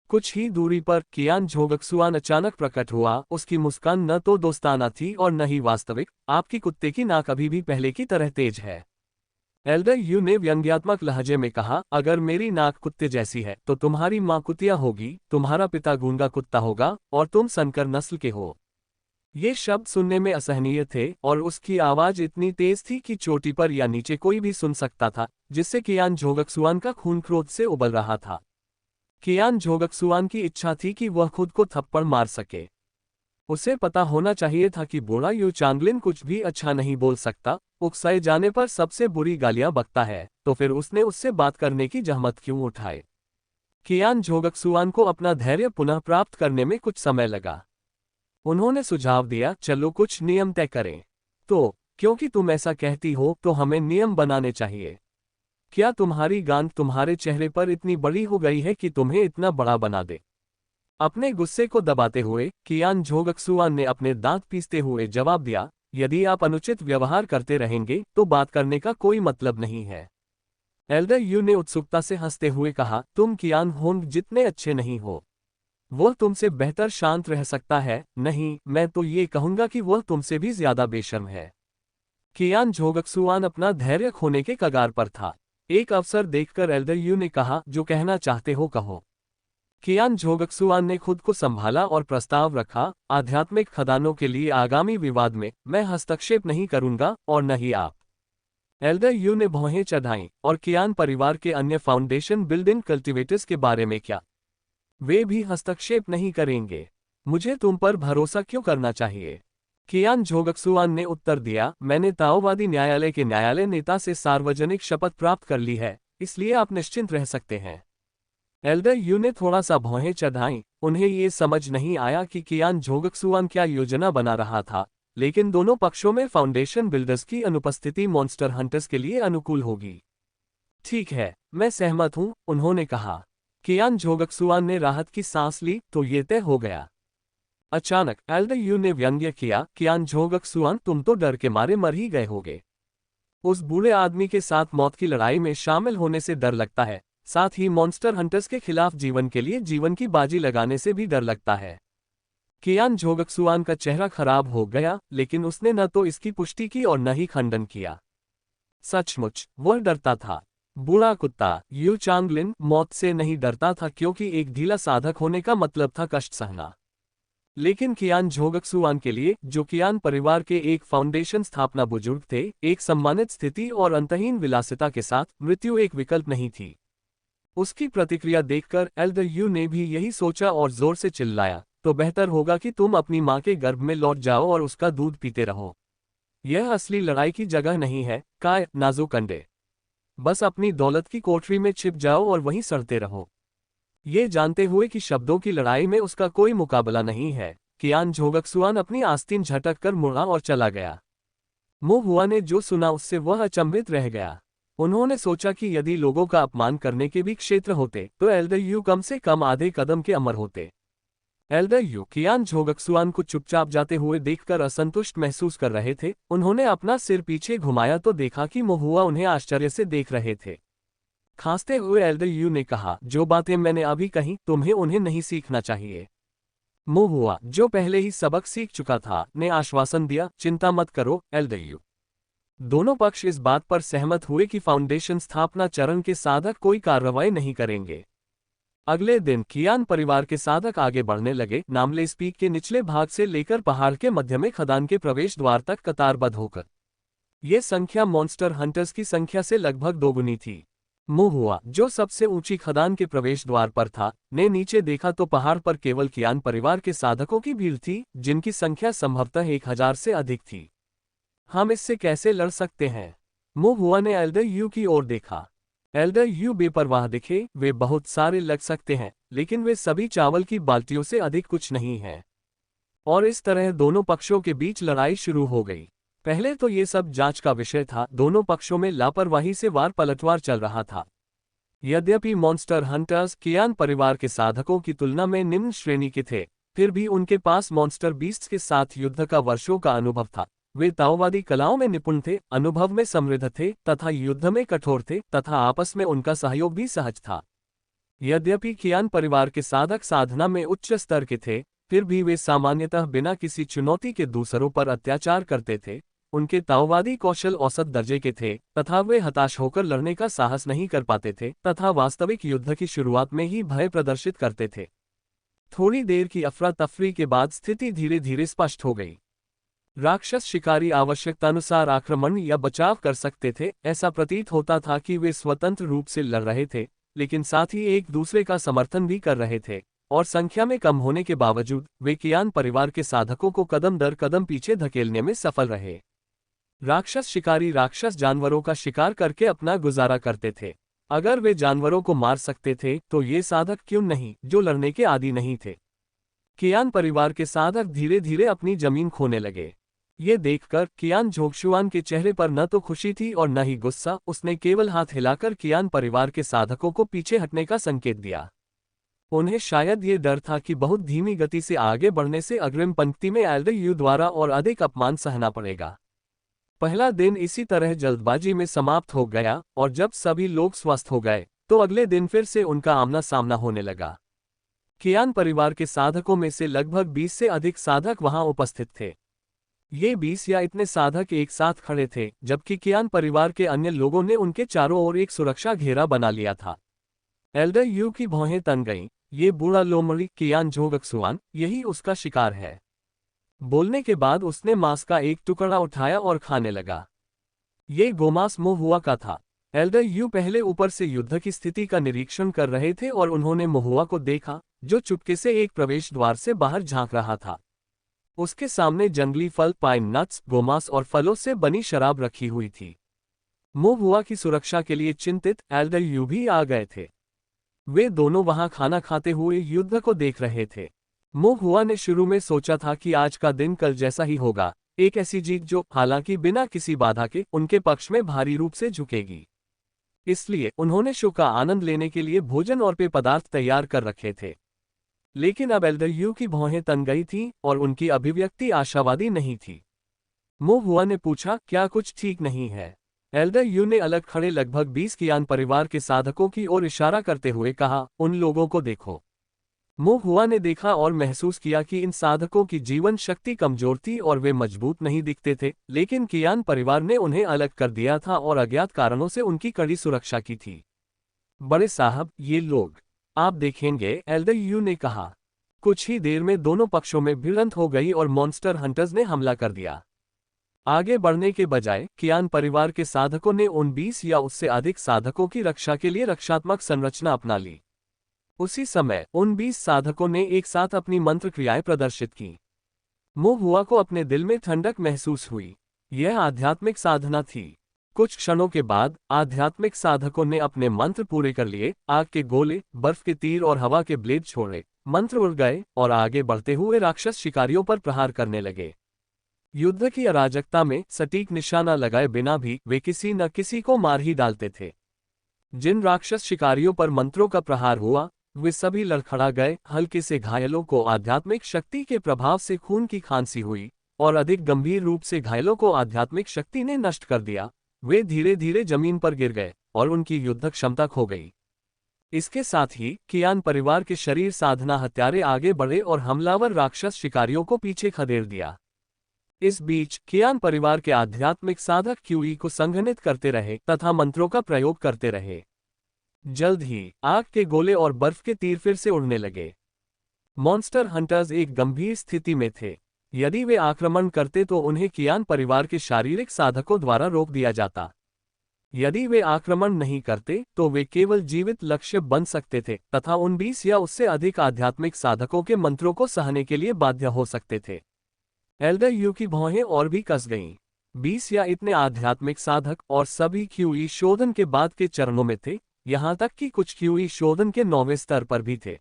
कुछ ही दूरी पर कियान झोगक्सुआन अचानक प्रकट हुआ। उसकी मुस्कान न तो दोस्ताना थी और न ही वास्तविक। आपकी कुत्ते की नाक अभी भी पहले की तरह तेज है। एल्डर यू ने व्यंग्यात्मक लहजे में कहा, अगर मेरी नाक कुत्ते जैसी है तो तुम्हारी माँ कुतिया होगी, तुम्हारा पिता गूंगा कुत्ता होगा और तुम संकर नस्ल के हो। ये शब्द सुनने में असहनीय थे और उसकी आवाज इतनी तेज थी कि चोटी पर या नीचे कोई भी सुन सकता था, जिससे कियान झोगक्सुआन का खून क्रोध से उबल रहा था। कियान झोगक्सुआन की इच्छा थी कि वह खुद को थप्पड़ मार सके। उसे पता होना चाहिए था कि बूढ़ा यू चांगलिन कुछ भी अच्छा नहीं बोल सकता, उकसाए जाने पर सबसे बुरी गालियां बकता है, तो फिर उसने उससे बात करने की जहमत क्यों उठाई? कियान झोगक्सुआन को अपना धैर्य पुनः प्राप्त करने में कुछ समय लगा। उन्होंने सुझाव दिया, चलो कुछ नियम तय करें। तो क्योंकि तुम ऐसा कहती हो तो हमें नियम बनाने चाहिए। क्या तुम्हारी गांठ तुम्हारे चेहरे पर इतनी बड़ी हो गई है कि तुम्हें इतना बड़ा बना दे? अपने गुस्से को दबाते हुए कियान झोगक्सुआन ने अपने दांत पीसते हुए जवाब दिया, यदि आप अनुचित व्यवहार करते रहेंगे तो बात करने का कोई मतलब नहीं है। एल्डर यू ने उत्सुकता से हंसते हुए कहा, तुम कियान होंग जितने अच्छे नहीं हो। वह तुमसे बेहतर शांत रह सकता है। नहीं, मैं तो ये कहूंगा कि वह तुमसे भी ज्यादा बेशर्म है। कियान झोगक्सुआन अपना धैर्य खोने के कगार पर था। एक अवसर देखकर एल्डर यू ने कहा, जो कहना चाहते हो कहो। कियान झोगक्सुआन ने खुद को संभाला और प्रस्ताव रखा, आध्यात्मिक खदानों के लिए आगामी विवाद में मैं हस्तक्षेप नहीं करूंगा और न ही आप। एल्डर यू ने भौहें चढ़ाईं, और कियान परिवार के अन्य फाउंडेशन बिल्डिंग कल्टिवेटर्स के बारे में क्या? वे भी हस्तक्षेप नहीं करेंगे। मुझे तुम पर भरोसा क्यों करना चाहिए? कियान झोगक्सुआन ने उत्तर दिया, मैंने ताओवादी न्यायालय के न्यायालय नेता से सार्वजनिक शपथ प्राप्त कर ली है, इसलिए आप निश्चिंत रह सकते हैं। एल्डर यू ने थोड़ा सा भौहें चढ़ाईं। उन्हें ये समझ नहीं आया कि कियान झोगक्सुआन क्या योजना बना रहा था, लेकिन दोनों पक्षों में फाउंडेशन बिल्डर्स की अनुपस्थिति मॉन्स्टर हंटर्स के लिए अनुकूल होगी। ठीक है, मैं सहमत हूं, उन्होंने कहा। कियान झोगक्सुआन ने राहत की सांस ली, तो ये तय हो गया। अचानक एल्डर यू ने व्यंग्य किया, कियान झोगक्सुआन तुम तो डर के मारे मर ही गए होगे। उस बूढ़े आदमी के साथ मौत की लड़ाई में शामिल होने से डर लगता है, साथ ही मॉन्स्टर हंटर्स के खिलाफ जीवन के लिए जीवन की बाजी लगाने से भी डर लगता है। कियान झोगक्सुआन का चेहरा खराब हो गया, लेकिन उसने न तो इसकी पुष्टि की और न ही खंडन किया। सचमुच वह डरता था। बूढ़ा कुत्ता यू चांगलिन मौत से नहीं डरता था, क्योंकि एक ढीला साधक होने का मतलब था कष्ट सहना। लेकिन कियान झोगक्सुआन के लिए, जो कियान परिवार के एक फाउंडेशन स्थापना बुजुर्ग थे, एक सम्मानित स्थिति और अंतहीन विलासिता के साथ मृत्यु एक विकल्प नहीं थी। उसकी प्रतिक्रिया देखकर एल्डर यू ने भी यही सोचा और जोर से चिल्लाया, तो बेहतर होगा कि तुम अपनी माँ के गर्भ में लौट जाओ और उसका दूध पीते रहो। यह असली लड़ाई की जगह नहीं है, काय नाजुक अंडे। बस अपनी दौलत की कोठरी में छिप जाओ और वहीं सड़ते रहो। ये जानते हुए कि शब्दों की लड़ाई में उसका कोई मुकाबला नहीं है, कियान झोगक्सुआन अपनी आस्तीन झटक कर मुड़ा और चला गया। मो हुआ ने जो सुना उससे वह अचंभित रह गया। उन्होंने सोचा कि यदि लोगों का अपमान करने के भी क्षेत्र होते तो एल्डर यू कम से कम आधे कदम के अमर होते। एल्डर यू कियान झोगक्सुआन को चुपचाप जाते हुए देखकर असंतुष्ट महसूस कर रहे थे। उन्होंने अपना सिर पीछे घुमाया तो देखा कि मो हुआ उन्हें आश्चर्य से देख रहे थे। खांसते हुए एल्डर यू ने कहा, जो बातें मैंने अभी कही तुम्हें उन्हें नहीं सीखना चाहिए। मो हुआ, जो पहले ही सबक सीख चुका था, ने आश्वासन दिया, चिंता मत करो एल्डर यू। दोनों पक्ष इस बात पर सहमत हुए कि फाउंडेशन स्थापना चरण के साधक कोई कार्रवाई नहीं करेंगे। अगले दिन कियान परिवार के साधक आगे बढ़ने लगे, नामलेस पीक के निचले भाग से लेकर पहाड़ के मध्य में खदान के प्रवेश द्वार तक कतारबद्ध होकर। ये संख्या मॉन्स्टर हंटर्स की संख्या से लगभग दोगुनी थी। मो हुआ, जो सबसे ऊंची खदान के प्रवेश द्वार पर था, ने नीचे देखा तो पहाड़ पर केवल कियान परिवार के साधकों की भीड़ थी, जिनकी संख्या संभवतः 1000 से अधिक थी। हम इससे कैसे लड़ सकते हैं? मो हुआ ने एल्डर यू की ओर देखा। एल्डर यू बेपरवाह दिखे, वे बहुत सारे लग सकते हैं, लेकिन वे सभी चावल की बाल्टियों से अधिक कुछ नहीं हैं। और इस तरह दोनों पक्षों के बीच लड़ाई शुरू हो गई। पहले तो ये सब जांच का विषय था, दोनों पक्षों में लापरवाही से वार पलटवार चल रहा था। यद्यपि मॉन्स्टर हंटर्स कियान परिवार के साधकों की तुलना में निम्न श्रेणी के थे, फिर भी उनके पास मॉन्स्टर बीस्ट्स के साथ युद्ध का वर्षों का अनुभव था। वे ताओवादी कलाओं में निपुण थे, अनुभव में समृद्ध थे तथा युद्ध में कठोर थे तथा आपस में उनका सहयोग भी सहज था। यद्यपि कियान परिवार के साधक साधना में उच्च स्तर के थे, फिर भी वे सामान्यतः बिना किसी चुनौती के दूसरों पर अत्याचार करते थे। उनके ताओवादी कौशल औसत दर्जे के थे तथा वे हताश होकर लड़ने का साहस नहीं कर पाते थे तथा वास्तविक युद्ध की शुरुआत में ही भय प्रदर्शित करते थे। थोड़ी देर की अफरा तफरी के बाद स्थिति धीरे धीरे स्पष्ट हो गई। राक्षस शिकारी आवश्यकतानुसार आक्रमण या बचाव कर सकते थे। ऐसा प्रतीत होता था कि वे स्वतंत्र रूप से लड़ रहे थे, लेकिन साथ ही एक दूसरे का समर्थन भी कर रहे थे, और संख्या में कम होने के बावजूद वे कियान परिवार के साधकों को कदम दर कदम पीछे धकेलने में सफल रहे। राक्षस शिकारी राक्षस जानवरों का शिकार करके अपना गुजारा करते थे। अगर वे जानवरों को मार सकते थे तो ये साधक क्यों नहीं, जो लड़ने के आदी नहीं थे। कियान परिवार के साधक धीरे धीरे अपनी जमीन खोने लगे। ये देखकर कियान झोगशुआन के चेहरे पर न तो खुशी थी और न ही गुस्सा। उसने केवल हाथ हिलाकर कियान परिवार के साधकों को पीछे हटने का संकेत दिया। उन्हें शायद ये डर था कि बहुत धीमी गति से आगे बढ़ने से अग्रिम पंक्ति में एल्डर यू द्वारा और अधिक अपमान सहना पड़ेगा। पहला दिन इसी तरह जल्दबाजी में समाप्त हो गया, और जब सभी लोग स्वस्थ हो गए तो अगले दिन फिर से उनका आमना सामना होने लगा। कियान परिवार के साधकों में से लगभग 20 से अधिक साधक वहां उपस्थित थे। ये 20 या इतने साधक एक साथ खड़े थे, जबकि कियान परिवार के अन्य लोगों ने उनके चारों ओर एक सुरक्षा घेरा बना लिया था। एल्डर यू की भौहें तन गईं। ये बूढ़ा लोमड़ी कियान झोगक्सुआन, यही उसका शिकार है। बोलने के बाद उसने मांस का एक टुकड़ा उठाया और खाने लगा। ये गोमांस मो हुआ का था। एल्डर यू पहले ऊपर से युद्ध की स्थिति का निरीक्षण कर रहे थे और उन्होंने मोहुआ को देखा, जो चुपके से एक प्रवेश द्वार से बाहर झांक रहा था। उसके सामने जंगली फल, पाइन नट्स, गोमांस और फलों से बनी शराब रखी हुई थी। मोहुआ की सुरक्षा के लिए चिंतित एल्डर यू भी आ गए थे। वे दोनों वहां खाना खाते हुए युद्ध को देख रहे थे। मो हुआ ने शुरू में सोचा था कि आज का दिन कल जैसा ही होगा, एक ऐसी जीत जो, हालांकि बिना किसी बाधा के, उनके पक्ष में भारी रूप से झुकेगी। इसलिए उन्होंने शो का आनंद लेने के लिए भोजन और पेय पदार्थ तैयार कर रखे थे। लेकिन अब एल्डर यू की भौहें तन गई थीं और उनकी अभिव्यक्ति आशावादी नहीं थी। मो हुआ ने पूछा, क्या कुछ ठीक नहीं है? एल्डर यू ने अलग खड़े लगभग 20 कियान परिवार के साधकों की ओर इशारा करते हुए कहा, उन लोगों को देखो। मो हुआ ने देखा और महसूस किया कि इन साधकों की जीवन शक्ति कमजोर थी और वे मजबूत नहीं दिखते थे, लेकिन कियान परिवार ने उन्हें अलग कर दिया था और अज्ञात कारणों से उनकी कड़ी सुरक्षा की थी। बड़े साहब, ये लोग आप देखेंगे, एल्डर यू ने कहा। कुछ ही देर में दोनों पक्षों में भिड़ंत हो गई और मॉन्स्टर हंटर्स ने हमला कर दिया। आगे बढ़ने के बजाय कियान परिवार के साधकों ने उन 20 या उससे अधिक साधकों की रक्षा के लिए रक्षात्मक संरचना अपना ली। उसी समय उन 20 साधकों ने एक साथ अपनी मंत्र क्रियाएं प्रदर्शित की। मो हुआ को अपने दिल में ठंडक महसूस हुई। यह आध्यात्मिक साधना थी। कुछ क्षणों के बाद आध्यात्मिक साधकों ने अपने मंत्र पूरे कर लिए। आग के गोले, बर्फ के तीर और हवा के ब्लेड छोड़े। मंत्र उड़ गए और आगे बढ़ते हुए राक्षस शिकारियों पर प्रहार करने लगे। युद्ध की अराजकता में सटीक निशाना लगाए बिना भी वे किसी न किसी को मार ही डालते थे। जिन राक्षस शिकारियों पर मंत्रों का प्रहार हुआ, वे सभी लड़खड़ा गए। हल्के से घायलों को आध्यात्मिक शक्ति के प्रभाव से खून की खांसी हुई, और अधिक गंभीर रूप से घायलों को आध्यात्मिक शक्ति ने नष्ट कर दिया। वे धीरे धीरे जमीन पर गिर गए और उनकी युद्ध क्षमता खो गई। इसके साथ ही कियान परिवार के शरीर साधना हत्यारे आगे बढ़े और हमलावर राक्षस शिकारियों को पीछे खदेड़ दिया। इस बीच कियान परिवार के आध्यात्मिक साधक क्यूई को संघनित करते रहे तथा मंत्रों का प्रयोग करते रहे। जल्द ही आग के गोले और बर्फ के तीर फिर से उड़ने लगे। मॉन्स्टर हंटर्स एक गंभीर स्थिति में थे। यदि वे आक्रमण करते तो उन्हें कियान परिवार के शारीरिक साधकों द्वारा रोक दिया जाता। यदि वे आक्रमण नहीं करते तो वे केवल जीवित लक्ष्य बन सकते थे तथा उन 20 या उससे अधिक आध्यात्मिक साधकों के मंत्रों को सहने के लिए बाध्य हो सकते थे। एल्डर यू की भौहें और भी कस गईं। 20 या इतने आध्यात्मिक साधक और सभी क्यूई शोधन के बाद के चरणों में थे, यहां तक कि कुछ क्यूई शोधन के 9वें स्तर पर भी थे।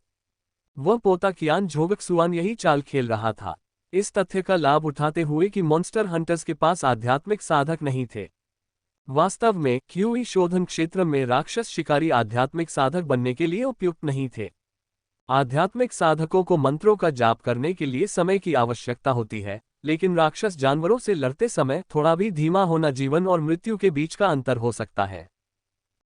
वह पोता कियान झोगक्सुआन यही चाल खेल रहा था, इस तथ्य का लाभ उठाते हुए कि मॉन्स्टर हंटर्स के पास आध्यात्मिक साधक नहीं थे। वास्तव में क्यूई शोधन क्षेत्र में राक्षस शिकारी आध्यात्मिक साधक बनने के लिए उपयुक्त नहीं थे। आध्यात्मिक साधकों को मंत्रों का जाप करने के लिए समय की आवश्यकता होती है, लेकिन राक्षस जानवरों से लड़ते समय थोड़ा भी धीमा होना जीवन और मृत्यु के बीच का अंतर हो सकता है।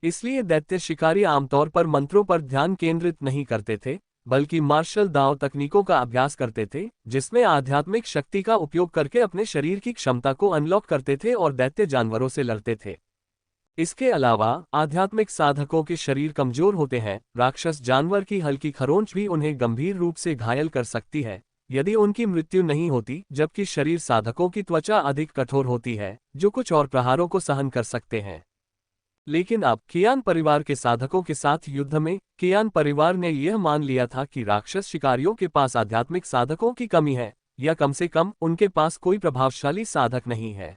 इसलिए दैत्य शिकारी आमतौर पर मंत्रों पर ध्यान केंद्रित नहीं करते थे, बल्कि मार्शल दाव तकनीकों का अभ्यास करते थे, जिसमें आध्यात्मिक शक्ति का उपयोग करके अपने शरीर की क्षमता को अनलॉक करते थे और दैत्य जानवरों से लड़ते थे। इसके अलावा आध्यात्मिक साधकों के शरीर कमजोर होते हैं। राक्षस जानवर की हल्की खरोंच भी उन्हें गंभीर रूप से घायल कर सकती है यदि उनकी मृत्यु नहीं होती, जबकि शरीर साधकों की त्वचा अधिक कठोर होती है, जो कुछ और प्रहारों को सहन कर सकते हैं। लेकिन अब कियान परिवार के साधकों के साथ युद्ध में कियान परिवार ने यह मान लिया था कि राक्षस शिकारियों के पास आध्यात्मिक साधकों की कमी है, या कम से कम उनके पास कोई प्रभावशाली साधक नहीं है।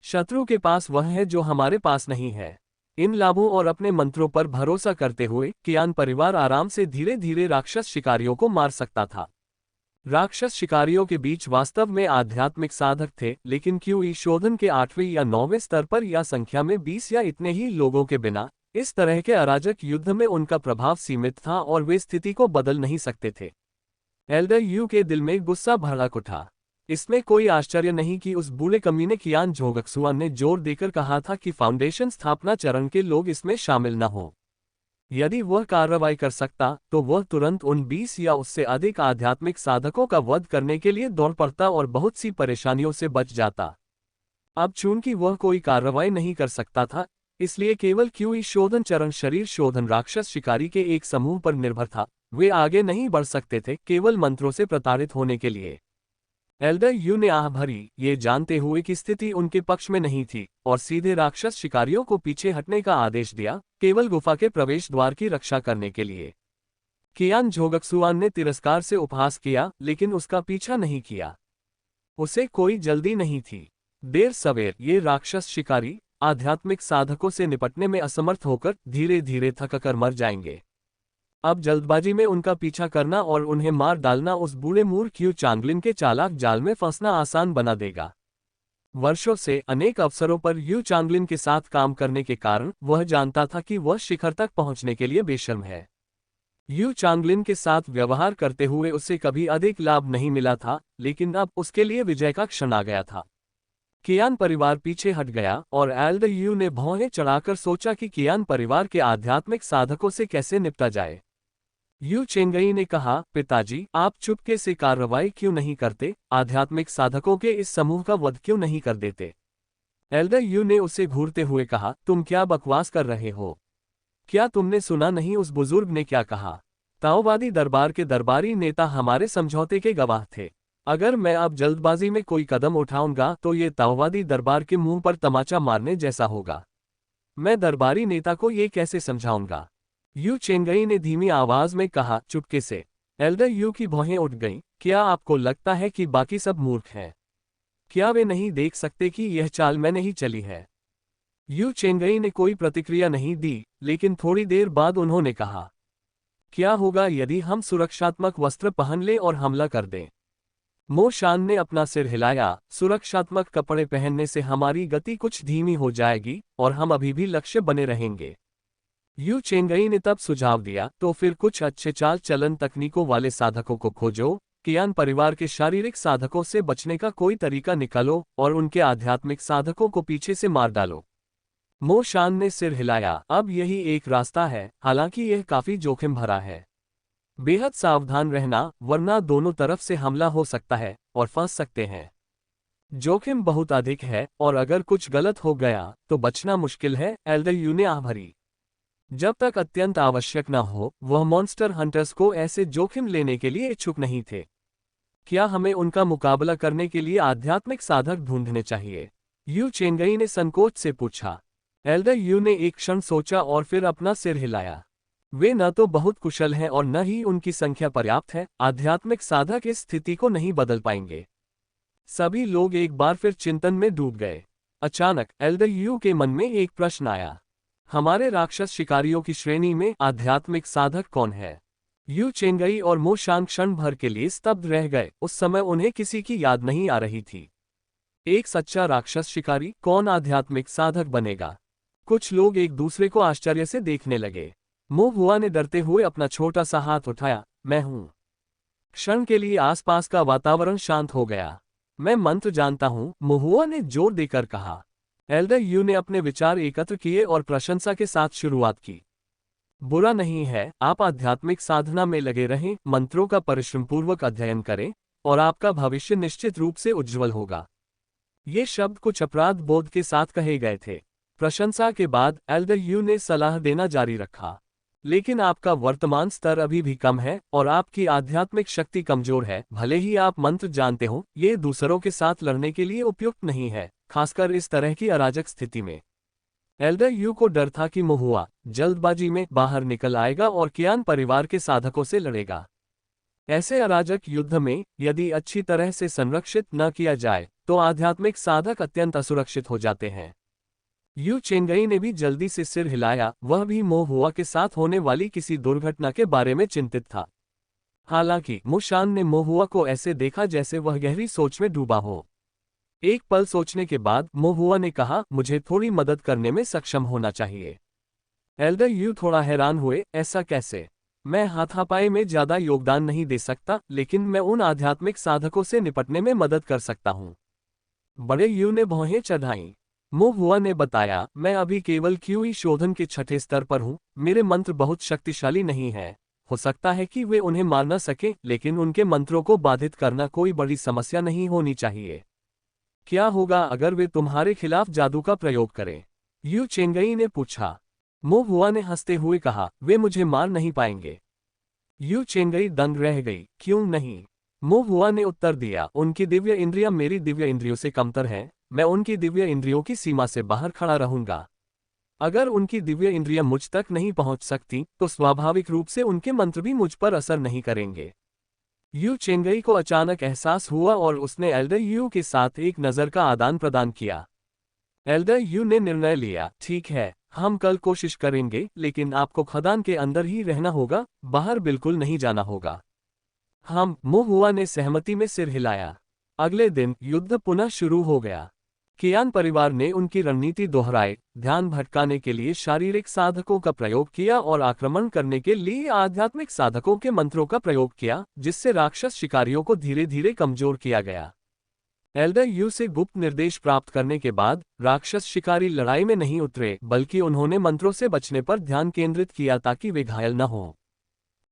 शत्रु के पास वह है जो हमारे पास नहीं है। इन लाभों और अपने मंत्रों पर भरोसा करते हुए कियान परिवार आराम से धीरे धीरे राक्षस शिकारियों को मार सकता था। राक्षस शिकारियों के बीच वास्तव में आध्यात्मिक साधक थे, लेकिन क्यूई शोधन के 8वें या 9वें स्तर पर या संख्या में 20 या इतने ही लोगों के बिना इस तरह के अराजक युद्ध में उनका प्रभाव सीमित था और वे स्थिति को बदल नहीं सकते थे। एल्डर यू के दिल में गुस्सा भड़क उठा। इसमें कोई आश्चर्य नहीं कि उस बूढ़े कमीने कियान झोगक्सुआन ने जोर देकर कहा था कि फाउंडेशन स्थापना चरण के लोग इसमें शामिल न हों। यदि वह कार्रवाई कर सकता तो वह तुरंत उन 20 या उससे अधिक आध्यात्मिक साधकों का वध करने के लिए दौड़ पड़ता और बहुत सी परेशानियों से बच जाता। अब चूंकि वह कोई कार्रवाई नहीं कर सकता था, इसलिए केवल क्यूई शोधन चरण शरीर शोधन राक्षस शिकारी के एक समूह पर निर्भर था। वे आगे नहीं बढ़ सकते थे, केवल मंत्रों से प्रताड़ित होने के लिए। एल्डर यू ने आह भरी, ये जानते हुए कि स्थिति उनके पक्ष में नहीं थी, और सीधे राक्षस शिकारियों को पीछे हटने का आदेश दिया, केवल गुफा के प्रवेश द्वार की रक्षा करने के लिए। कियान झोगक्सुआन ने तिरस्कार से उपहास किया, लेकिन उसका पीछा नहीं किया। उसे कोई जल्दी नहीं थी। देर सवेर ये राक्षस शिकारी आध्यात्मिक साधकों से निपटने में असमर्थ होकर धीरे धीरे थककर मर जाएंगे। अब जल्दबाजी में उनका पीछा करना और उन्हें मार डालना उस बूढ़े मूर्ख यू चांगलिन के चालाक जाल में फंसना आसान बना देगा। वर्षों से अनेक अवसरों पर यू चांगलिन के साथ काम करने के कारण वह जानता था कि वह शिखर तक पहुंचने के लिए बेशर्म है। यू चांगलिन के साथ व्यवहार करते हुए उसे कभी अधिक लाभ नहीं मिला था, लेकिन अब उसके लिए विजय का क्षण आ गया था। कियान परिवार पीछे हट गया और एल्डर यू ने भौहें चढ़ाकर सोचा कि कियान परिवार के आध्यात्मिक साधकों से कैसे निपटा जाए। यू चेंगई ने कहा, पिताजी, आप चुपके से कार्रवाई क्यों नहीं करते? आध्यात्मिक साधकों के इस समूह का वध क्यों नहीं कर देते? एल्डर यू ने उसे घूरते हुए कहा, तुम क्या बकवास कर रहे हो? क्या तुमने सुना नहीं उस बुजुर्ग ने क्या कहा? ताओवादी दरबार के दरबारी नेता हमारे समझौते के गवाह थे। अगर मैं अब जल्दबाजी में कोई कदम उठाऊंगा तो ये ताओवादी दरबार के मुंह पर तमाचा मारने जैसा होगा। मैं दरबारी नेता को ये कैसे समझाऊंगा? यू चेंगई ने धीमी आवाज में कहा, चुपके से। एल्डर यू की भौहें उठ गईं। क्या आपको लगता है कि बाकी सब मूर्ख हैं? क्या वे नहीं देख सकते कि यह चाल मैंने ही चली है? यू चेंगई ने कोई प्रतिक्रिया नहीं दी, लेकिन थोड़ी देर बाद उन्होंने कहा, क्या होगा यदि हम सुरक्षात्मक वस्त्र पहन लें और हमला कर दें? मो शान ने अपना सिर हिलाया। सुरक्षात्मक कपड़े पहनने से हमारी गति कुछ धीमी हो जाएगी और हम अभी भी लक्ष्य बने रहेंगे। यू चेंगई ने तब सुझाव दिया, तो फिर कुछ अच्छे चाल चलन तकनीकों वाले साधकों को खोजो। कियान परिवार के शारीरिक साधकों से बचने का कोई तरीका निकालो और उनके आध्यात्मिक साधकों को पीछे से मार डालो। मो शान ने सिर हिलाया। अब यही एक रास्ता है, हालांकि यह काफी जोखिम भरा है। बेहद सावधान रहना, वरना दोनों तरफ से हमला हो सकता है और फंस सकते हैं। जोखिम बहुत अधिक है और अगर कुछ गलत हो गया तो बचना मुश्किल है, एल्डर यू ने आह भरी। जब तक अत्यंत आवश्यक न हो, वह मॉन्स्टर हंटर्स को ऐसे जोखिम लेने के लिए इच्छुक नहीं थे। क्या हमें उनका मुकाबला करने के लिए आध्यात्मिक साधक ढूंढने चाहिए? यू चेंगई ने संकोच से पूछा। एल्डर यू ने एक क्षण सोचा और फिर अपना सिर हिलाया। वे न तो बहुत कुशल हैं और न ही उनकी संख्या पर्याप्त है। आध्यात्मिक साधक इस स्थिति को नहीं बदल पाएंगे। सभी लोग एक बार फिर चिंतन में डूब गए। अचानक एल्डर यू के मन में एक प्रश्न आया। हमारे राक्षस शिकारियों की श्रेणी में आध्यात्मिक साधक कौन है? यू चेंगई और मो शान क्षण भर के लिए स्तब्ध रह गए। उस समय उन्हें किसी की याद नहीं आ रही थी। एक सच्चा राक्षस शिकारी कौन आध्यात्मिक साधक बनेगा? कुछ लोग एक दूसरे को आश्चर्य से देखने लगे। मो हुआ ने डरते हुए अपना छोटा सा हाथ उठाया। मैं हूं। क्षण के लिए आसपास का वातावरण शांत हो गया। मैं मंत्र जानता हूं, मोहुआ ने जोर देकर कहा। एल्डर यू ने अपने विचार एकत्र किए और प्रशंसा के साथ शुरुआत की। बुरा नहीं है, आप आध्यात्मिक साधना में लगे रहें, मंत्रों का परिश्रमपूर्वक अध्ययन करें और आपका भविष्य निश्चित रूप से उज्ज्वल होगा। ये शब्द कुछ अपराध बोध के साथ कहे गए थे। प्रशंसा के बाद एल्डर यू ने सलाह देना जारी रखा। लेकिन आपका वर्तमान स्तर अभी भी कम है और आपकी आध्यात्मिक शक्ति कमजोर है। भले ही आप मंत्र जानते हो, ये दूसरों के साथ लड़ने के लिए उपयुक्त नहीं है, खासकर इस तरह की अराजक स्थिति में। एल्डर यू को डर था कि मोहुआ जल्दबाजी में बाहर निकल आएगा और कियान परिवार के साधकों से लड़ेगा। ऐसे अराजक युद्ध में यदि अच्छी तरह से संरक्षित न किया जाए तो आध्यात्मिक साधक अत्यंत असुरक्षित हो जाते हैं। यू चेंगई ने भी जल्दी से सिर हिलाया। वह भी मोहुआ के साथ होने वाली किसी दुर्घटना के बारे में चिंतित था। हालांकि मो शान ने मोहुआ को ऐसे देखा जैसे वह गहरी सोच में डूबा हो। एक पल सोचने के बाद मोहुआ ने कहा, मुझे थोड़ी मदद करने में सक्षम होना चाहिए। एल्डर यू थोड़ा हैरान हुए। ऐसा कैसे? मैं हाथापाई में ज्यादा योगदान नहीं दे सकता, लेकिन मैं उन आध्यात्मिक साधकों से निपटने में मदद कर सकता हूँ। बड़े यू ने भौहें चढ़ाईं। मोहुआ ने बताया, मैं अभी केवल क्यूई शोधन के छठे स्तर पर हूँ। मेरे मंत्र बहुत शक्तिशाली नहीं है। हो सकता है कि वे उन्हें मार न सके, लेकिन उनके मंत्रों को बाधित करना कोई बड़ी समस्या नहीं होनी चाहिए। क्या होगा अगर वे तुम्हारे खिलाफ जादू का प्रयोग करें? यू चेंगई ने पूछा। मोहुआ ने हंसते हुए कहा, वे मुझे मार नहीं पाएंगे। यू चेंगई दंग रह गई। क्यों नहीं? मोहुआ ने उत्तर दिया, उनकी दिव्य इंद्रियां मेरी दिव्य इंद्रियों से कमतर हैं। मैं उनकी दिव्य इंद्रियों की सीमा से बाहर खड़ा रहूंगा। अगर उनकी दिव्य इंद्रियां मुझ तक नहीं पहुंच सकती तो स्वाभाविक रूप से उनके मंत्र भी मुझ पर असर नहीं करेंगे। यू चेंगई को अचानक एहसास हुआ और उसने एल्डर यू के साथ एक नज़र का आदान प्रदान किया। एल्डर यू ने निर्णय लिया, ठीक है, हम कल कोशिश करेंगे, लेकिन आपको खदान के अंदर ही रहना होगा, बाहर बिल्कुल नहीं जाना होगा। हम मोहुआ ने सहमति में सिर हिलाया। अगले दिन युद्ध पुनः शुरू हो गया। कियान परिवार ने उनकी रणनीति दोहराई, ध्यान भटकाने के लिए शारीरिक साधकों का प्रयोग किया और आक्रमण करने के लिए आध्यात्मिक साधकों के मंत्रों का प्रयोग किया, जिससे राक्षस शिकारियों को धीरे धीरे कमजोर किया गया। एल्डर यू से गुप्त निर्देश प्राप्त करने के बाद राक्षस शिकारी लड़ाई में नहीं उतरे, बल्कि उन्होंने मंत्रों से बचने पर ध्यान केंद्रित किया ताकि वे घायल न हों।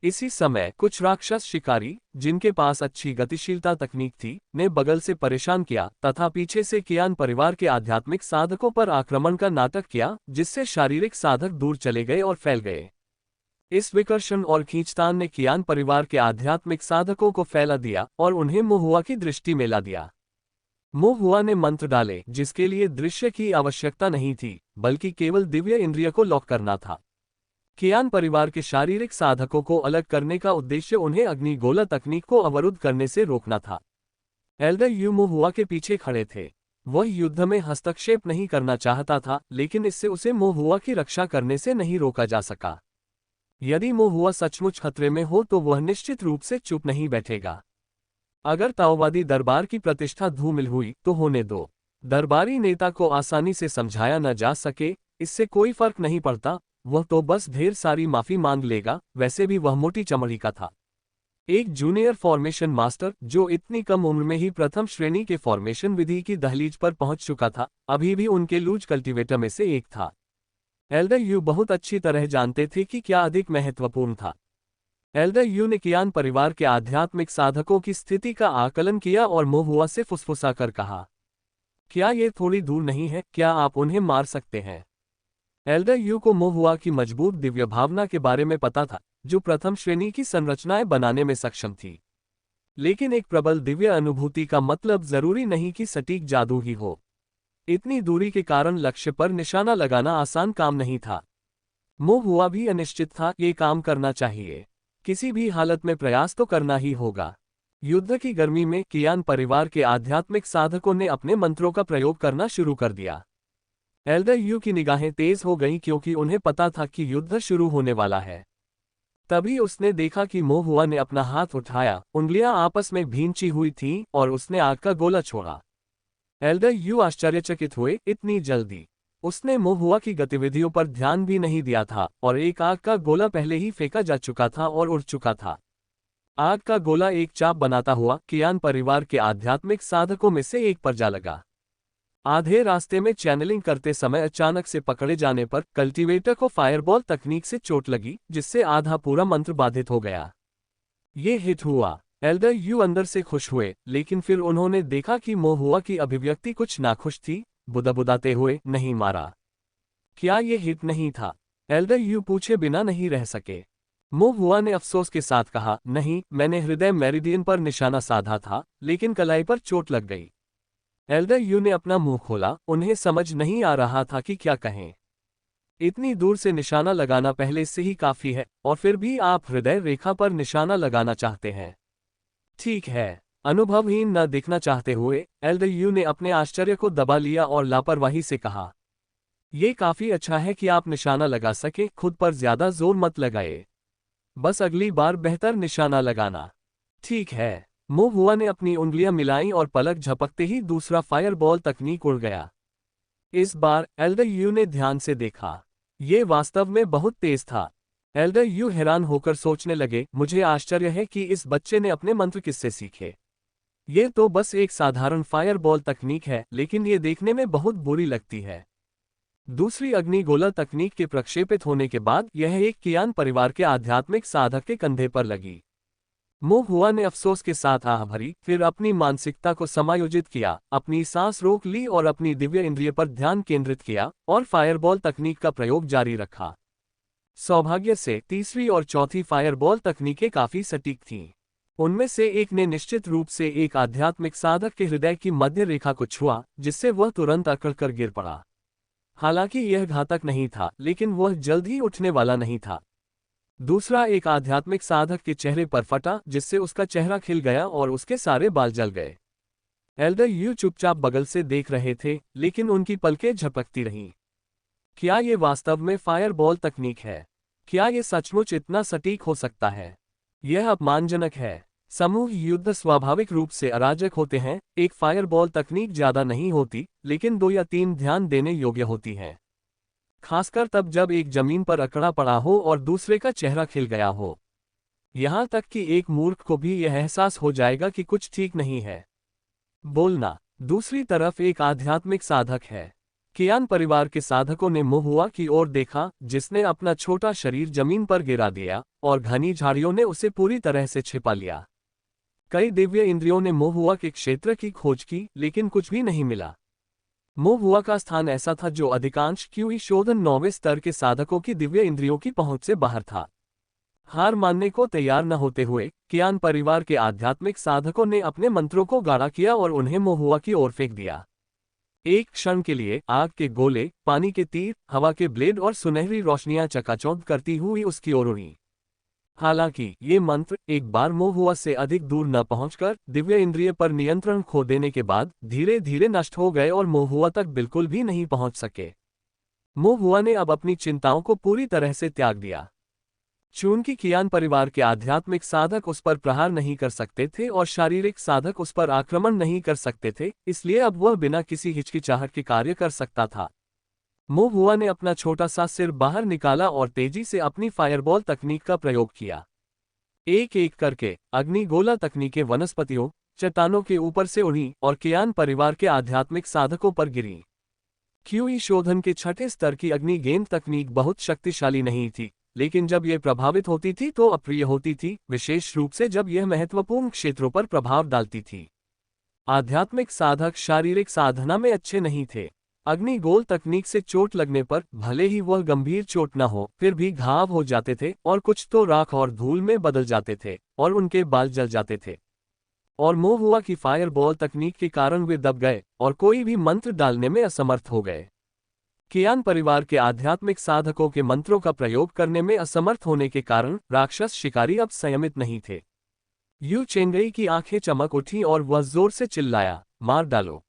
इसी समय कुछ राक्षस शिकारी, जिनके पास अच्छी गतिशीलता तकनीक थी, ने बगल से परेशान किया तथा पीछे से कियान परिवार के आध्यात्मिक साधकों पर आक्रमण का नाटक किया, जिससे शारीरिक साधक दूर चले गए और फैल गए। इस विकर्षण और खींचतान ने कियान परिवार के आध्यात्मिक साधकों को फैला दिया और उन्हें मोहुआ की दृष्टि में ला दिया। मोहुआ ने मंत्र डाले, जिसके लिए दृश्य की आवश्यकता नहीं थी, बल्कि केवल दिव्य इंद्रिय को लॉक करना था। कियान परिवार के शारीरिक साधकों को अलग करने का उद्देश्य उन्हें अग्निगोला तकनीक को अवरुद्ध करने से रोकना था। एल्डर यू मोहुआ के पीछे खड़े थे। वह युद्ध में हस्तक्षेप नहीं करना चाहता था, लेकिन इससे उसे मोहुआ की रक्षा करने से नहीं रोका जा सका। यदि मोहुआ सचमुच खतरे में हो तो वह निश्चित रूप से चुप नहीं बैठेगा। अगर ताओवादी दरबार की प्रतिष्ठा धूमिल हुई तो होने दो। दरबारी नेता को आसानी से समझाया न जा सके, इससे कोई फर्क नहीं पड़ता, वह तो बस ढेर सारी माफी मांग लेगा, वैसे भी वह मोटी चमड़ी का था। एक जूनियर फॉर्मेशन मास्टर जो इतनी कम उम्र में ही प्रथम श्रेणी के फॉर्मेशन विधि की दहलीज पर पहुंच चुका था, अभी भी उनके लूज कल्टीवेटर में से एक था। एल्डर यू बहुत अच्छी तरह जानते थे कि क्या अधिक महत्वपूर्ण था। एल्डर यू ने कियान परिवार के आध्यात्मिक साधकों की स्थिति का आकलन किया और मोहुआ से फुसफुसाकर कहा, क्या ये थोड़ी दूर नहीं है, क्या आप उन्हें मार सकते हैं? एल्डर यू को मोहुआ की मजबूत दिव्य भावना के बारे में पता था, जो प्रथम श्रेणी की संरचनाएं बनाने में सक्षम थी। लेकिन एक प्रबल दिव्य अनुभूति का मतलब जरूरी नहीं कि सटीक जादू ही हो। इतनी दूरी के कारण लक्ष्य पर निशाना लगाना आसान काम नहीं था। मोहुआ भी अनिश्चित था, ये काम करना चाहिए, किसी भी हालत में प्रयास तो करना ही होगा। युद्ध की गर्मी में कियान परिवार के आध्यात्मिक साधकों ने अपने मंत्रों का प्रयोग करना शुरू कर दिया। एल्डर यू की निगाहें तेज हो गईं क्योंकि उन्हें पता था कि युद्ध शुरू होने वाला है। तभी उसने देखा कि मोहुआ ने अपना हाथ उठाया, उंगलियां आपस में भींची हुई थीं और उसने आग का गोला छोड़ा। एल्डर यू आश्चर्यचकित हुए, इतनी जल्दी? उसने मोहुआ की गतिविधियों पर ध्यान भी नहीं दिया था और एक आग का गोला पहले ही फेंका जा चुका था और उड़ चुका था। आग का गोला एक चाप बनाता हुआ कियान परिवार के आध्यात्मिक साधकों में से एक पर जा लगा। आधे रास्ते में चैनलिंग करते समय अचानक से पकड़े जाने पर कल्टीवेटर को फायरबॉल तकनीक से चोट लगी, जिससे आधा पूरा मंत्र बाधित हो गया। ये हिट हुआ। एल्डर यू अंदर से खुश हुए, लेकिन फिर उन्होंने देखा कि मोहुआ की अभिव्यक्ति कुछ नाखुश थी। बुदाबुदाते हुए, नहीं मारा? क्या ये हिट नहीं था? एल्डर यू पूछे बिना नहीं रह सके। मोहुआ ने अफसोस के साथ कहा, नहीं, मैंने हृदय मेरिडियन पर निशाना साधा था, लेकिन कलाई पर चोट लग गई। एल्डर यू ने अपना मुंह खोला, उन्हें समझ नहीं आ रहा था कि क्या कहें। इतनी दूर से निशाना लगाना पहले से ही काफी है, और फिर भी आप हृदय रेखा पर निशाना लगाना चाहते हैं। ठीक है। अनुभवहीन न दिखना चाहते हुए एल्डर यू ने अपने आश्चर्य को दबा लिया और लापरवाही से कहा, यह काफी अच्छा है कि आप निशाना लगा सके, खुद पर ज्यादा जोर मत लगाए। बस अगली बार बेहतर निशाना लगाना। ठीक है। मोहुआ ने अपनी उंगलियां मिलाईं और पलक झपकते ही दूसरा फायरबॉल तकनीक उड़ गया। इस बार एल्डर यू ने ध्यान से देखा। ये वास्तव में बहुत तेज था। एल्डर यू हैरान होकर सोचने लगे, मुझे आश्चर्य है कि इस बच्चे ने अपने मंत्र किससे सीखे। ये तो बस एक साधारण फायरबॉल तकनीक है, लेकिन ये देखने में बहुत बुरी लगती है। दूसरी अग्निगोला तकनीक के प्रक्षेपित होने के बाद यह एक कियान परिवार के आध्यात्मिक साधक के कंधे पर लगी। मोहुआ ने अफसोस के साथ आह भरी, फिर अपनी मानसिकता को समायोजित किया, अपनी सांस रोक ली और अपनी दिव्य इंद्रिय पर ध्यान केंद्रित किया और फायरबॉल तकनीक का प्रयोग जारी रखा। सौभाग्य से तीसरी और चौथी फायरबॉल तकनीकें काफी सटीक थीं। उनमें से एक ने निश्चित रूप से एक आध्यात्मिक साधक के हृदय की मध्य रेखा को छुआ, जिससे वह तुरंत अकड़कर गिर पड़ा। हालांकि यह घातक नहीं था, लेकिन वह जल्द ही उठने वाला नहीं था। दूसरा एक आध्यात्मिक साधक के चेहरे पर फटा, जिससे उसका चेहरा खिल गया और उसके सारे बाल जल गए। एल्डर यू चुपचाप बगल से देख रहे थे, लेकिन उनकी पलकें झपकती रहीं। क्या ये वास्तव में फायरबॉल तकनीक है? क्या ये सचमुच इतना सटीक हो सकता है? यह अपमानजनक है। समूह युद्ध स्वाभाविक रूप से अराजक होते हैं। एक फायरबॉल तकनीक ज्यादा नहीं होती, लेकिन 2 या 3 ध्यान देने योग्य होती है। खासकर तब जब एक जमीन पर अकड़ा पड़ा हो और दूसरे का चेहरा खिल गया हो। यहां तक कि एक मूर्ख को भी यह एहसास हो जाएगा कि कुछ ठीक नहीं है। बोलना। दूसरी तरफ एक आध्यात्मिक साधक है। कियान परिवार के साधकों ने मोहुआ की ओर देखा, जिसने अपना छोटा शरीर जमीन पर गिरा दिया और घनी झाड़ियों ने उसे पूरी तरह से छिपा लिया। कई दिव्य इंद्रियों ने मोहुआ के क्षेत्र की खोज की, लेकिन कुछ भी नहीं मिला। मोहुआ का स्थान ऐसा था जो अधिकांश क्यूई शोधन 9वें स्तर के साधकों की दिव्य इंद्रियों की पहुंच से बाहर था। हार मानने को तैयार न होते हुए कियान परिवार के आध्यात्मिक साधकों ने अपने मंत्रों को गाढ़ा किया और उन्हें मोहुआ की ओर फेंक दिया। एक क्षण के लिए आग के गोले, पानी के तीर, हवा के ब्लेड और सुनहरी रोशनियां चकाचौंध करती हुई उसकी ओर उड़ी। हालांकि ये मंत्र एक बार मोहुआ से अधिक दूर न पहुंचकर दिव्य इंद्रिय पर नियंत्रण खो देने के बाद धीरे धीरे नष्ट हो गए और मोहुआ तक बिल्कुल भी नहीं पहुंच सके। मोहुआ ने अब अपनी चिंताओं को पूरी तरह से त्याग दिया। चूंकि कियान परिवार के आध्यात्मिक साधक उस पर प्रहार नहीं कर सकते थे और शारीरिक साधक उस पर आक्रमण नहीं कर सकते थे, इसलिए अब वह बिना किसी हिचकिचाहट के कार्य कर सकता था। मो हुआ ने अपना छोटा सा सिर बाहर निकाला और तेजी से अपनी फायरबॉल तकनीक का प्रयोग किया। एक एक करके अग्निगोला तकनीकें वनस्पतियों, चट्टानों के ऊपर से उड़ी और कियान परिवार के आध्यात्मिक साधकों पर गिरी। क्यूई शोधन के छठे स्तर की अग्नि गेंद तकनीक बहुत शक्तिशाली नहीं थी, लेकिन जब यह प्रभावित होती थी तो अप्रिय होती थी, विशेष रूप से जब यह महत्वपूर्ण क्षेत्रों पर प्रभाव डालती थी। आध्यात्मिक साधक शारीरिक साधना में अच्छे नहीं थे। अग्निगोल तकनीक से चोट लगने पर भले ही वह गंभीर चोट न हो, फिर भी घाव हो जाते थे और कुछ तो राख और धूल में बदल जाते थे और उनके बाल जल जाते थे। और मो हुआ की फायरबॉल तकनीक के कारण वे दब गए और कोई भी मंत्र डालने में असमर्थ हो गए। कियान परिवार के आध्यात्मिक साधकों के मंत्रों का प्रयोग करने में असमर्थ होने के कारण राक्षस शिकारी अब संयमित नहीं थे। यू चेंगई की आंखें चमक उठी और वह जोर से चिल्लाया, मार डालो।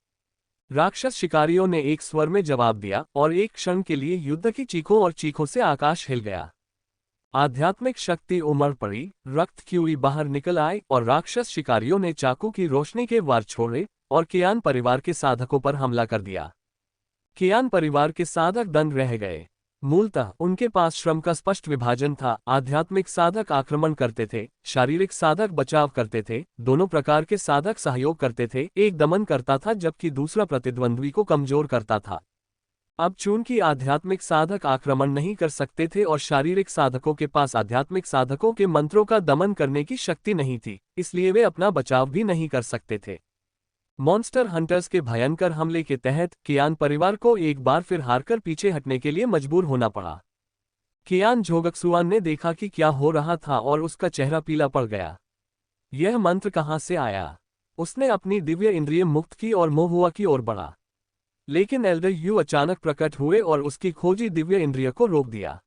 राक्षस शिकारियों ने एक स्वर में जवाब दिया और एक क्षण के लिए युद्ध की चीखों और चीखों से आकाश हिल गया। आध्यात्मिक शक्ति उमड़ पड़ी, रक्त क्यूई बाहर निकल आए और राक्षस शिकारियों ने चाकू की रोशनी के वार छोड़े और कियान परिवार के साधकों पर हमला कर दिया। कियान परिवार के साधक दंड रह गए। मूलतः उनके पास श्रम का स्पष्ट विभाजन था। आध्यात्मिक साधक आक्रमण करते थे, शारीरिक साधक बचाव करते थे, दोनों प्रकार के साधक सहयोग करते थे, एक दमन करता था जबकि दूसरा प्रतिद्वंद्वी को कमजोर करता था। अब चूंकि आध्यात्मिक साधक आक्रमण नहीं कर सकते थे और शारीरिक साधकों के पास आध्यात्मिक साधकों के मंत्रों का दमन करने की शक्ति नहीं थी, इसलिए वे अपना बचाव भी नहीं कर सकते थे। मॉन्स्टर हंटर्स के भयंकर हमले के तहत कियान परिवार को एक बार फिर हारकर पीछे हटने के लिए मजबूर होना पड़ा। कियान झोगक्सुआन ने देखा कि क्या हो रहा था और उसका चेहरा पीला पड़ गया। यह मंत्र कहाँ से आया? उसने अपनी दिव्य इंद्रिय मुक्त की और मो हुआ की ओर बढ़ा, लेकिन एल्डर यू अचानक प्रकट हुए और उसकी खोजी दिव्य इंद्रिय को रोक दिया।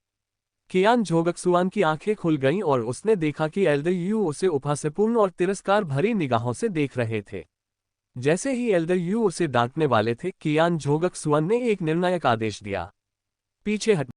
कियान झोगक्सुआन की आंखें खुल गईं और उसने देखा कि एल्डर यू उसे उपहासपूर्ण और तिरस्कार भरी निगाहों से देख रहे थे। जैसे ही एल्डर यू उसे डांटने वाले थे, कियान झोगक्सुआन ने एक निर्णायक आदेश दिया, पीछे हट।